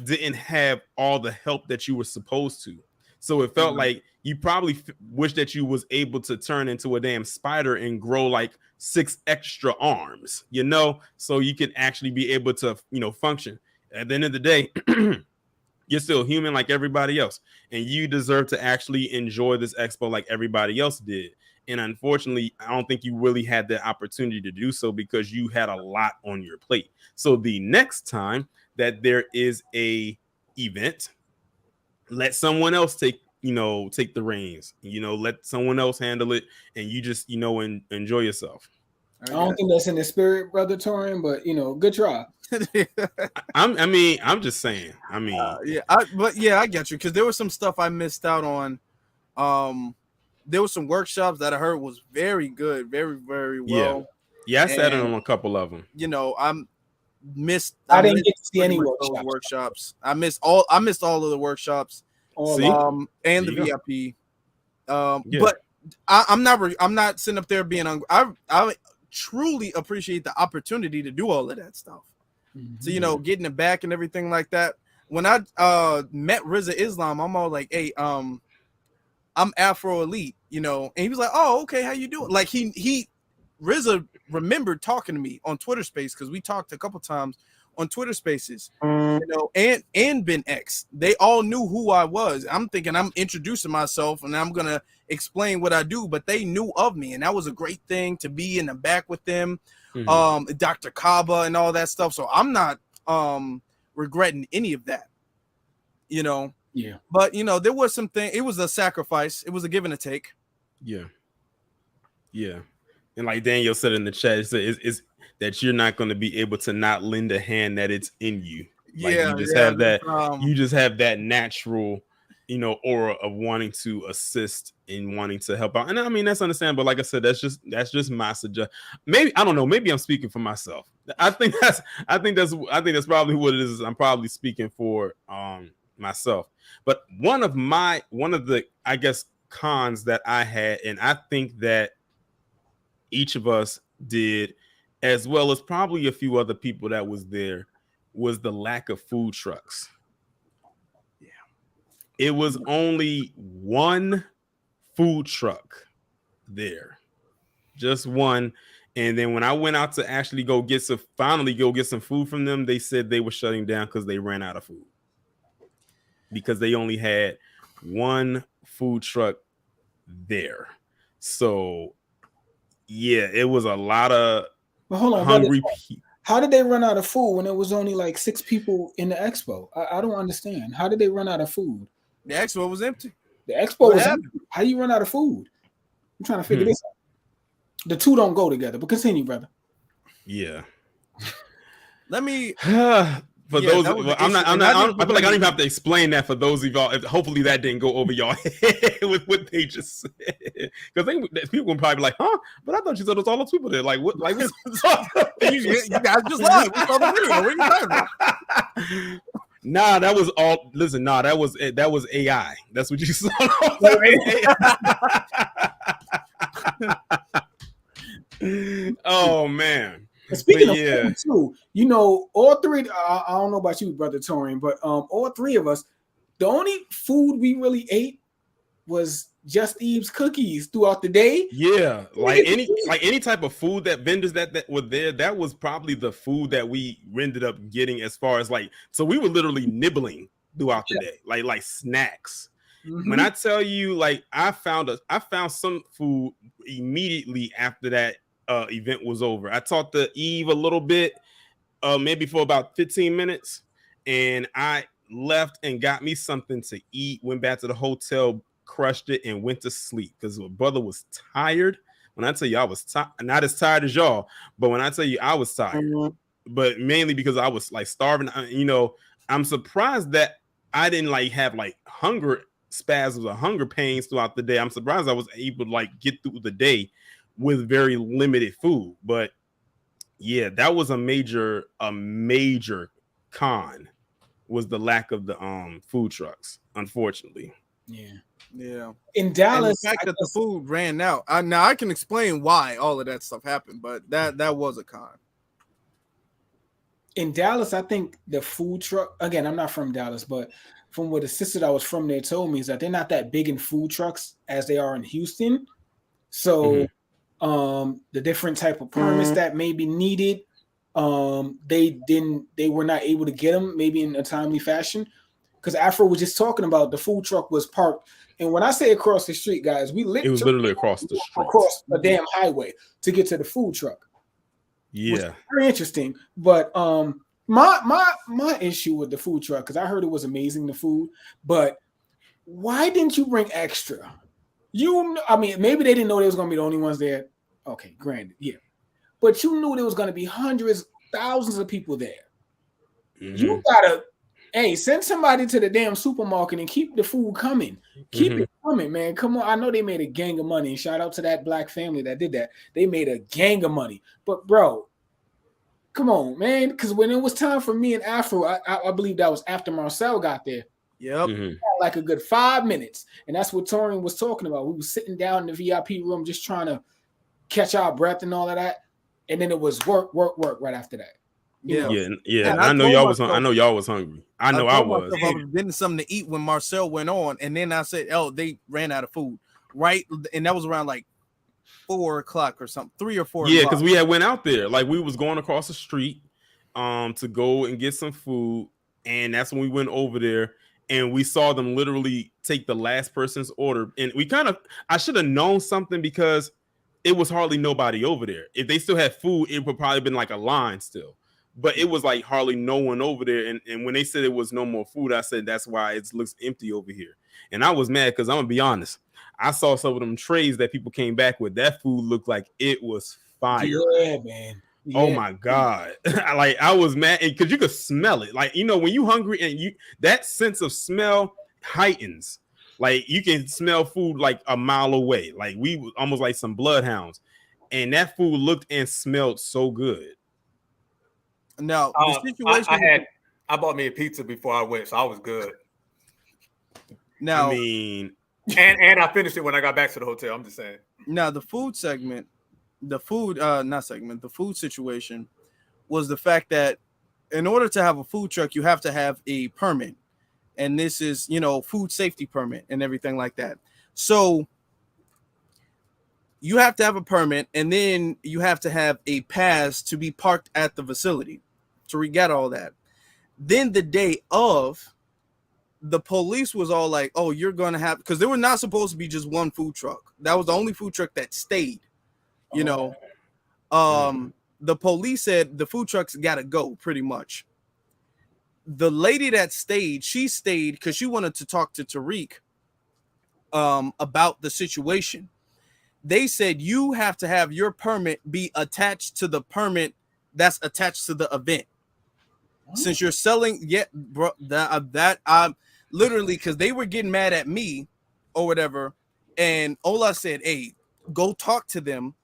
didn't have all the help that you were supposed to. So it felt like you probably wish that you was able to turn into a damn spider and grow like 6 extra arms, you know, so you could actually be able to, you know, function. At the end of the day, you're still human like everybody else, and you deserve to actually enjoy this expo like everybody else did. And unfortunately, I don't think you really had the opportunity to do so because you had a lot on your plate. So the next time that there is a event, let someone else take the reins, let someone else handle it, and you just enjoy yourself. I don't think that's in the spirit, brother Torian, but good try. I'm just saying. I get you, because there was some stuff I missed out on. There was some workshops that I heard was very good, very, very well. Yeah, I sat in on a couple of them. I didn't get to see any workshops. I missed all of the workshops. And the VIP. But I'm not sitting up there being I truly appreciate the opportunity to do all of that stuff. Mm-hmm. So getting it back and everything like that. When I met Rizza Islam, I'm all like, hey, I'm Afro Elite, and he was like, oh, okay, how you doing? Like Rizza remembered talking to me on Twitter Space, because we talked a couple times on Twitter Spaces, and Ben X. They all knew who I was. I'm thinking I'm introducing myself and I'm gonna explain what I do, but they knew of me, and that was a great thing to be in the back with them. Mm-hmm. Dr. Kaba and all that stuff. So I'm not regretting any of that. Yeah. But there was something. It was a sacrifice. It was a give and a take. Yeah. Yeah. And like Daniel said in the chat, it's that you're not going to be able to not lend a hand that it's in you. Like you just have that. You just have that natural, aura of wanting to assist and wanting to help out. And I mean, that's understandable. Like I said, that's just my suggestion. Maybe I don't know. Maybe I'm speaking for myself. I think that's probably what it is. I'm probably speaking for myself. But one of the I guess cons that I had, and I think that each of us did, as well as probably a few other people that was there, was the lack of food trucks. Yeah. It was only one food truck there. Just one. And then when I went out to actually go get some food from them, they said they were shutting down because they ran out of food. Because they only had one food truck there. So yeah, it was a lot of hungry people. How did they run out of food when it was only like 6 people in the expo? I don't understand. How did they run out of food? The expo was empty. The expo was empty. How do you run out of food? I'm trying to figure this out. The two don't go together, but continue, brother. Yeah. Let me for those, I feel like I don't even have to explain that for those of y'all. Hopefully that didn't go over y'all head with what they just said, because people will probably be like, "Huh?" But I thought you said there's all those people there. Like what? Like you guys just lied. We saw the video. What are you talking about? Nah, that was all. Listen, nah, that was AI. That's what you saw. Oh man. Speaking of food too, all three. I don't know about you, brother Torian, but all three of us, the only food we really ate was Just Eve's cookies throughout the day. Yeah, like any type of food that vendors that were there, that was probably the food that we ended up getting. As far as so we were literally nibbling throughout the day, like snacks. Mm-hmm. When I tell you, I found some food immediately after that event was over. I talked to Eve a little bit, maybe for about 15 minutes, and I left and got me something to eat, went back to the hotel, crushed it, and went to sleep because my brother was tired. When I tell you I was not as tired as y'all, but when I tell you I was tired, but mainly because I was starving. I'm surprised that I didn't have hunger spasms or hunger pains throughout the day. I'm surprised I was able to get through the day with very limited food. But yeah, that was a major con, was the lack of the food trucks, unfortunately. Yeah. In Dallas, and the fact that the food ran out. Now I can explain why all of that stuff happened, but that was a con. In Dallas, I think the food truck, again, I'm not from Dallas, but from what the sister that was from there told me is that they're not that big in food trucks as they are in Houston. So the different type of permits that may be needed, they were not able to get them maybe in a timely fashion. Because Afro was just talking about the food truck was parked. And when I say across the street, guys, it was literally across the street. Across a damn highway to get to the food truck. Yeah. Very interesting. But my issue with the food truck, because I heard it was amazing, the food, but why didn't you bring extra? I mean, maybe they didn't know they was gonna be the only ones there. Okay, granted, yeah. But you knew there was gonna be hundreds, thousands of people there. You gotta send somebody to the damn supermarket and keep the food coming. Keep it coming, man. Come on. I know they made a gang of money. And shout out to that black family that did that. They made a gang of money. But bro, come on, man. Because when it was time for me and Afro, I believe that was after Marcel got there. Yep. Like a good 5 minutes. And that's what Torian was talking about. We were sitting down in the VIP room just trying to catch our breath and all of that. And then it was work right after that. Yeah. I know y'all was hungry. I know I was. I was getting something to eat when Marcel went on, and then I said, "Oh, they ran out of food." Right, and that was around like 4 o'clock or something, 3 or 4. Yeah, because we had went out there, like we was going across the street, to go and get some food, and that's when we went over there, and we saw them literally take the last person's order, and I should have known something because it was hardly nobody over there. If they still had food, it would probably been like a line still. But it was like hardly no one over there. And when they said it was no more food, I said, that's why it looks empty over here. And I was mad because I'm going to be honest. I saw some of them trays that people came back with. That food looked like it was fire. Yeah, man. Yeah. Oh, my God. Like, I was mad because you could smell it. Like, when you hungry and that sense of smell heightens. Like, you can smell food like a mile away. Like, we was almost like some bloodhounds. And that food looked and smelled so good. Now, the situation I bought me a pizza before I went, so I was good. Now, I mean, and I finished it when I got back to the hotel. I'm just saying. Now, the food situation was the fact that in order to have a food truck, you have to have a permit, and this is, food safety permit and everything like that. So you have to have a permit, and then you have to have a pass to be parked at the facility. So we got all that. Then the day of, the police was all like, "Oh, you're gonna have," because there were not supposed to be just one food truck. That was the only food truck that stayed. The police said the food trucks gotta go, pretty much. The lady that stayed, she stayed because she wanted to talk to Tariq about the situation. They said you have to have your permit be attached to the permit that's attached to the event. Since you're selling, bro, I'm literally, because they were getting mad at me or whatever, and Ola said, "Hey, go talk to them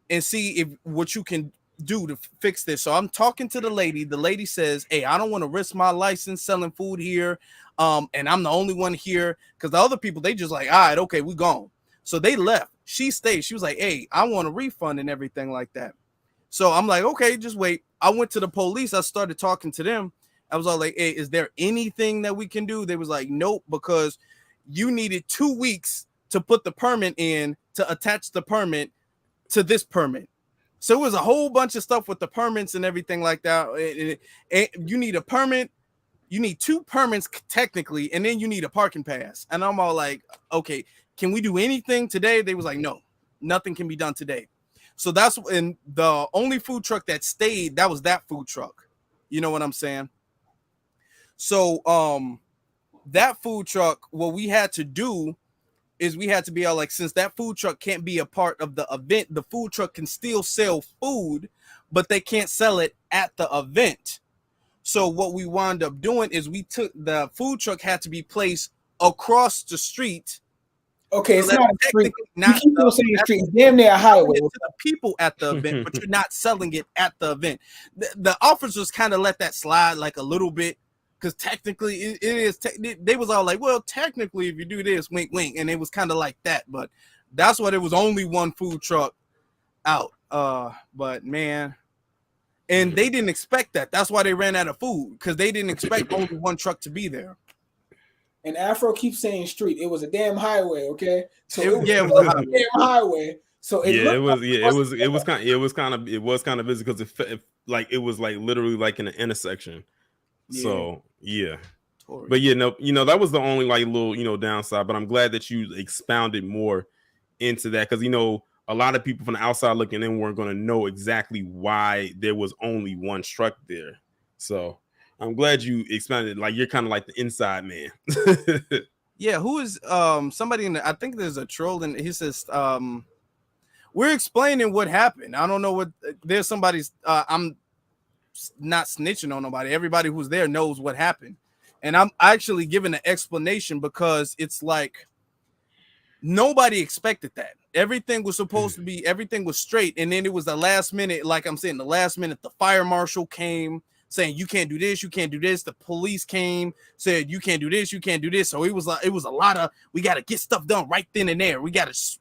and see what you can do to fix this." So I'm talking to the lady. The lady says, "Hey, I don't want to risk my license selling food here, and I'm the only one here," because the other people, they just like, "All right, okay, we gone." So they left. She stayed. She was like, "Hey, I want a refund," and everything like that. So I'm like, "Okay, just wait." I went to the police. I started talking to them. I was all like, "Hey, is there anything that we can do?" They was like, "Nope," because you needed 2 weeks to put the permit in to attach the permit to this permit. So it was a whole bunch of stuff with the permits and everything like that. You need a permit. You need 2 permits technically, and then you need a parking pass. And I'm all like, "Okay, can we do anything today?" They was like, "No, nothing can be done today." So that's when the only food truck that stayed, that was that food truck. You know what I'm saying? So that food truck, what we had to do is we had to be all like, since that food truck can't be a part of the event, the food truck can still sell food, but they can't sell it at the event. So what we wound up doing is we took the food truck had to be placed across the street. Okay, so it's not a street. Not you keep saying street. It's damn near a highway. To the people at the event, but you're not selling it at the event. The officers kind of let that slide like a little bit, because technically it is. They was all like, "Well, technically, if you do this, wink, wink," and it was kind of like that. But that's what it was. Only one food truck out. But man, and they didn't expect that. That's why they ran out of food, because they didn't expect only one truck to be there. and Afro keeps saying street. It was a damn highway, okay? So It it was was a a highway. damn highway. So it Yeah, looked it like was. Yeah, it was kind of busy because it was like literally like in an intersection. So yeah. But that was the only like little downside. But I'm glad that you expounded more into that because a lot of people from the outside looking in weren't going to know exactly why there was only one truck there. So I'm glad you expounded. Like you're kind of like the inside man. Yeah, who is somebody in the, I think there's a troll and he says we're explaining what happened. I don't know what there's somebody's I'm not snitching on nobody. Everybody who's there knows what happened. And I'm actually giving an explanation because it's like nobody expected that. Everything was supposed to be, everything was straight. And then it was the last minute, like I'm saying, the last minute, the fire marshal came saying, you can't do this, you can't do this. The police came, said, you can't do this, you can't do this. So it was a lot of, we got to get stuff done right then and there. We got to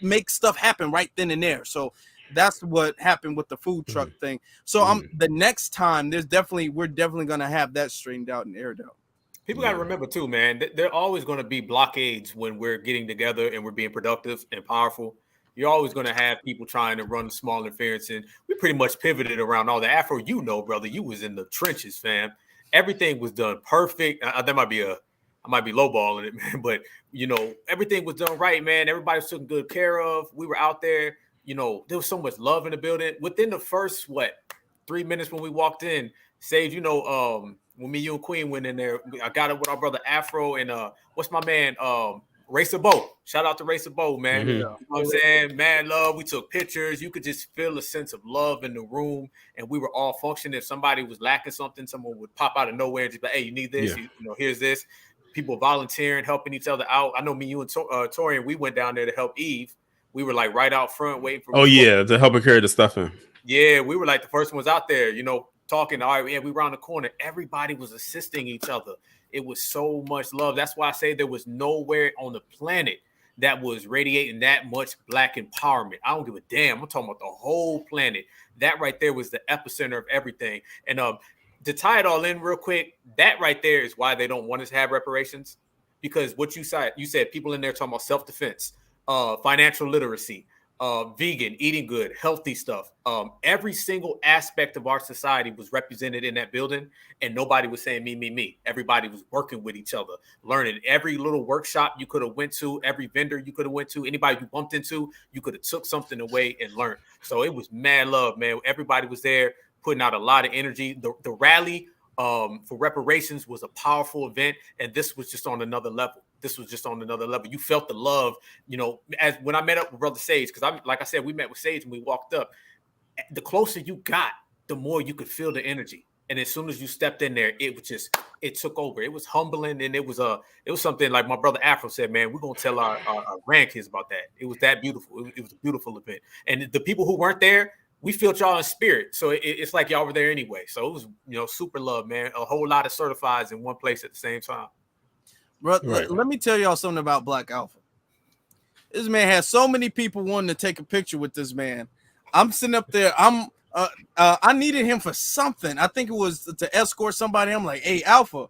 make stuff happen right then and there. So that's what happened with the food truck thing. So the next time we're definitely going to have that straightened out and aired out. People got to remember too, man, there are always going to be blockades when we're getting together and we're being productive and powerful. You're always going to have people trying to run small interference. And we pretty much pivoted around all the Afro, brother, you was in the trenches, fam. Everything was done perfect. I might be lowballing it, man, but everything was done right, man. Everybody was taken good care of. We were out there, there was so much love in the building. Within the first 3 minutes when we walked in, Sage, when me, you, and Queen went in there, I got it with our brother Afro and what's my man, Racer Bo. Shout out to Racer Bo, man. Mm-hmm. You know what I'm saying? Mad love. We took pictures. You could just feel a sense of love in the room, and we were all functioning. If somebody was lacking something, someone would pop out of nowhere and just be like, hey, you need this? Yeah. Here's this. People volunteering, helping each other out. I know me, you, and Torian, we went down there to help Eve. We were like right out front waiting for. Oh yeah, to help her carry the stuff in. Yeah, we were like the first ones out there, talking. All right, yeah, we were around the corner. Everybody was assisting each other. It was so much love. That's why I say there was nowhere on the planet that was radiating that much Black empowerment. I don't give a damn. I'm talking about the whole planet. That right there was the epicenter of everything. And to tie it all in real quick, that right there is why they don't want us to have reparations. Because what you said people in there talking about self-defense, financial literacy, vegan, eating good, healthy stuff. Every single aspect of our society was represented in that building, and nobody was saying me, me, me. Everybody was working with each other, learning. Every little workshop you could have went to, every vendor you could have went to, anybody you bumped into, you could have took something away and learned. So it was mad love, man. Everybody was there putting out a lot of energy. The rally for reparations was a powerful event, and this was just on another level. You felt the love, as when I met up with Brother Sage, because like I said, we met with Sage and we walked up. The closer you got, the more you could feel the energy. And as soon as you stepped in there, it took over. It was humbling, and it was something like my brother Afro said, man, we're gonna tell our grandkids about that. It was that beautiful. It was a beautiful event. And the people who weren't there, we felt y'all in spirit. So it's like y'all were there anyway. So it was, super love, man. A whole lot of certifieds in one place at the same time. Bro, let me tell y'all something about Black Alpha. This man has so many people wanting to take a picture with this man. I'm sitting up there. I needed him for something. I think it was to escort somebody. I'm like, hey, Alpha.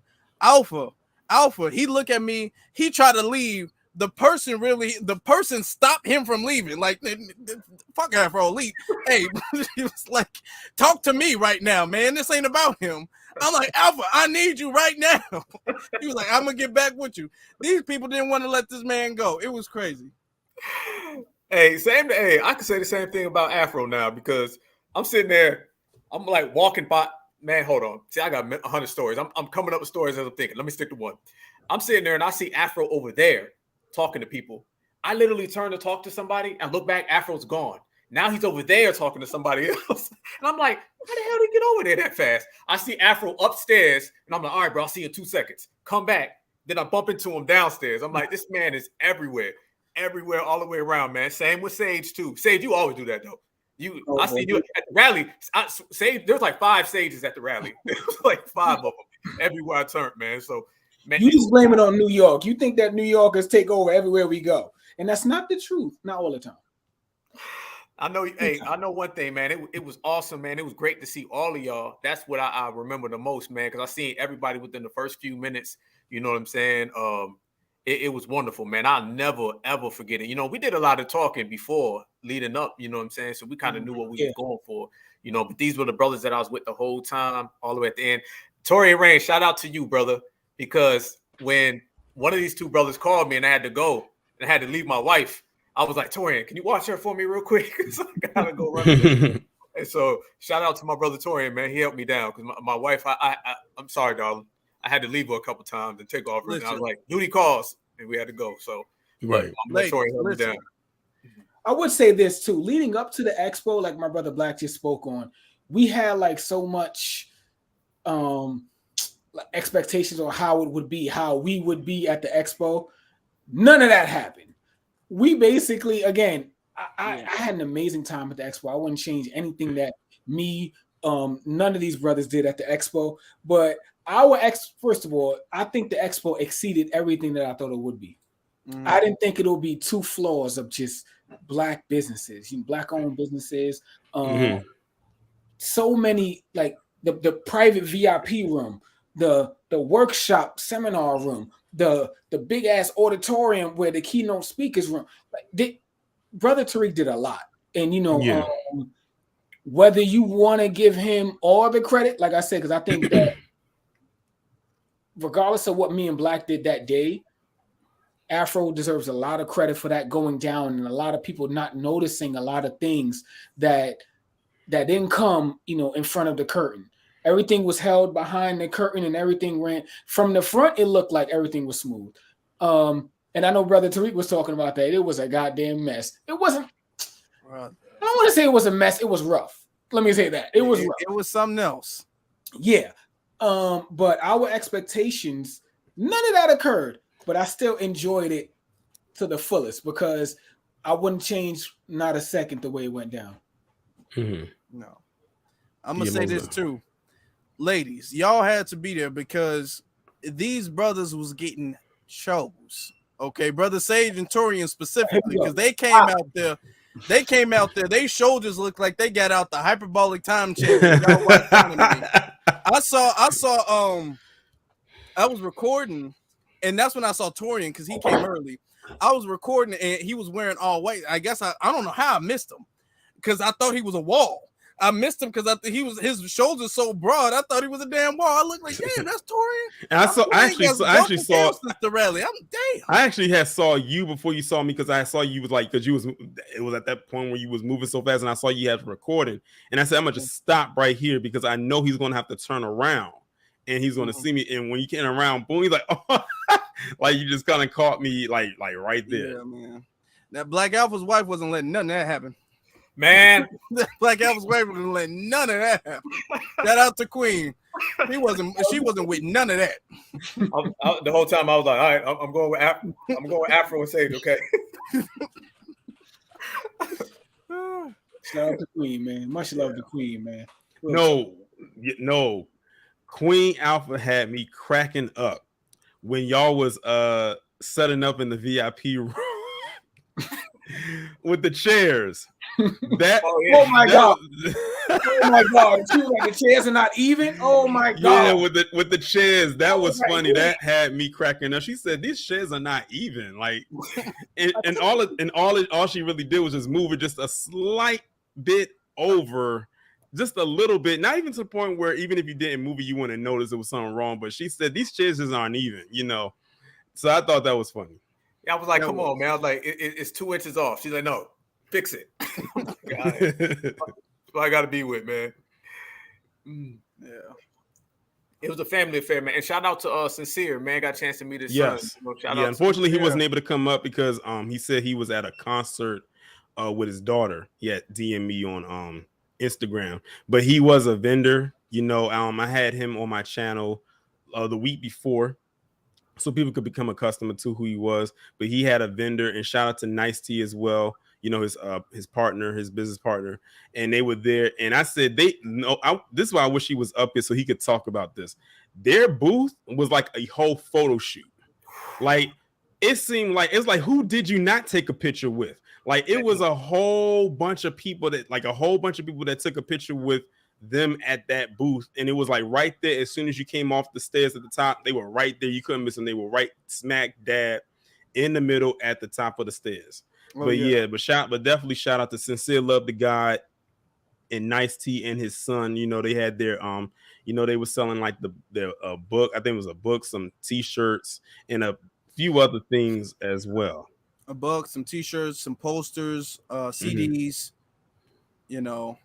He looked at me. He tried to leave. The person stopped him from leaving. Like, fuck Afro Elite. Hey, he was like, talk to me right now, man. This ain't about him. I'm like, Alpha, I need you right now. He was like, I'm gonna get back with you. These people didn't want to let this man go. It was crazy. Hey, I can say the same thing about Afro now, because I'm sitting there, I'm like walking by. Man, hold on. See, I got 100 stories. I'm coming up with stories as I'm thinking. Let me stick to one. I'm sitting there and I see Afro over there talking to people. I literally turn to talk to somebody and look back. Afro's gone. Now he's over there talking to somebody else. And I'm like, how the hell did he get over there that fast? I see Afro upstairs and I'm like, all right, bro, I'll see you in 2 seconds. Come back. Then I bump into him downstairs. I'm like, this man is everywhere, all the way around, man. Same with Sage too. Sage, you always do that though. I see you at the rally. Sage, there's like 5 Sages at the rally. There's like 5 of them everywhere I turned, man. So, man, you just blame it on New York. You think that New Yorkers take over everywhere we go, and that's not the truth. Not all the time. I know. Hey, I know one thing, man. It was awesome, man. It was great to see all of y'all. That's what I remember the most, man, because I seen everybody within the first few minutes You know what I'm saying? It was wonderful, man. I'll never ever forget it. You know, we did a lot of talking before leading up. You know what I'm saying? So we kind of knew what we was going for. You know, but these were the brothers that I was with the whole time, all the way at the end. Tori and Rain, shout out to you, brother, because when one of these two brothers called me and I had to go and I had to leave my wife, I was like, Torian, can you watch her for me real quick? Because I gotta go run. And so shout out to my brother Torian, man. He helped me down because my wife, I'm sorry, darling. I had to leave her a couple times and take off. And I was like, duty calls, and we had to go. So right, Torian helped me down. I would say this too. Leading up to the expo, like my brother Black just spoke on, we had like so much expectations on how it would be, how we would be at the expo. None of that happened. We basically, again, I had an amazing time at the expo. I wouldn't change anything that none of these brothers did at the expo. But first of all, I think the expo exceeded everything that I thought it would be. I didn't think it'll be 2 floors of just Black businesses, Black-owned businesses. So many, like the private VIP room, the workshop seminar room, the big ass auditorium where the keynote speakers room. Brother Tariq did a lot, and whether you want to give him all the credit, like I said, because I think that regardless of what me and Black did that day, Afro deserves a lot of credit for that going down, and a lot of people not noticing a lot of things that didn't come, in front of the curtain. Everything was held behind the curtain, and everything ran from the front. It looked like everything was smooth. And I know Brother Tariq was talking about that. It was a goddamn mess. It wasn't. I don't want to say it was a mess. It was rough. Let me say that it was rough. It was something else. Yeah. But our expectations, none of that occurred. But I still enjoyed it to the fullest because I wouldn't change not a second the way it went down. No. I'm gonna say this too. Ladies, y'all had to be there because these brothers was getting shows. Okay, Brother Sage and Torian specifically, because they came out there. They came out there. Their shoulders looked like they got out the hyperbolic time chamber. I was recording, and that's when I saw Torian because he came early. I was recording and he was wearing all white. I guess I don't know how I missed him because I thought he was a wall. I missed him because his shoulders so broad. I thought he was a damn wall. I looked like, damn, that's Torian. And I actually saw Sister Rally. Damn. I actually had saw you before you saw me because I saw you was like it was at that point where you was moving so fast, and I saw you had recording, and I said I'm gonna just stop right here because I know he's gonna have to turn around and he's gonna see me. And when you came around, boom, he's like, oh, like you just kind of caught me like right there. Yeah, man. That Black Alpha's wife wasn't letting nothing of that happen. Man, Black Alpha's wife wasn't letting none of that happen. Shout out to Queen. She wasn't with none of that. The whole time I was like, all right, I'm going with Afro and Sage, okay. Shout out to Queen, man. Much love to Queen, man. No. Queen Alpha had me cracking up when y'all was setting up in the VIP room with the chairs. Oh my god! The chairs are not even. Oh my god! Yeah, with the chairs, that was funny. That had me cracking up. She said these chairs are not even. Like, and all she really did was just move it just a slight bit over, just a little bit. Not even to the point where even if you didn't move it, you wouldn't notice it was something wrong. But she said these chairs just aren't even. So I thought that was funny. Yeah, I was like, come on, man. I was like, it's 2 inches off. She's like, no. Fix it. That's what I got to be with, man. Yeah. It was a family affair, man. And shout out to Sincere, man. Got a chance to meet his son. Shout out unfortunately, he wasn't able to come up because he said he was at a concert with his daughter. He had DM me on Instagram. But he was a vendor. I had him on my channel the week before, so people could become accustomed to who he was. But he had a vendor, and shout out to Nice T as well. His partner, his business partner, and they were there. And I said, this is why I wish he was up here so he could talk about this. Their booth was like a whole photo shoot. Like it seemed like it's like, who did you not take a picture with? Like it was a whole bunch of people that took a picture with them at that booth, and it was like right there. As soon as you came off the stairs at the top, they were right there. You couldn't miss them. They were right smack dab in the middle at the top of the stairs. But definitely shout out to Sincere Love to God and Nice T and his son. You know, they had their they were selling like their book. I think it was a book, some t-shirts, and a few other things as well. A book, some t-shirts, some posters, CDs, you know,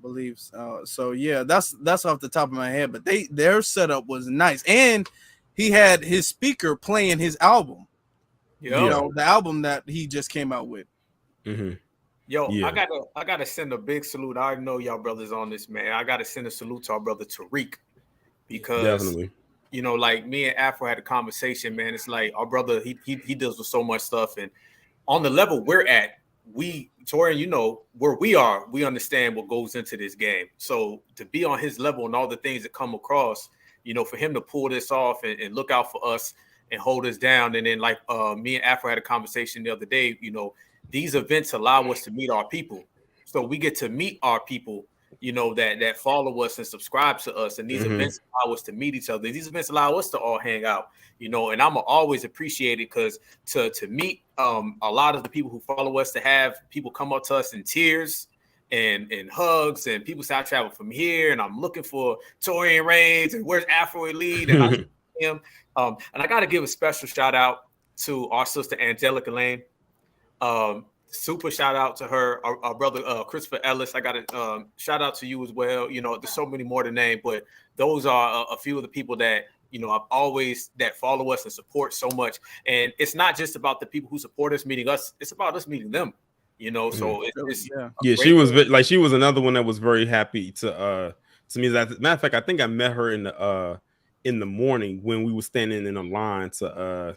believes. So yeah, that's off the top of my head, but their setup was nice. And he had his speaker playing his album. You know, the album that he just came out with. Yo, I gotta send a big salute. I know y'all brothers on this, man. I gotta send a salute to our brother Tariq, because definitely, you know, like me and Afro had a conversation, man. It's like our brother, he deals with so much stuff, and on the level we're at, Torian, you know, where we are, we understand what goes into this game. So to be on his level and all the things that come across, you know, for him to pull this off and look out for us and hold us down. And then like me and Afro had a conversation the other day, you know, these events allow us to meet our people. So we get to meet our people, you know, that follow us and subscribe to us. And these events allow us to meet each other. These events allow us to all hang out, you know, and I'm always appreciate it, because to meet a lot of the people who follow us, to have people come up to us in tears and hugs, and people say, I travel from here and I'm looking for Torian Reigns and where's Afro Elite, and I him. And I got to give a special shout out to our sister Angelica Lane. Super shout out to her, our brother Christopher Ellis. I got to shout out to you as well. You know, there's so many more to name, but those are a few of the people that, you know, I've always that follow us and support so much. And it's not just about the people who support us meeting us; it's about us meeting them. You know, so she was another one that was very happy to me. As a matter of fact, I think I met her in the morning when we were standing in a line to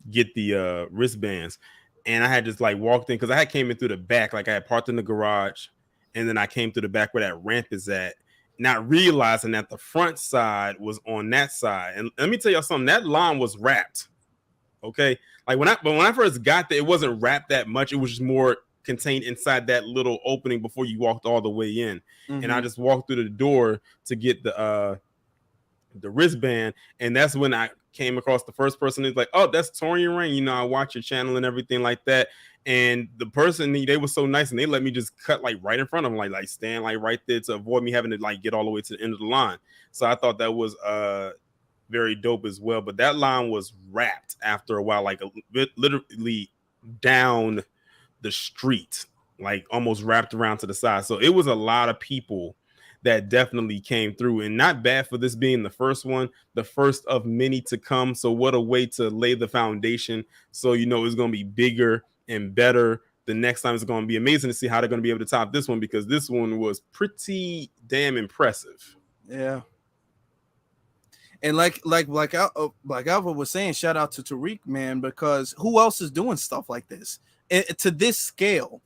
get the wristbands. And I had just like walked in, because I had came in through the back, like I had parked in the garage, and then I came through the back where that ramp is at, not realizing that the front side was on that side. And let me tell y'all something, that line was wrapped. Okay, like when I first got there, it wasn't wrapped that much. It was just more contained inside that little opening before you walked all the way in. And I just walked through the door to get the wristband, and that's when I came across the first person. Is like, oh, that's Torian Rain. You know, I watch your channel and everything like that. And the person, they were so nice, and they let me just cut like right in front of them, like stand like right there to avoid me having to like get all the way to the end of the line. So I thought that was very dope as well. But that line was wrapped after a while, like literally down the street, like almost wrapped around to the side. So it was a lot of people that definitely came through, and not bad for this being the first one, the first of many to come. So what a way to lay the foundation. So, you know, it's going to be bigger and better. The next time it's going to be amazing to see how they're going to be able to top this one, because this one was pretty damn impressive. Yeah. And like Alpha was saying, shout out to Tariq, man, because who else is doing stuff like this to this scale?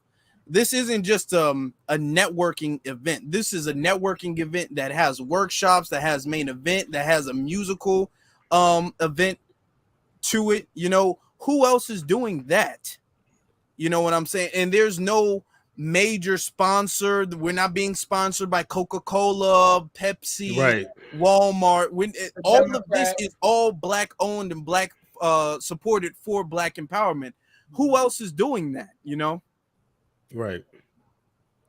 This isn't just a networking event. This is a networking event that has workshops, that has main event, that has a musical event to it. You know, who else is doing that? You know what I'm saying? And there's no major sponsor. We're not being sponsored by Coca-Cola, Pepsi, right, Walmart. All of this is all Black owned and Black supported for Black empowerment. Who else is doing that? You know? Right.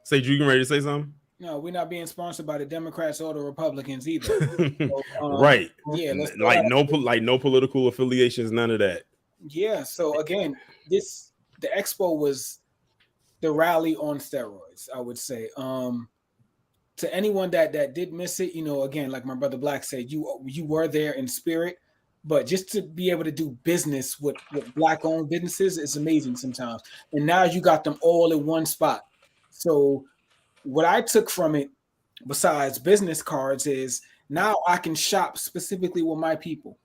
Say, you ready to say something? No, we're not being sponsored by the Democrats or the Republicans either. So, right. Yeah. No political affiliations, none of that. Yeah. So again, the expo was the rally on steroids, I would say. To anyone that did miss it, you know, again, like my brother Black said, you were there in spirit. But just to be able to do business with Black-owned businesses is amazing sometimes. And now you got them all in one spot. So what I took from it, besides business cards, is now I can shop specifically with my people.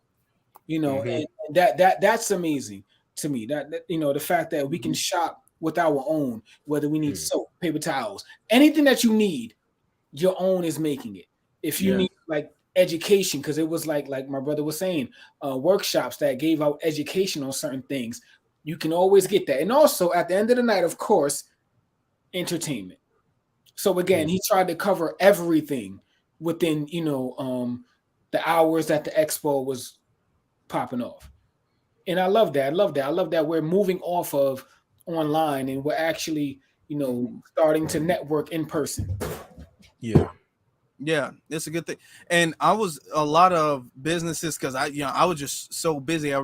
You know, and that's amazing to me. That you know, the fact that we can shop with our own, whether we need soap, paper towels, anything that you need, your own is making it. If you need like education, because it was like my brother was saying, workshops that gave out education on certain things, you can always get that. And also at the end of the night, of course, entertainment. So again, he tried to cover everything within, the hours that the expo was popping off. And I love that. I love that we're moving off of online and we're actually, starting to network in person. Yeah, it's a good thing. And I was a lot of businesses because I was just so busy. I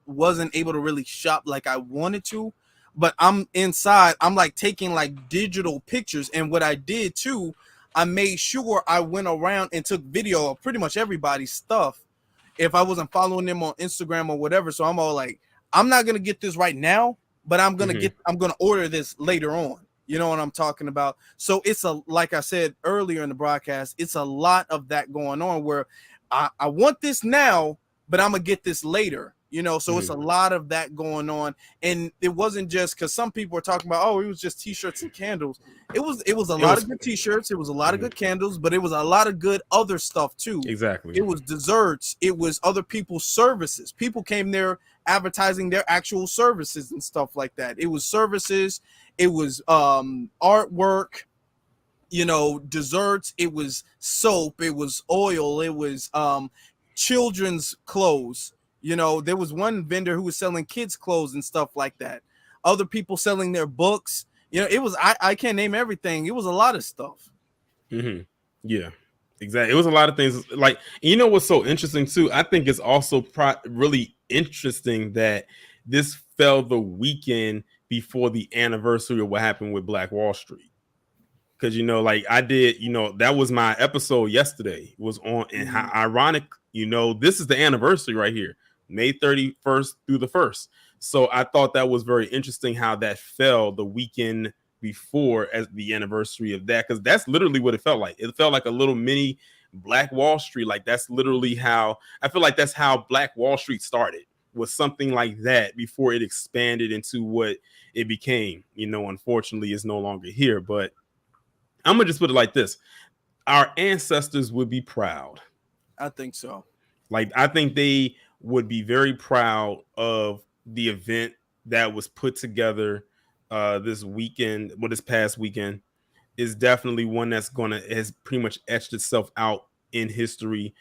wasn't able to really shop like I wanted to. But I'm inside. I'm like taking like digital pictures. And what I did too, I made sure I went around and took video of pretty much everybody's stuff if I wasn't following them on Instagram or whatever. So I'm all like, I'm not gonna get this right now, but I'm gonna order this later on. You know what I'm talking about? So it's like I said earlier in the broadcast, it's a lot of that going on where I want this now, but I'm gonna get this later. So it's a lot of that going on. And it wasn't just because some people were talking about, oh, it was just t-shirts and candles. It was a lot of good t-shirts, it was a lot of good candles, but it was a lot of good other stuff too. Exactly. It was desserts, it was other people's services. People came there advertising their actual services and stuff like that. It was services, it was artwork, desserts, it was soap, it was oil, it was children's clothes. There was one vendor who was selling kids' clothes and stuff like that. Other people selling their books. It was I can't name everything. It was a lot of stuff. Yeah, exactly. It was a lot of things. Like, what's so interesting too? I think it's also really interesting that this fell the weekend before the anniversary of what happened with Black Wall Street. Because like I did, that was my episode yesterday. Was on, and how ironic, this is the anniversary right here. May 31st through the 1st. So I thought that was very interesting how that fell the weekend before as the anniversary of that, because that's literally what it felt like. It felt like a little mini Black Wall Street. Like that's literally how I feel like that's how Black Wall Street started, was something like that before it expanded into what it became. Unfortunately, it's no longer here. But I'm gonna just put it like this: our ancestors would be proud. I think so. Like I think they would be very proud of the event that was put together this past weekend. Is definitely one that's has pretty much etched itself out in history.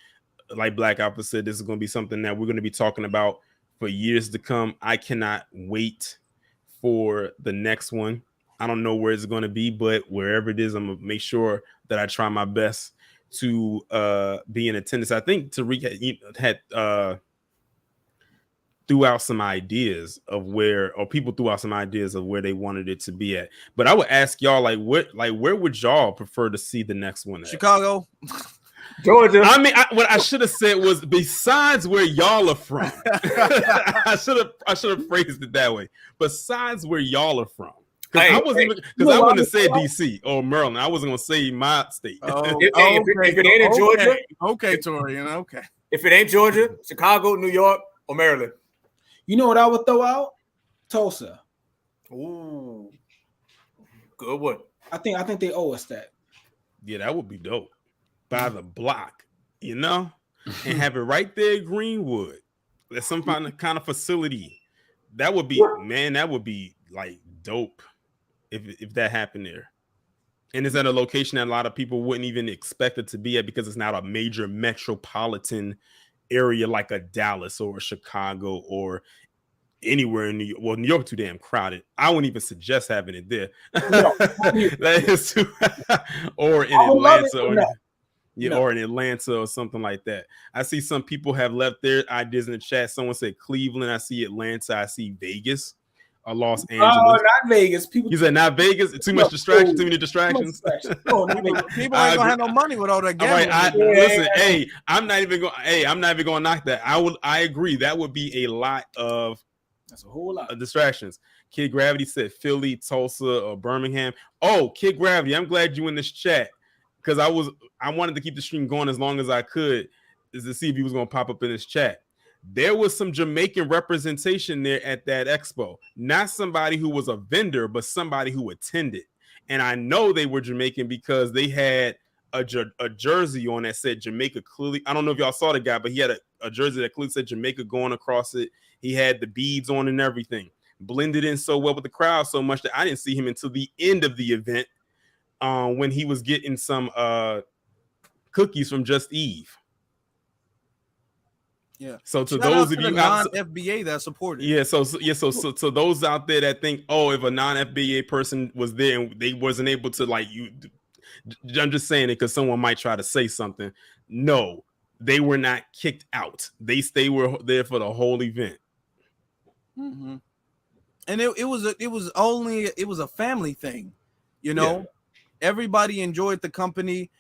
Like Black Alpha said, this is going to be something that we're going to be talking about for years to come. I cannot wait for the next one. I don't know where it's going to be, but wherever it is, I'm going to make sure that I try my best to be in attendance. I think Tariq had threw out some ideas of where they wanted it to be at. But I would ask y'all, where would y'all prefer to see the next one at? Chicago, Georgia. I mean, what I should have said was besides where y'all are from. I should have phrased it that way. Besides where y'all are from. Because I wouldn't have said DC or Maryland. I wasn't going to say my state. If it ain't in Georgia, okay, Torian, okay. If it ain't Georgia, Chicago, New York, or Maryland. You know what I would throw out? Tulsa. Ooh, good one. I think they owe us that. Yeah, that would be dope. By the block, and have it right there in Greenwood. There's some kind of facility. That would be, man, that would be like dope if that happened there. And it's at a location that a lot of people wouldn't even expect it to be at because it's not a major metropolitan area like a Dallas or a Chicago or anywhere in New York. Well, New York too damn crowded. I wouldn't even suggest having it there. No. That is too, or in Atlanta or in Atlanta or something like that. I see some people have left their ideas in the chat. Someone said Cleveland. I see Atlanta. I see Vegas. Los Angeles. Oh, not Vegas. You said not Vegas. Too much distraction. Too many distractions. People ain't gonna have no money with all that gambling. Listen, hey, I'm not even going to knock that. I agree. That would be a lot of. That's a whole lot of distractions. Kid Gravity said Philly, Tulsa, or Birmingham. Oh, Kid Gravity, I'm glad you in this chat because I wanted to keep the stream going as long as I could, is to see if he was going to pop up in this chat. There was some Jamaican representation there at that expo. Not somebody who was a vendor, but somebody who attended. And I know they were Jamaican because they had a jersey on that said Jamaica clearly. I don't know if y'all saw the guy, but he had a jersey that clearly said Jamaica going across it. He had the beads on and everything. Blended in so well with the crowd so much that I didn't see him until the end of the event. when he was getting some cookies from Just Eve. Yeah. So to Shout those out of to you the out, non-FBA that supported. yeah, so those out there that think, oh, if a non-FBA person was there and they wasn't able to, like, I'm just saying it because someone might try to say something. No, they were not kicked out. They were there for the whole event. Mm-hmm. And it was a family thing, you know. Yeah. Everybody enjoyed the company.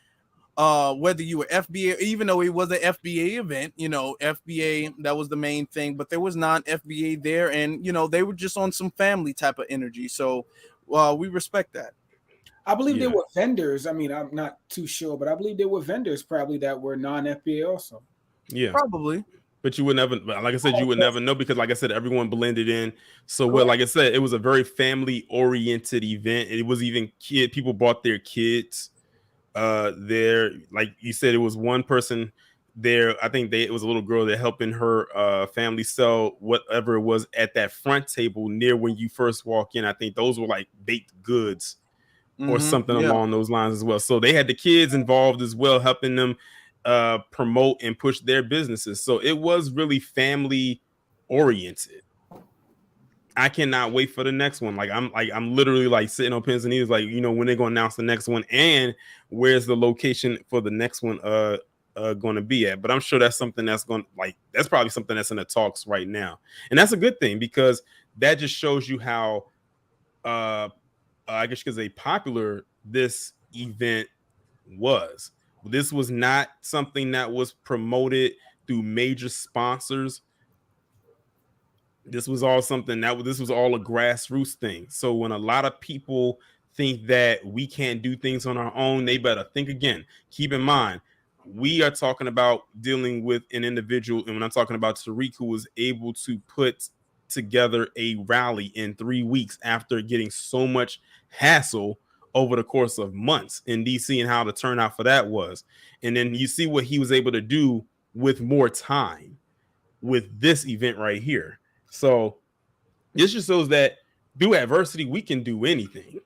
Whether you were FBA, even though it was an FBA event, you know, FBA, that was the main thing, but there was non-FBA there, and you know, they were just on some family type of energy. So we respect that. I believe there were vendors. I mean, I'm not too sure, but I believe there were vendors probably that were non-FBA also. Yeah, probably. But you would never, like I said, you would never know because, like I said, everyone blended in. So, well, like I said, it was a very family-oriented event. It was even people brought their kids there. Like you said, it was one person there. I think it was a little girl that helping her family sell whatever it was at that front table near when you first walk in. I think those were like baked goods or something along those lines as well. So they had the kids involved as well, helping them promote and push their businesses. So it was really family oriented. I cannot wait for the next one. I'm literally like sitting on pins and needles, like, you know, when they're going to announce the next one and where's the location for the next one going to be at. But I'm sure that's something that's that's probably something that's in the talks right now. And that's a good thing because that just shows you how I guess because popular this event was. This was not something that was promoted through major sponsors. This was all something this was all a grassroots thing. So when a lot of people think that we can't do things on our own, they better think again. Keep in mind, we are talking about dealing with an individual, and when I'm talking about Tariq, who was able to put together a rally in 3 weeks after getting so much hassle over the course of months in DC and how the turnout for that was. And then you see what he was able to do with more time with this event right here. So this just shows that through adversity, we can do anything.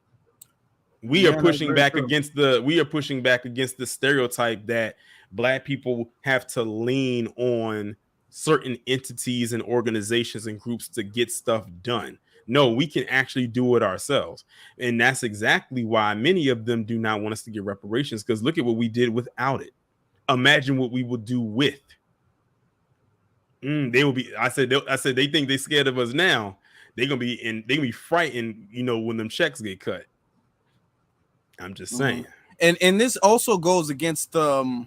We are pushing back against the stereotype that Black people have to lean on certain entities and organizations and groups to get stuff done. No, we can actually do it ourselves. And that's exactly why many of them do not want us to get reparations, because look at what we did without it. Imagine what we will do with. They will be. I said they think they're scared of us now. They're gonna be frightened, you know, when them checks get cut. I'm just saying. And this also goes against the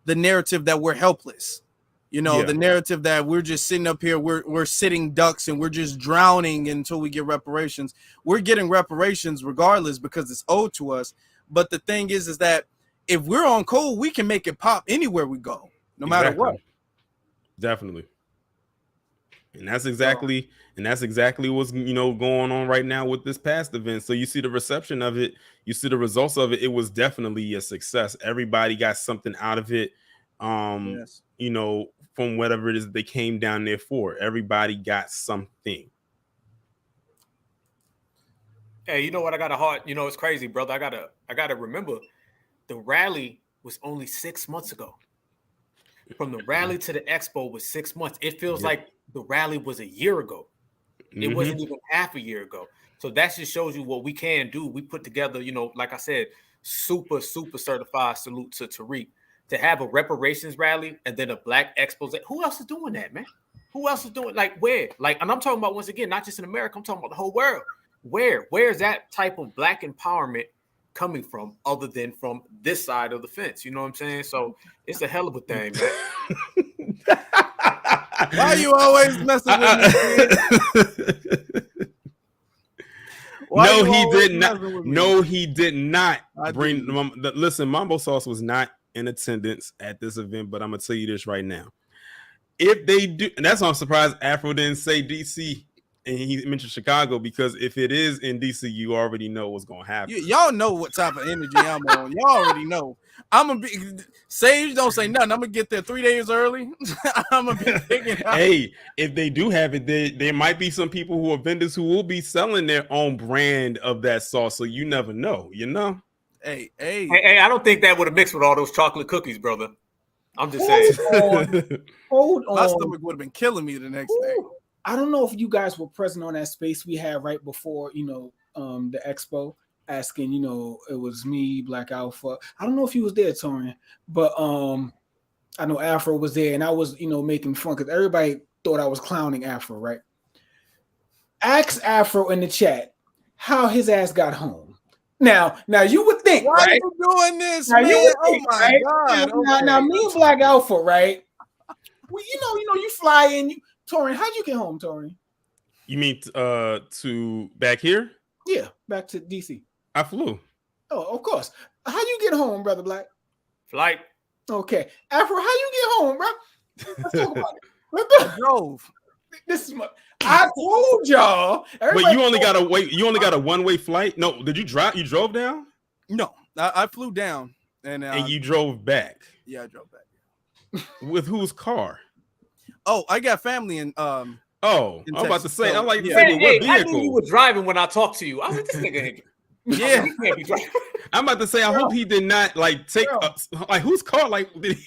narrative that we're helpless. You know, the narrative that we're just sitting up here, we're sitting ducks and we're just drowning until we get reparations. We're getting reparations regardless because it's owed to us. But the thing is that if we're on code, we can make it pop anywhere we go, no matter what. Definitely. And that's exactly what's, you know, going on right now with this past event. So you see the reception of it, you see the results of it. It was definitely a success. Everybody got something out of it. You know, from whatever it is they came down there for. Everybody got something. Hey, you know what? I got a heart. You know, it's crazy, brother. I gotta remember the rally was only 6 months ago. From the rally to the expo was 6 months. It feels like the rally was a year ago. It wasn't even half a year ago. So that just shows you what we can do. We put together, you know, like I said, super certified salute to Tariq to have a reparations rally and then a Black expose. Who else is doing that, man? Who else is doing where? And I'm talking about, once again, not just in America, I'm talking about the whole world. Where is that type of Black empowerment coming from other than from this side of the fence? You know what I'm saying? So it's a hell of a thing, man. Why are you always messing with me? No, he did not. No, he did not bring. Listen, Mambo Sauce was not in attendance at this event, but I'm gonna tell you this right now. If they do, and that's why I'm surprised Afro didn't say DC and he mentioned Chicago, because if it is in DC, you already know what's gonna happen. Y'all know what type of energy I'm on. Y'all already know. I'm gonna be Sage. Don't say nothing. I'm gonna get there 3 days early. I'm gonna be picking out. Hey, if they do have it, there might be some people who are vendors who will be selling their own brand of that sauce. So you never know. You know. Hey. Hey, I don't think that would have mixed with all those chocolate cookies, brother. I'm just saying. Hold My on. stomach would have been killing me the next day. I don't know if you guys were present on that space we had right before, the expo, asking, it was me, Black Alpha. I don't know if he was there, Torian, but I know Afro was there, and I was, making fun because everybody thought I was clowning Afro, right? Ask Afro in the chat how his ass got home. Now you would think, Why right? are you doing this, Now, man? Oh my God. Now, me and Black Alpha, right? Well, you fly in. Torian, how'd you get home, Torian? You mean to back here? Yeah, back to DC. I flew. Oh, of course. How you get home, Brother Black? Flight. Okay. Afro, how you get home, bro? Let's talk about it. I drove. This is I told y'all. Wait, you only got a one-way flight? No, did you drive? You drove down? No, I flew down and you drove back. Yeah, I drove back. With whose car? Oh, I got family in I'm about to say, I'm like, Hey, what I vehicle? knew you were driving when I talked to you. I was like, this nigga. Yeah, he can't be driving. I'm about to say, I hope he did not like take whose car? Like, did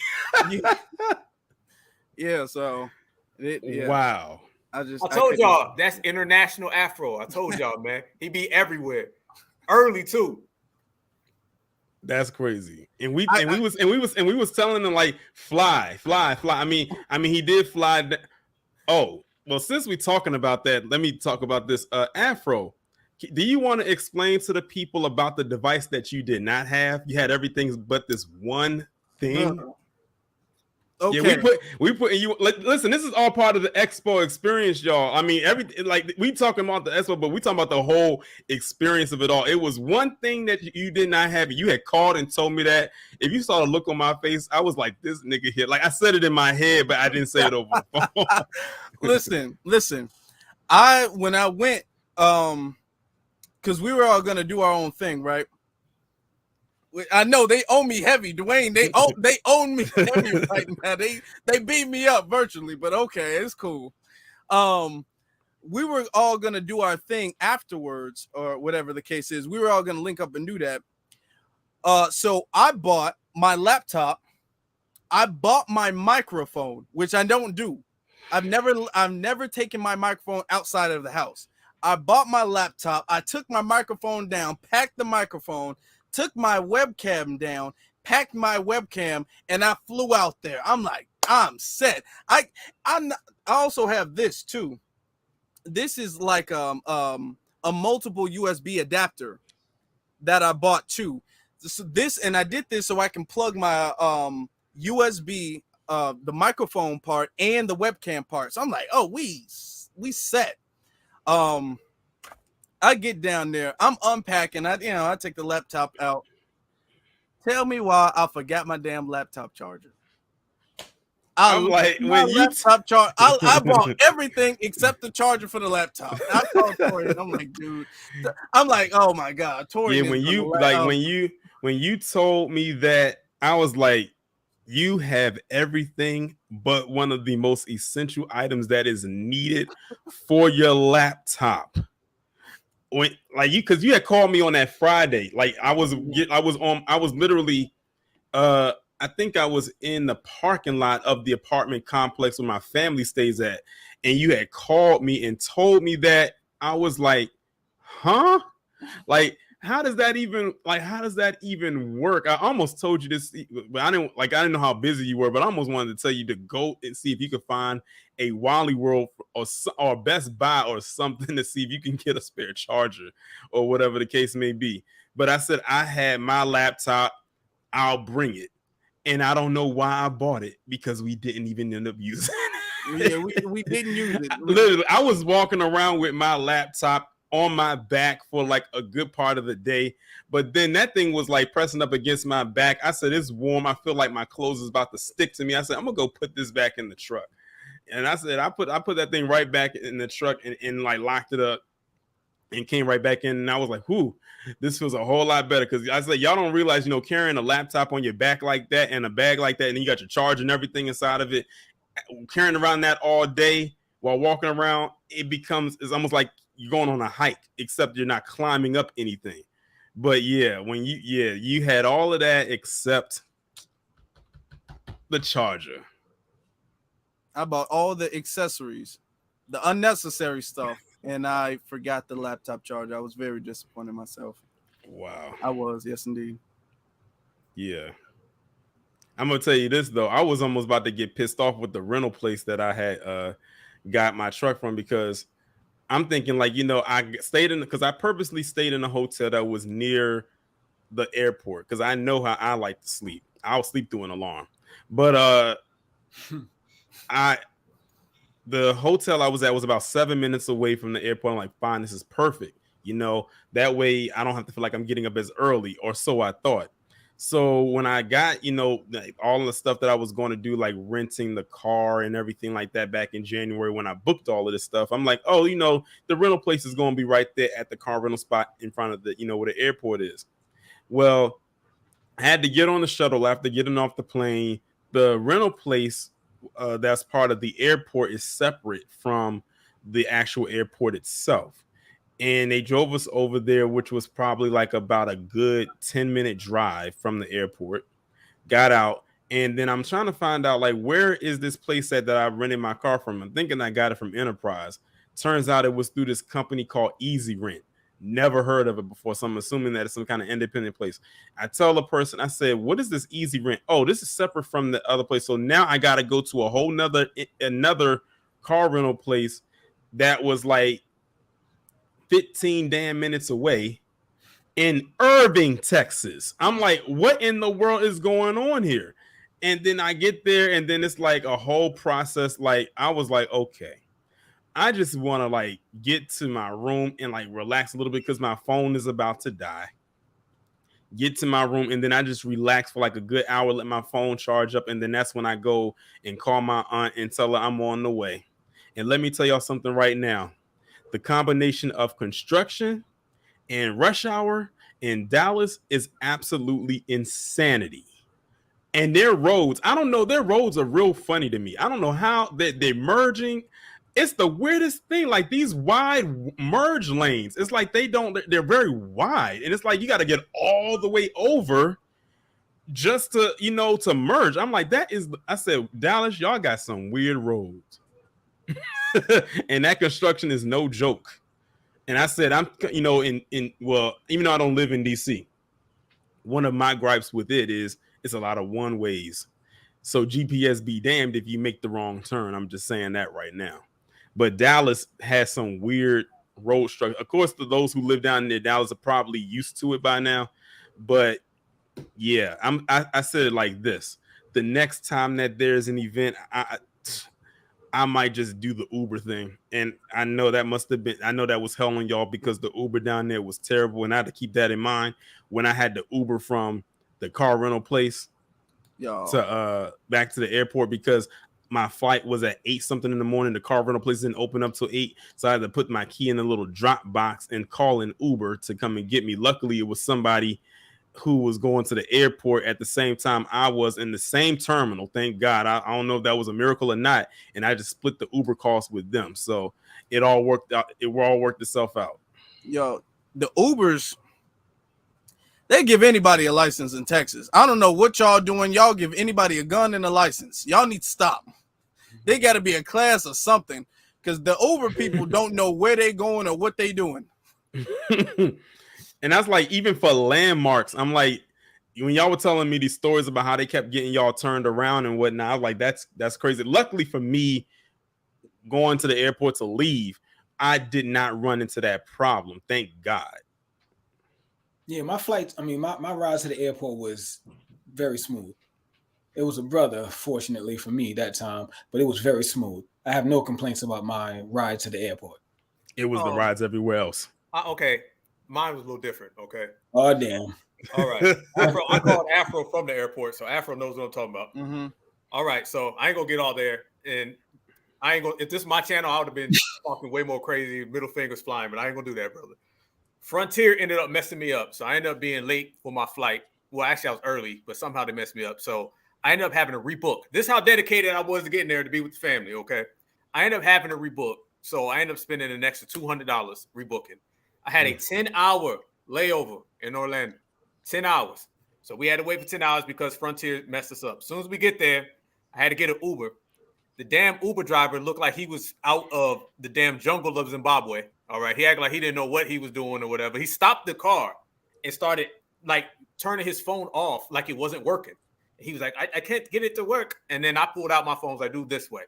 he... yeah. So, wow. I told y'all that's international Afro. I told y'all, man, he be everywhere, early too. That's crazy. And we was telling him like fly. I mean he did fly. Oh, well, since we're talking about that, let me talk about this. Afro, do you want to explain to the people about the device that you did not have? You had everything but this one thing. Okay. Yeah, we put you. Listen, this is all part of the expo experience, y'all. I mean, we talking about the expo, but we talking about the whole experience of it all. It was one thing that you did not have. You had called and told me that. If you saw the look on my face, I was like, "This nigga here." Like I said it in my head, but I didn't say it over the phone. Listen. When I went, because we were all gonna do our own thing, right? I know they owe me heavy, Dwayne. They own me heavy right now. They beat me up virtually, but okay, it's cool. We were all gonna do our thing afterwards, or whatever the case is. We were all gonna link up and do that. So I bought my laptop. I bought my microphone, which I don't do. I've never taken my microphone outside of the house. I bought my laptop. I took my microphone down, packed the microphone, took my webcam down, packed my webcam, and I flew out there. I'm like, I'm set. I also have this too. This is like a multiple USB adapter that I bought too. So and I did this so I can plug my USB, the microphone part and the webcam part. So I'm like, oh, we set. I get down there, I'm unpacking. I take the laptop out. Tell me why I forgot my damn laptop charger. I'm like, when you laptop charge, I bought everything except the charger for the laptop. I called Tori. I'm like, dude. I'm like, oh my god, Tori. Yeah, when you told me that, I was like, you have everything but one of the most essential items that is needed for your laptop. Because you had called me on that Friday. Like I was literally I think I was in the parking lot of the apartment complex where my family stays at, and you had called me and told me that. I was like, huh? Like, how does that even work? I almost told you this, but I didn't know how busy you were, but I almost wanted to tell you to go and see if you could find a Wally World or Best Buy or something to see if you can get a spare charger or whatever the case may be. But I said, I had my laptop, I'll bring it. And I don't know why I bought it, because we didn't even end up using it. Yeah, we didn't use it. Literally, I was walking around with my laptop on my back for like a good part of the day, but then that thing was like pressing up against my back. I said, it's warm. I feel like my clothes is about to stick to me. I said, I'm gonna go put this back in the truck. And I said, I put that thing right back in the truck and like locked it up and came right back in. And I was like, whoo, this feels a whole lot better. Because I said, y'all don't realize, carrying a laptop on your back like that and a bag like that, and then you got your charger and everything inside of it, carrying around that all day while walking around, it's almost like you're going on a hike, except you're not climbing up anything. But yeah, when you had all of that except the charger. I bought all the accessories, the unnecessary stuff, and I forgot the laptop charger. I was very disappointed in myself. Wow. I was, yes, indeed. Yeah. I'm gonna tell you this though. I was almost about to get pissed off with the rental place that I had got my truck from, because I'm thinking like, I stayed in because I purposely stayed in a hotel that was near the airport because I know how I like to sleep. I'll sleep through an alarm. But the hotel I was at was about 7 minutes away from the airport. I'm like, fine, this is perfect. That way I don't have to feel like I'm getting up as early, or so I thought. So when I got, like all the stuff that I was going to do, like renting the car and everything like that back in January, when I booked all of this stuff, I'm like, oh, the rental place is going to be right there at the car rental spot in front of the, where the airport is. Well, I had to get on the shuttle after getting off the plane. The rental place that's part of the airport is separate from the actual airport itself. And they drove us over there, which was probably like about a good 10-minute drive from the airport. Got out, and then I'm trying to find out, like, where is this place that I rented my car from? I'm thinking I got it from Enterprise. Turns out it was through this company called Easy Rent. Never heard of it before, so I'm assuming that it's some kind of independent place. I tell the person, I said, what is this Easy Rent? Oh, this is separate from the other place. So now I got to go to a whole another car rental place that was like 15 damn minutes away in Irving, Texas. I'm like, what in the world is going on here? And then I get there, and then it's like a whole process. Like, I was like, okay, I just want to like get to my room and like relax a little bit because my phone is about to die. Get to my room, and then I just relax for like a good hour, let my phone charge up, and then that's when I go and call my aunt and tell her I'm on the way. And let me tell y'all something right now. The combination of construction and rush hour in Dallas is absolutely insanity. And their roads, I don't know, their roads are real funny to me. I don't know how they're merging. It's the weirdest thing. Like these wide merge lanes, it's like they're very wide. And it's like you got to get all the way over just to, to merge. I'm like, I said, Dallas, y'all got some weird roads. And that construction is no joke. And I said, I'm, well, even though I don't live in DC, one of my gripes with it is it's a lot of one ways. So GPS be damned if you make the wrong turn. I'm just saying that right now. But Dallas has some weird road structure. Of course, those who live down near Dallas are probably used to it by now. But yeah, I said it like this. The next time that there's an event, I might just do the Uber thing. And I know that was hell on y'all because the Uber down there was terrible. And I had to keep that in mind when I had to Uber from the car rental place to back to the airport, because my flight was at 8 something in the morning. The car rental place didn't open up till 8. So I had to put my key in the little drop box and call an Uber to come and get me. Luckily, it was somebody who was going to the airport at the same time I was in the same terminal. Thank God. I don't know if that was a miracle or not. And I just split the Uber cost with them. So it all worked out. It all worked itself out. Yo, the Ubers, they give anybody a license in Texas. I don't know what y'all doing. Y'all give anybody a gun and a license. Y'all need to stop. They got to be a class or something, because the Uber people don't know where they going or what they doing. And that's like, even for landmarks, I'm like, when y'all were telling me these stories about how they kept getting y'all turned around and whatnot, I was like, that's crazy. Luckily for me, going to the airport to leave, I did not run into that problem. Thank God. Yeah, my flights, my ride to the airport was very smooth. It was a brother, fortunately for me that time, but it was very smooth. I have no complaints about my ride to the airport. It was the rides everywhere else. Okay. Mine was a little different. Okay. Oh, damn. All right. I called Afro from the airport, so Afro knows what I'm talking about. Mm-hmm. All right. So I ain't going to get all there. And I ain't going to, if this is my channel, I would have been talking way more crazy, middle fingers flying, but I ain't going to do that, brother. Frontier ended up messing me up. So I ended up being late for my flight. Well, actually, I was early, but somehow they messed me up. So I ended up having to rebook. This is how dedicated I was to getting there to be with the family, okay? I ended up having to rebook. So I ended up spending an extra $200 rebooking. I had a 10-hour layover in Orlando. 10 hours. So we had to wait for 10 hours because Frontier messed us up. As soon as we get there, I had to get an Uber. The damn Uber driver looked like he was out of the damn jungle of Zimbabwe. All right. He acted like he didn't know what he was doing or whatever. He stopped the car and started like turning his phone off like it wasn't working. He was like, I can't get it to work. And then I pulled out my phone. I was like, do this way.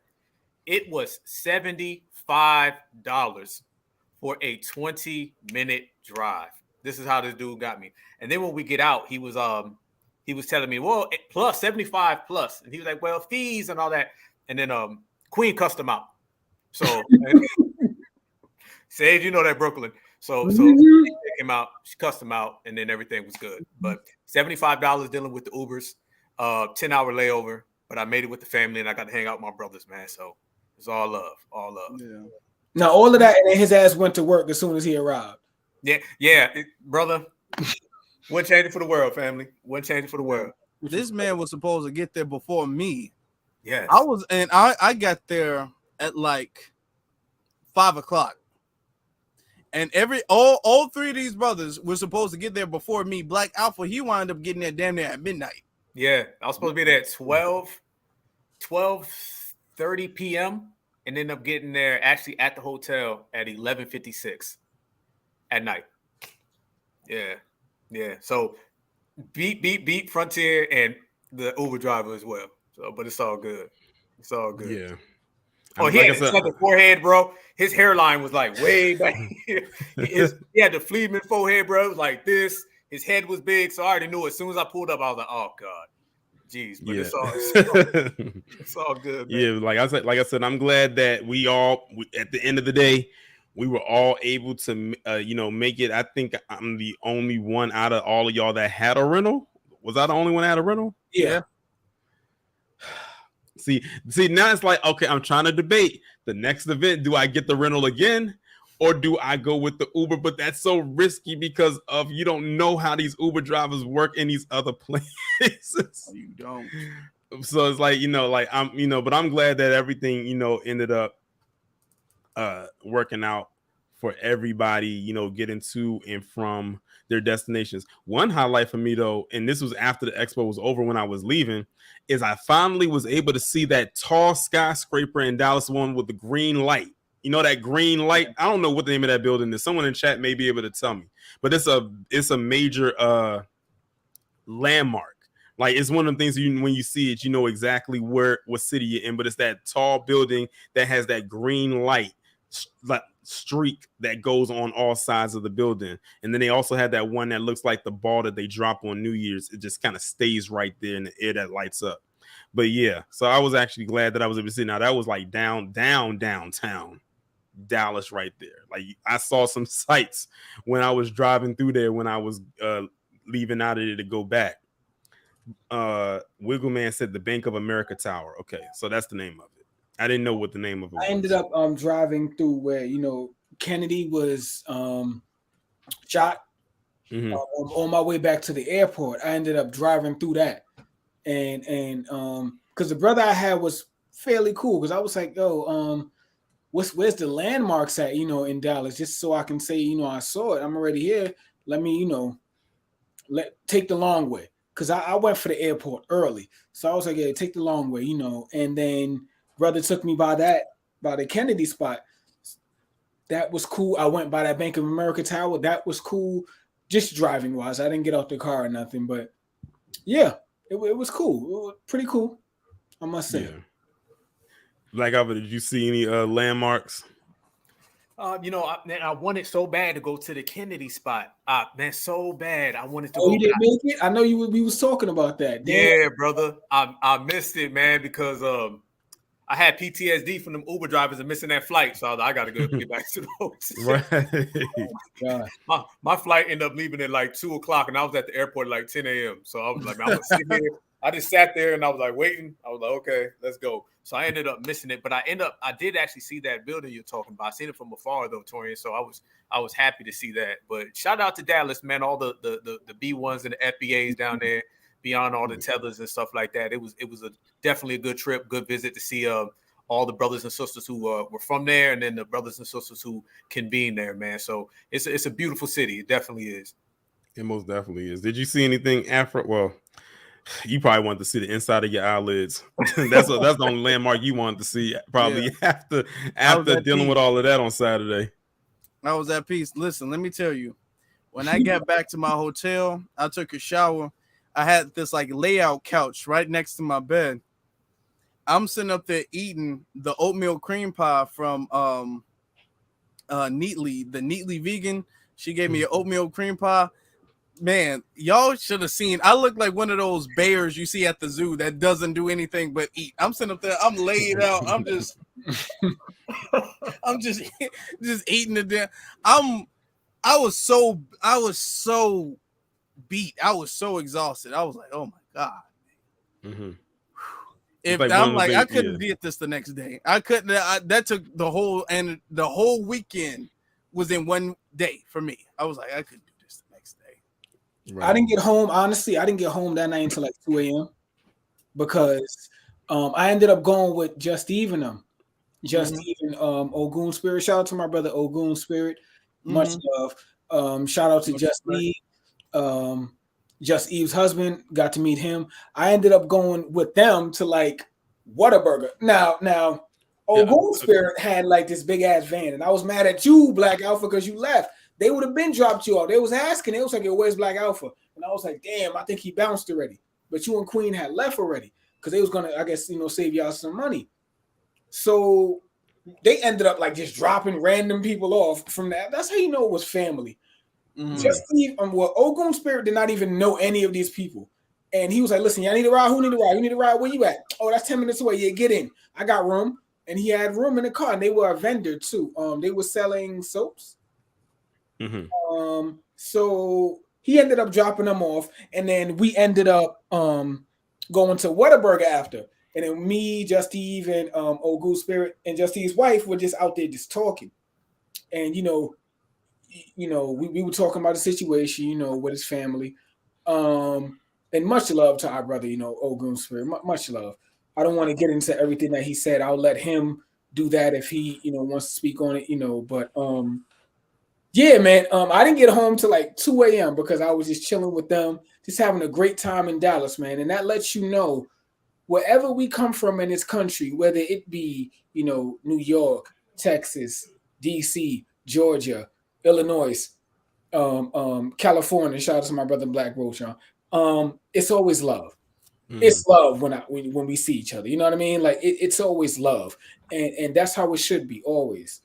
It was $75 for a 20-minute drive. This is how this dude got me. And then when we get out, he was telling me, well, plus 75 plus. And he was like, well, fees and all that. And then Queen cussed him out. So Sage, you know that Brooklyn. So she took him out, she cussed him out, and then everything was good. But $75 dealing with the Ubers, 10-hour layover. But I made it with the family and I got to hang out with my brothers, man. So it's all love. All love. Yeah. Now all of that, and then his ass went to work as soon as he arrived. Yeah, brother. Wouldn't change it for the world, family. Wouldn't change it for the world. This man was supposed to get there before me. Yes. I got there at like 5:00. And all three of these brothers were supposed to get there before me. Black Alpha, he wound up getting there damn near at midnight. Yeah, I was supposed to be there at 12:30 p.m. and ended up getting there actually at the hotel at 11:56 at night. Yeah. So beat Frontier and the Uber driver as well. So, but it's all good. It's all good. Yeah. Oh, he had the forehead, bro. His hairline was like way back. He had the Fleetman forehead, bro. It was like this. His head was big, so I already knew. As soon as I pulled up, I was like, "Oh God, jeez." But it's all good. Man. Yeah, like I said, I'm glad that we at the end of the day, we were all able to, make it. I think I'm the only one out of all of y'all that had a rental. Was I the only one that had a rental? Yeah. See, now it's like, okay, I'm trying to debate the next event. Do I get the rental again, or do I go with the Uber? But that's so risky because of you don't know how these Uber drivers work in these other places. You don't. So it's like, but I'm glad that everything, ended up working out for everybody, getting to and from their destinations. One highlight for me though, and this was after the expo was over when I was leaving, is I finally was able to see that tall skyscraper in Dallas, one with the green light. You know that green light? I don't know what the name of that building is. Someone in chat may be able to tell me. But it's a major landmark. Like it's one of the things when you see it, you know exactly what city you're in. But it's that tall building that has that green light streak that goes on all sides of the building. And then they also had that one that looks like the ball that they drop on New Year's. It just kind of stays right there in the air that lights up. But yeah, so I was actually glad that I was able to see. Now that was like downtown Dallas right there. Like I saw some sights when I was driving through there when I was leaving out of there to go back. Wiggleman said the Bank of America Tower. Okay, so that's the name of it. I didn't know what the name of it was. I ended up driving through where Kennedy was shot. Mm-hmm. On my way back to the airport. I ended up driving through that, and because the brother I had was fairly cool, because I was like, yo, where's the landmarks at, in Dallas, just so I can say, I saw it. I'm already here. Let me, take the long way, because I went for the airport early, so I was like, yeah, take the long way, and then brother took me by the Kennedy spot. That was cool. I went by that Bank of America Tower. That was cool, just driving wise. I didn't get out the car or nothing, but yeah, it was cool. It was pretty cool, I must say. Yeah. Black Alpha, did you see any landmarks? I wanted so bad to go to the Kennedy spot. Man, so bad. I wanted to go. You didn't make it? I know we was talking about that. Damn. Yeah, brother. I missed it, man, because I had PTSD from them Uber drivers and missing that flight. So I got to go get back to the hotel. Right. My flight ended up leaving at like 2:00, and I was at the airport at like 10 a.m. So I was like, man, I'm going to sit here. I just sat there and I was like waiting. I was like, okay, let's go. So I ended up missing it, but I did actually see that building you're talking about. I seen it from afar though, Torian. So I was happy to see that. But shout out to Dallas, man. All the B1s and the FBAs down there, beyond all the tethers and stuff like that. It was definitely a good trip, good visit to see all the brothers and sisters who were from there, and then the brothers and sisters who convened there, man. So it's a beautiful city. It definitely is. It most definitely is. Did you see anything Afro? Well, you probably wanted to see the inside of your eyelids. that's the only landmark you wanted to see. Probably after dealing with all of that on Saturday. I was at peace. Listen, let me tell you. When I got back to my hotel, I took a shower. I had this like layout couch right next to my bed. I'm sitting up there eating the oatmeal cream pie from Neatly, the Neatly vegan. She gave me an oatmeal cream pie. Man, y'all should have seen. I look like one of those bears you see at the zoo that doesn't do anything but eat. I'm sitting up there. I'm laid out. I'm just eating it there. I was so beat. I was so exhausted. I was like, oh my God. Mm-hmm. If like I'm like, I couldn't get this the next day. I couldn't. That took the whole weekend was in one day for me. I was like, I couldn't do this the next day. Right. I didn't get home. Honestly, I didn't get home that night until like 2 a.m. because I ended up going with Just Even them. Even Ogun Spirit. Shout out to my brother Ogun Spirit. Much love. Shout out to Just Eve. Just Eve's husband, got to meet him. I ended up going with them to like Whataburger. Now Ogun Spirit had like this big ass van, and I was mad at you, Black Alpha, because you left. They would have been dropped you off. They was asking. It was like, where's Black Alpha? And I was like, damn, I think he bounced already. But you and Queen had left already because they was gonna, I guess, save y'all some money. So they ended up like just dropping random people off from that. That's how you know it was family. Just Steve, Ogun Spirit did not even know any of these people. And he was like, listen, y'all need a ride? Who need a ride? You need a ride? Where you at? Oh, that's 10 minutes away. Yeah, get in. I got room. And he had room in the car. And they were a vendor too. They were selling soaps. So he ended up dropping them off. And then we ended up going to Whataburger after. And then me, Just Eve, and Ogun Spirit and Just Eve's wife were just out there just talking. And, we were talking about the situation, with his family. And much love to our brother, Ogun Spirit. Much love. I don't want to get into everything that he said. I'll let him do that if he, wants to speak on it, But yeah, man. I didn't get home till like 2 a.m. because I was just chilling with them, just having a great time in Dallas, man. And that lets you know wherever we come from in this country, whether it be, New York, Texas, DC, Georgia, Illinois, California. Shout out to my brother Black Roach. It's always love. It's love when we see each other. You know what I mean? Like it's always love, and that's how it should be. Always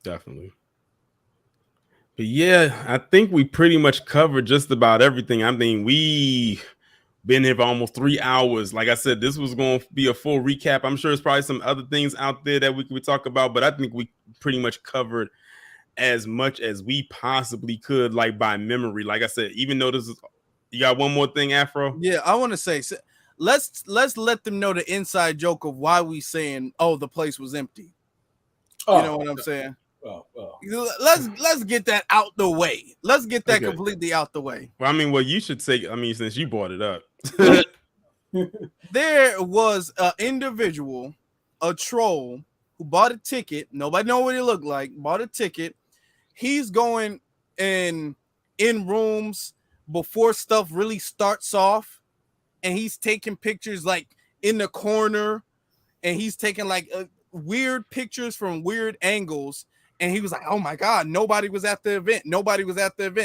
definitely. But yeah, I think we pretty much covered just about everything. I mean, we been here for almost 3 hours. Like I said, this was going to be a full recap. I'm sure there's probably some other things out there that we could talk about, but I think we pretty much covered as much as we possibly could, like by memory. Like I said, even though this is, you got one more thing, Afro? Yeah, I want to say, let's let them know the inside joke of why we saying, oh, the place was empty. You know what I'm saying? Let's get that out the way. Let's get that completely out the way. Well, you should say, since you brought it up. There was an individual, a troll, who bought a ticket. Nobody know what he looked like. Bought a ticket. He's going in rooms before stuff really starts off, and he's taking pictures like in the corner, and he's taking like weird pictures from weird angles. And he was like, oh my God, nobody was at the event.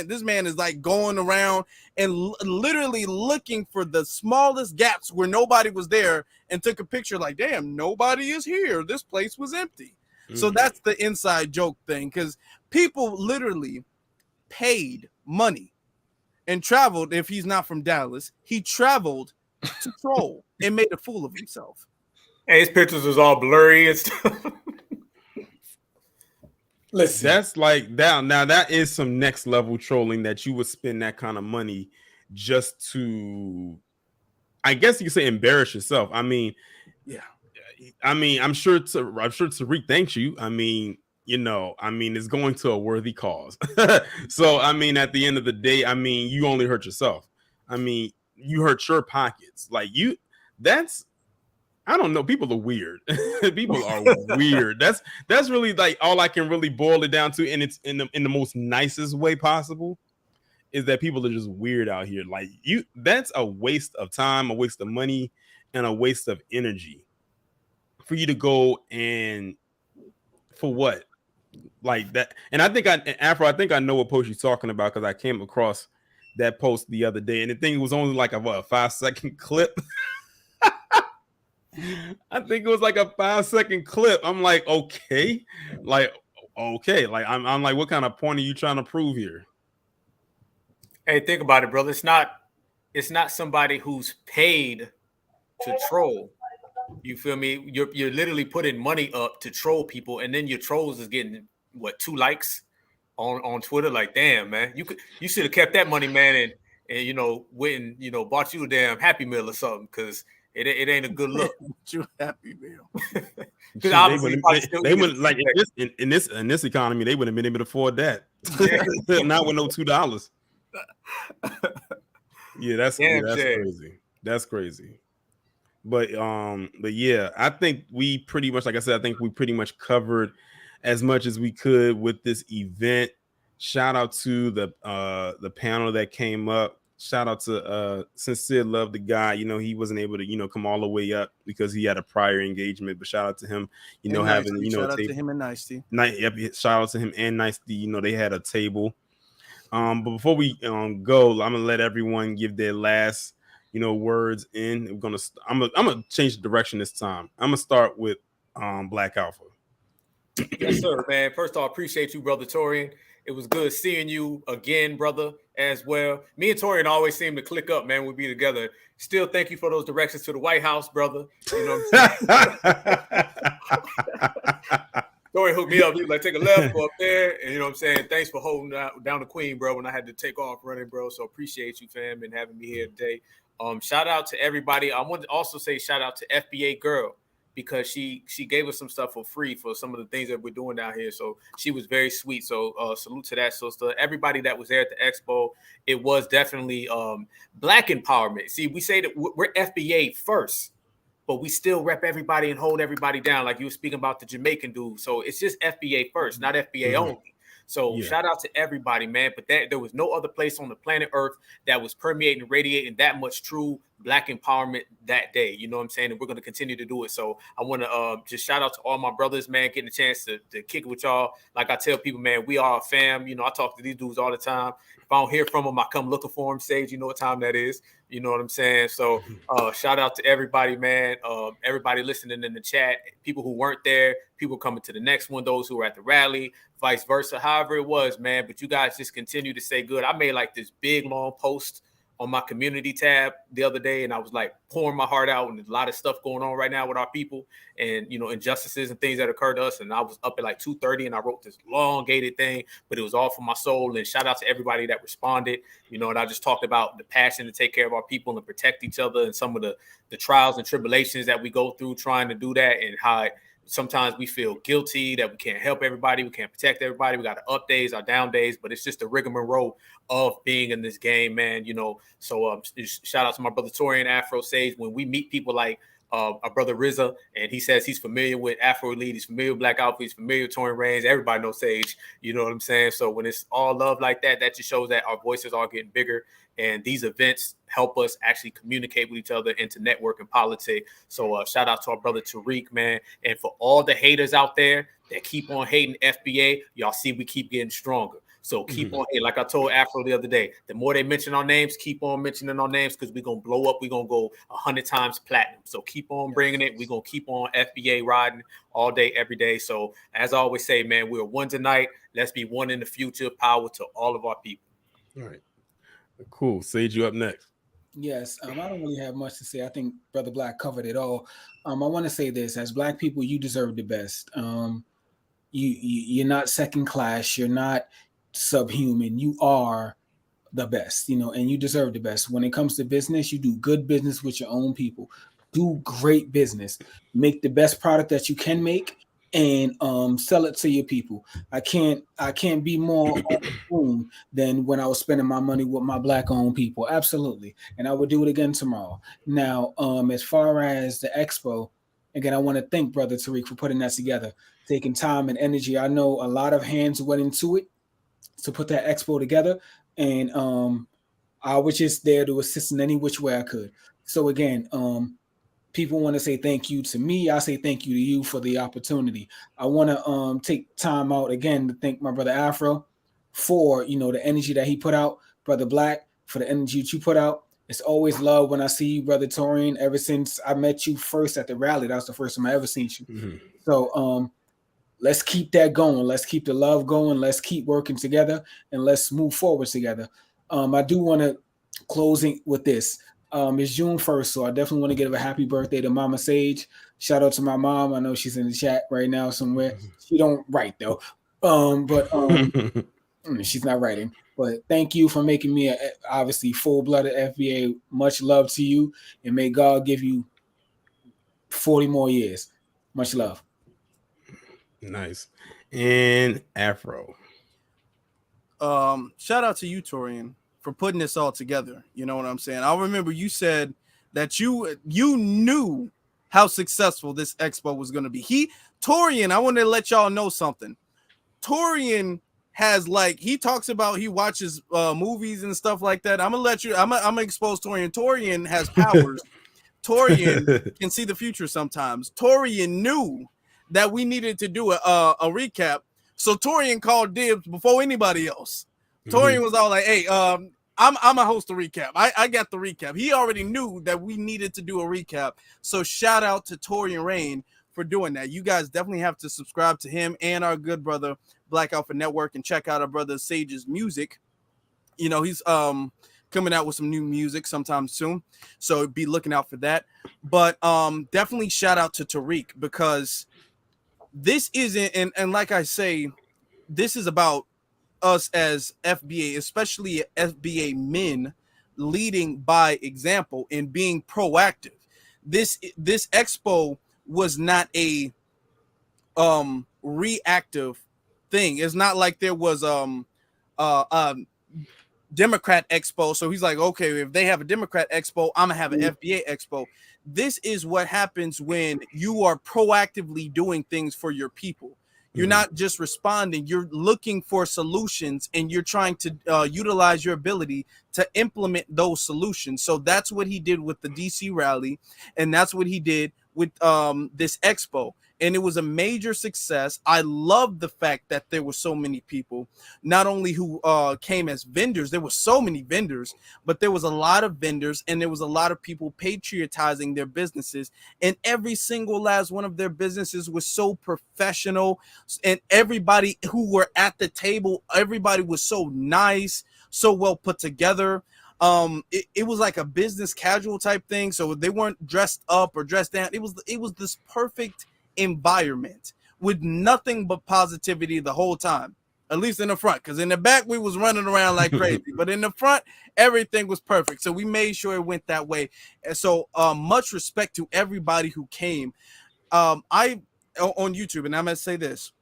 This man is like going around and literally looking for the smallest gaps where nobody was there and took a picture like, damn, nobody is here. This place was empty. So that's the inside joke thing, because people literally paid money and traveled. If he's not from Dallas, he traveled to troll and made a fool of himself. And his pictures was all blurry and stuff. Listen, that's like that. Now that is some next level trolling, that you would spend that kind of money just to, I guess you could say, embarrass yourself. I mean, yeah. I'm sure Tariq thanks you. It's going to a worthy cause. So, at the end of the day, you only hurt yourself. You hurt your pockets. I don't know. People are weird. People are weird. That's really like all I can really boil it down to, and it's in the most nicest way possible. Is that people are just weird out here? Like that's a waste of time, a waste of money, and a waste of energy for you to go and for what? Like that. And I think I think I know what post you're talking about because I came across that post the other day, and the thing was only like a 5-second clip. I think it was like a 5-second clip. I'm like, okay, like I'm like, what kind of point are you trying to prove here? Hey, think about it, brother. It's not somebody who's paid to troll. You feel me? You're literally putting money up to troll people, and then your trolls is getting what 2 likes on Twitter. Like, damn, man, you should have kept that money, man, and went and bought you a damn Happy Meal or something, because it ain't a good look. You Happy Meal. Because obviously they wouldn't like in this economy, they wouldn't have been able to afford that. Not with no $2. Yeah, that's crazy. That's crazy. But yeah, I think we pretty much, like I said, I think we pretty much covered as much as we could with this event. Shout out to the panel that came up. Shout out to Sincere Love, the guy. He wasn't able to come all the way up because he had a prior engagement. But shout out to him, having shout out to him and Nice T. Shout out to him and Nice T. They had a table. But before we go, I'm gonna let everyone give their last words in. I'm gonna change the direction this time. I'm gonna start with Black Alpha. Yes, sir, man. First off, appreciate you, brother Torian. It was good seeing you again, brother, as well. Me and Torian always seem to click up, man. We'll be together. Still, thank you for those directions to the White House, brother. You know what I'm saying? Torian hooked me up. He was like, take a left, go up there. And you know what I'm saying? Thanks for holding down the queen, bro, when I had to take off running, bro. So appreciate you, fam, and having me here today. Shout out to everybody. I want to also say shout out to FBA Girl, because she gave us some stuff for free for some of the things that we're doing down here. So she was very sweet. So salute to that sister. Everybody that was there at the expo, it was definitely Black empowerment. See, we say that we're FBA first, but we still rep everybody and hold everybody down, like you were speaking about the Jamaican dude. So it's just FBA first, not FBA only. So shout out to everybody, man. But there was no other place on the planet Earth that was permeating and radiating that much true Black empowerment that day. You know what I'm saying? And we're going to continue to do it. So I want to just shout out to all my brothers, man, getting a chance to kick it with y'all. Like I tell people, man, we are a fam. I talk to these dudes all the time. If I don't hear from them, I come looking for them. Sage, you know what time that is. You know what I'm saying? So shout out to everybody, man. Everybody listening in the chat, people who weren't there, people coming to the next one, those who were at the rally, vice versa, however it was, man. But you guys just continue to say good. I made like this big, long post on my community tab the other day, and I was like pouring my heart out, and there's a lot of stuff going on right now with our people, and injustices and things that occur to us. And I was up at like 2:30, and I wrote this elongated thing, but it was all for my soul. And shout out to everybody that responded, and I just talked about the passion to take care of our people and protect each other, and some of the trials and tribulations that we go through trying to do that, and how sometimes we feel guilty that we can't help everybody, we can't protect everybody. We got our up days, our down days, but it's just the rigmarole of being in this game, man. So shout out to my brother Torian, Afro Sage. When we meet people like our brother Rizza, and he says he's familiar with Afro Elite, he's familiar with Black Alpha, he's familiar with Torian Reigns. Everybody knows Sage. You know what I'm saying? So when it's all love like that, that just shows that our voices are getting bigger. And these events help us actually communicate with each other and to network and politics. So shout out to our brother Tariq, man. And for all the haters out there that keep on hating FBA, y'all see we keep getting stronger. So keep on hating. Like I told Afro the other day, the more they mention our names, keep on mentioning our names, because we're going to blow up. We're going to go 100 times platinum. So keep on bringing it. We're going to keep on FBA riding all day, every day. So as I always say, man, we're one tonight. Let's be one in the future. Power to all of our people. All right. Cool. Sage, you up next. Yes, I don't really have much to say. I think Brother Black covered it all. I want to say this: as Black people, you deserve the best. You're not second class. You're not subhuman. You are the best, and you deserve the best. When it comes to business, you do good business with your own people. Do great business. Make the best product that you can make, and sell it to your people. I can't be more boom than when I was spending my money with my Black-owned people. Absolutely. And I would do it again tomorrow. Now, as far as the expo, Again, I want to thank Brother Tariq for putting that together, taking time and energy. I know a lot of hands went into it to put that expo together, and I was just there to assist in any which way I could. So again, people want to say thank you to me. I say thank you to you for the opportunity. I want to take time out again to thank my brother Afro for the energy that he put out, brother Black for the energy that you put out. It's always love when I see you, brother Torian. Ever since I met you first at the rally, that was the first time I ever seen you. Mm-hmm. So let's keep that going. Let's keep the love going. Let's keep working together, and let's move forward together. I do want to closing with this. It's June 1st, so I definitely want to give a happy birthday to Mama Sage. Shout out to my mom. I know she's in the chat right now somewhere. She don't write though, but she's not writing. But thank you for making me obviously full-blooded FBA. Much love to you, and may God give you 40 more years. Much love. Nice. And Afro. Shout out to you, Torian, for putting this all together. You know what I'm saying? I remember you said that you knew how successful this expo was going to be. Torian, I want to let y'all know something. Torian has he talks about he watches movies and stuff like that. I'm gonna expose Torian. Torian has powers. Torian can see the future sometimes. Torian knew that we needed to do a recap. So Torian called dibs before anybody else. Torian was all like, hey, I'm a host a recap. I got the recap. He already knew that we needed to do a recap. So shout out to Torian Rain for doing that. You guys definitely have to subscribe to him and our good brother Black Alpha Network and check out our brother Sage's music. He's coming out with some new music sometime soon, so be looking out for that. But definitely shout out to Tariq, because this isn't, and like I say, this is about us as FBA, especially FBA men, leading by example and being proactive. This expo was not a reactive thing. It's not like there was Democrat Expo. So he's like, okay, if they have a Democrat Expo, I'm gonna have an FBA Expo. This is what happens when you are proactively doing things for your people. You're not just responding, you're looking for solutions, and you're trying to utilize your ability to implement those solutions. So that's what he did with the DC rally, and that's what he did with this expo. And it was a major success. I love the fact that there were so many people, not only who came as vendors, there were so many vendors, but there was a lot of vendors, and there was a lot of people patriotizing their businesses. And every single last one of their businesses was so professional. And everybody who were at the table, everybody was so nice, so well put together. It was like a business casual type thing. So they weren't dressed up or dressed down. It was this perfect environment with nothing but positivity the whole time, at least in the front, because in the back we was running around like crazy, but in the front everything was perfect. So we made sure it went that way. And so much respect to everybody who came. I on YouTube, and I'm gonna say this,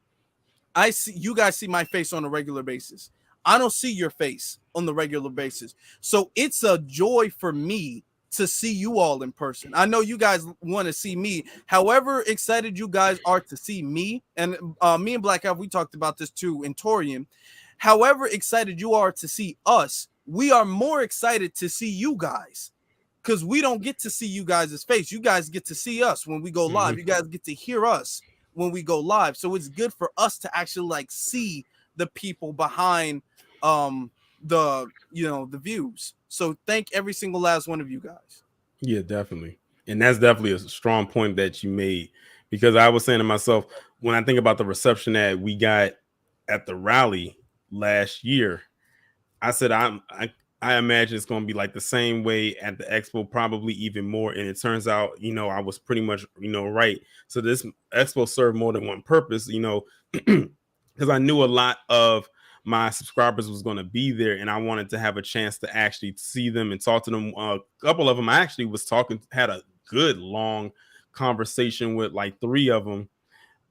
I see you guys see my face on a regular basis. I don't see your face on the regular basis. So it's a joy for me to see you all in person. I know you guys want to see me. However excited you guys are to see me, and me and Black Alpha, we talked about this too in Torian. However excited you are to see us, we are more excited to see you guys, because we don't get to see you guys' face. You guys get to see us when we go live. You guys get to hear us when we go live. So it's good for us to actually see the people behind the views. So thank every single last one of you guys. Yeah, definitely. And that's definitely a strong point that you made, because I was saying to myself, when I think about the reception that we got at the rally last year, I said I imagine it's going to be like the same way at the expo, probably even more. And it turns out, I was pretty much, right. So this expo served more than one purpose, because I knew a lot of my subscribers was going to be there, and I wanted to have a chance to actually see them and talk to them. A couple of them I actually was had a good long conversation with, like 3 of them.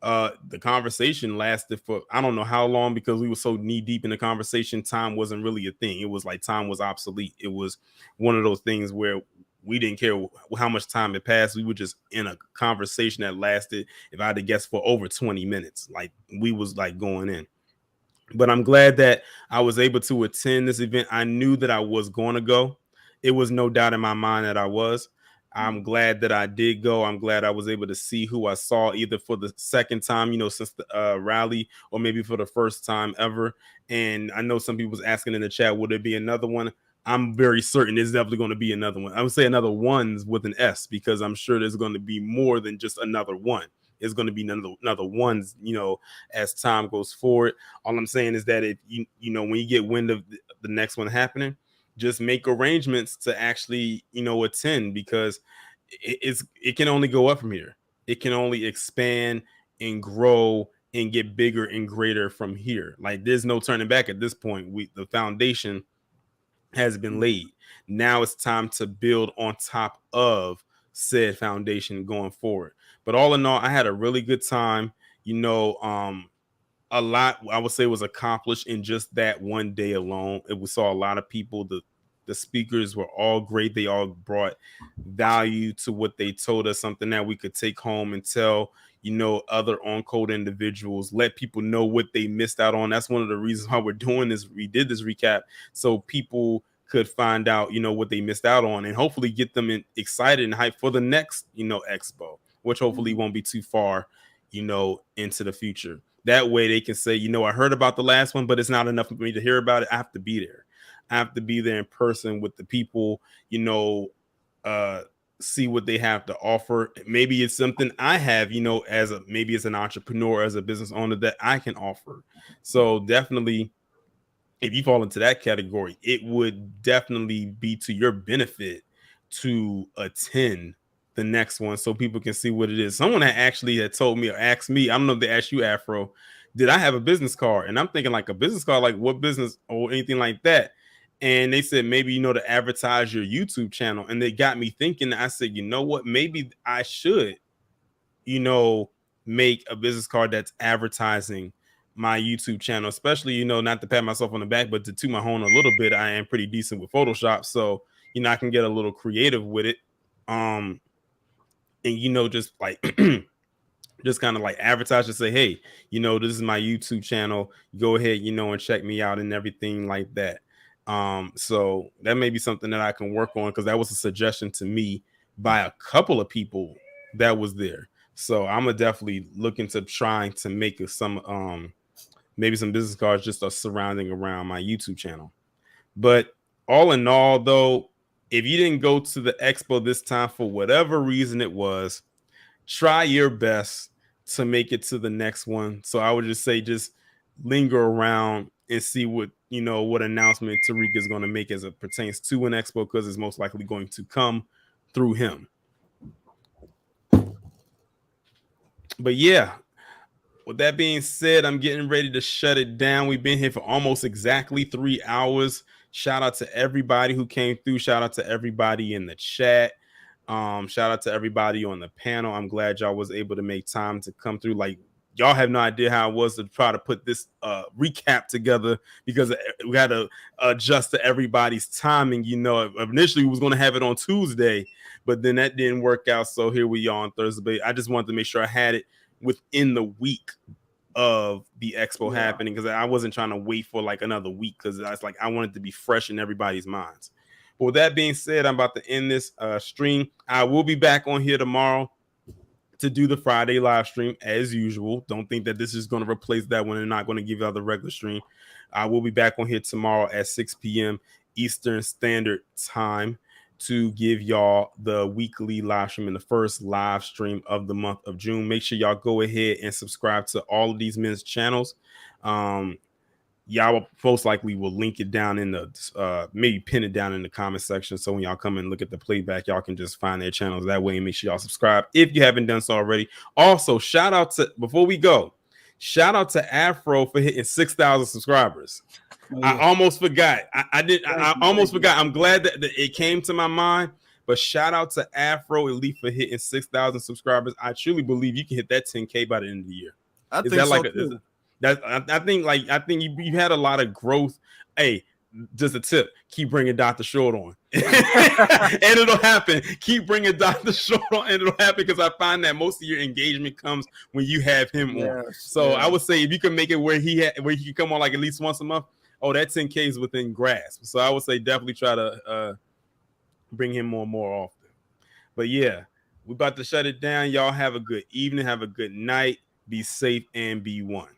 The conversation lasted for I don't know how long, because we were so knee deep in the conversation. Time wasn't really a thing. It was like time was obsolete. It was one of those things where we didn't care how much time had passed. We were just in a conversation that lasted, if I had to guess, for over 20 minutes. Like we was like going in. But I'm glad that I was able to attend this event. I knew that I was going to go. It was no doubt in my mind that I was. I'm glad that I did go. I'm glad I was able to see who I saw either for the second time, since the rally, or maybe for the first time ever. And I know some people was asking in the chat, would there be another one? I'm very certain there's definitely going to be another one. I would say another ones with an S, because I'm sure there's going to be more than just another one. It's going to be another ones, as time goes forward. All I'm saying is that if when you get wind of the next one happening, just make arrangements to actually, attend, because it can only go up from here. It can only expand and grow and get bigger and greater from here. Like there's no turning back at this point. The foundation has been laid. Now it's time to build on top of said foundation going forward. But all in all, I had a really good time. A lot I would say was accomplished in just that one day alone. We saw a lot of people. The speakers were all great. They all brought value to what they told us, something that we could take home and tell other on code individuals, let people know what they missed out on. That's one of the reasons why we're doing this. We did this recap so people could find out what they missed out on, and hopefully get them excited and hyped for the next expo, which hopefully won't be too far into the future. That way they can say, I heard about the last one, but it's not enough for me to hear about it. I have to be there. I have to be there in person with the people, see what they have to offer. Maybe it's something I have, maybe as an entrepreneur, as a business owner, that I can offer. So definitely, if you fall into that category, it would definitely be to your benefit to attend the next one so people can see what it is. Someone had told me or asked me, I don't know if they asked you, Afro, did I have a business card? And I'm thinking, like, a business card, like what business or anything like that? And they said, maybe, to advertise your YouTube channel. And they got me thinking. I said, you know what? Maybe I should, make a business card that's advertising my YouTube channel, especially, not to pat myself on the back, but to toot my horn a little bit. I am pretty decent with Photoshop. So, I can get a little creative with it. And, just like, just kind of like advertise and say, hey, this is my YouTube channel. Go ahead, and check me out and everything like that. So that may be something that I can work on, because that was a suggestion to me by a couple of people that was there. So I'm gonna definitely look into trying to make some maybe some business cards just surrounding around my YouTube channel. But all in all, though, if you didn't go to the expo this time for whatever reason it was, try your best to make it to the next one. So I would just say, just linger around and see what what announcement Tariq is going to make as it pertains to an expo, because it's most likely going to come through him. But yeah, with that being said, I'm getting ready to shut it down. We've been here for almost exactly 3 hours. Shout out to everybody who came through. Shout out to everybody in the chat. Shout out to everybody on the panel. I'm glad y'all was able to make time to come through. Like, y'all have no idea how it was to try to put this recap together, because we had to adjust to everybody's timing. Initially we was going to have it on Tuesday, but then that didn't work out. So here we are on Thursday. I just wanted to make sure I had it within the week of the expo happening, because I wasn't trying to wait for like another week, because I was like, I wanted to be fresh in everybody's minds. But with that being said, I'm about to end this stream. I will be back on here tomorrow to do the Friday live stream as usual. Don't think that this is going to replace that one and not going to give y'all the regular stream. I will be back on here tomorrow at 6 p.m. Eastern Standard Time to give y'all the weekly live stream and the first live stream of the month of June. Make sure y'all go ahead and subscribe to all of these men's channels. Y'all most likely will link it down in the maybe pin it down in the comment section, so when y'all come and look at the playback, y'all can just find their channels that way, and make sure y'all subscribe if you haven't done so already. Also, shout out to, before we go, shout out to Afro for hitting 6,000 subscribers. I almost forgot. I almost forgot. I'm glad that it came to my mind. But shout out to Afro Elite for hitting 6,000 subscribers. I truly believe you can hit that 10K by the end of the year. I think so too. I think you had a lot of growth. Hey, just a tip: keep bringing Dr. Short on, and it'll happen. Keep bringing Dr. Short on, and it'll happen because I find that most of your engagement comes when you have him on. So I would say if you can make it where he can come on like at least once a month, that 10K is within grasp. So I would say definitely try to bring him on more often. But yeah, we're about to shut it down. Y'all have a good evening. Have a good night. Be safe and be one.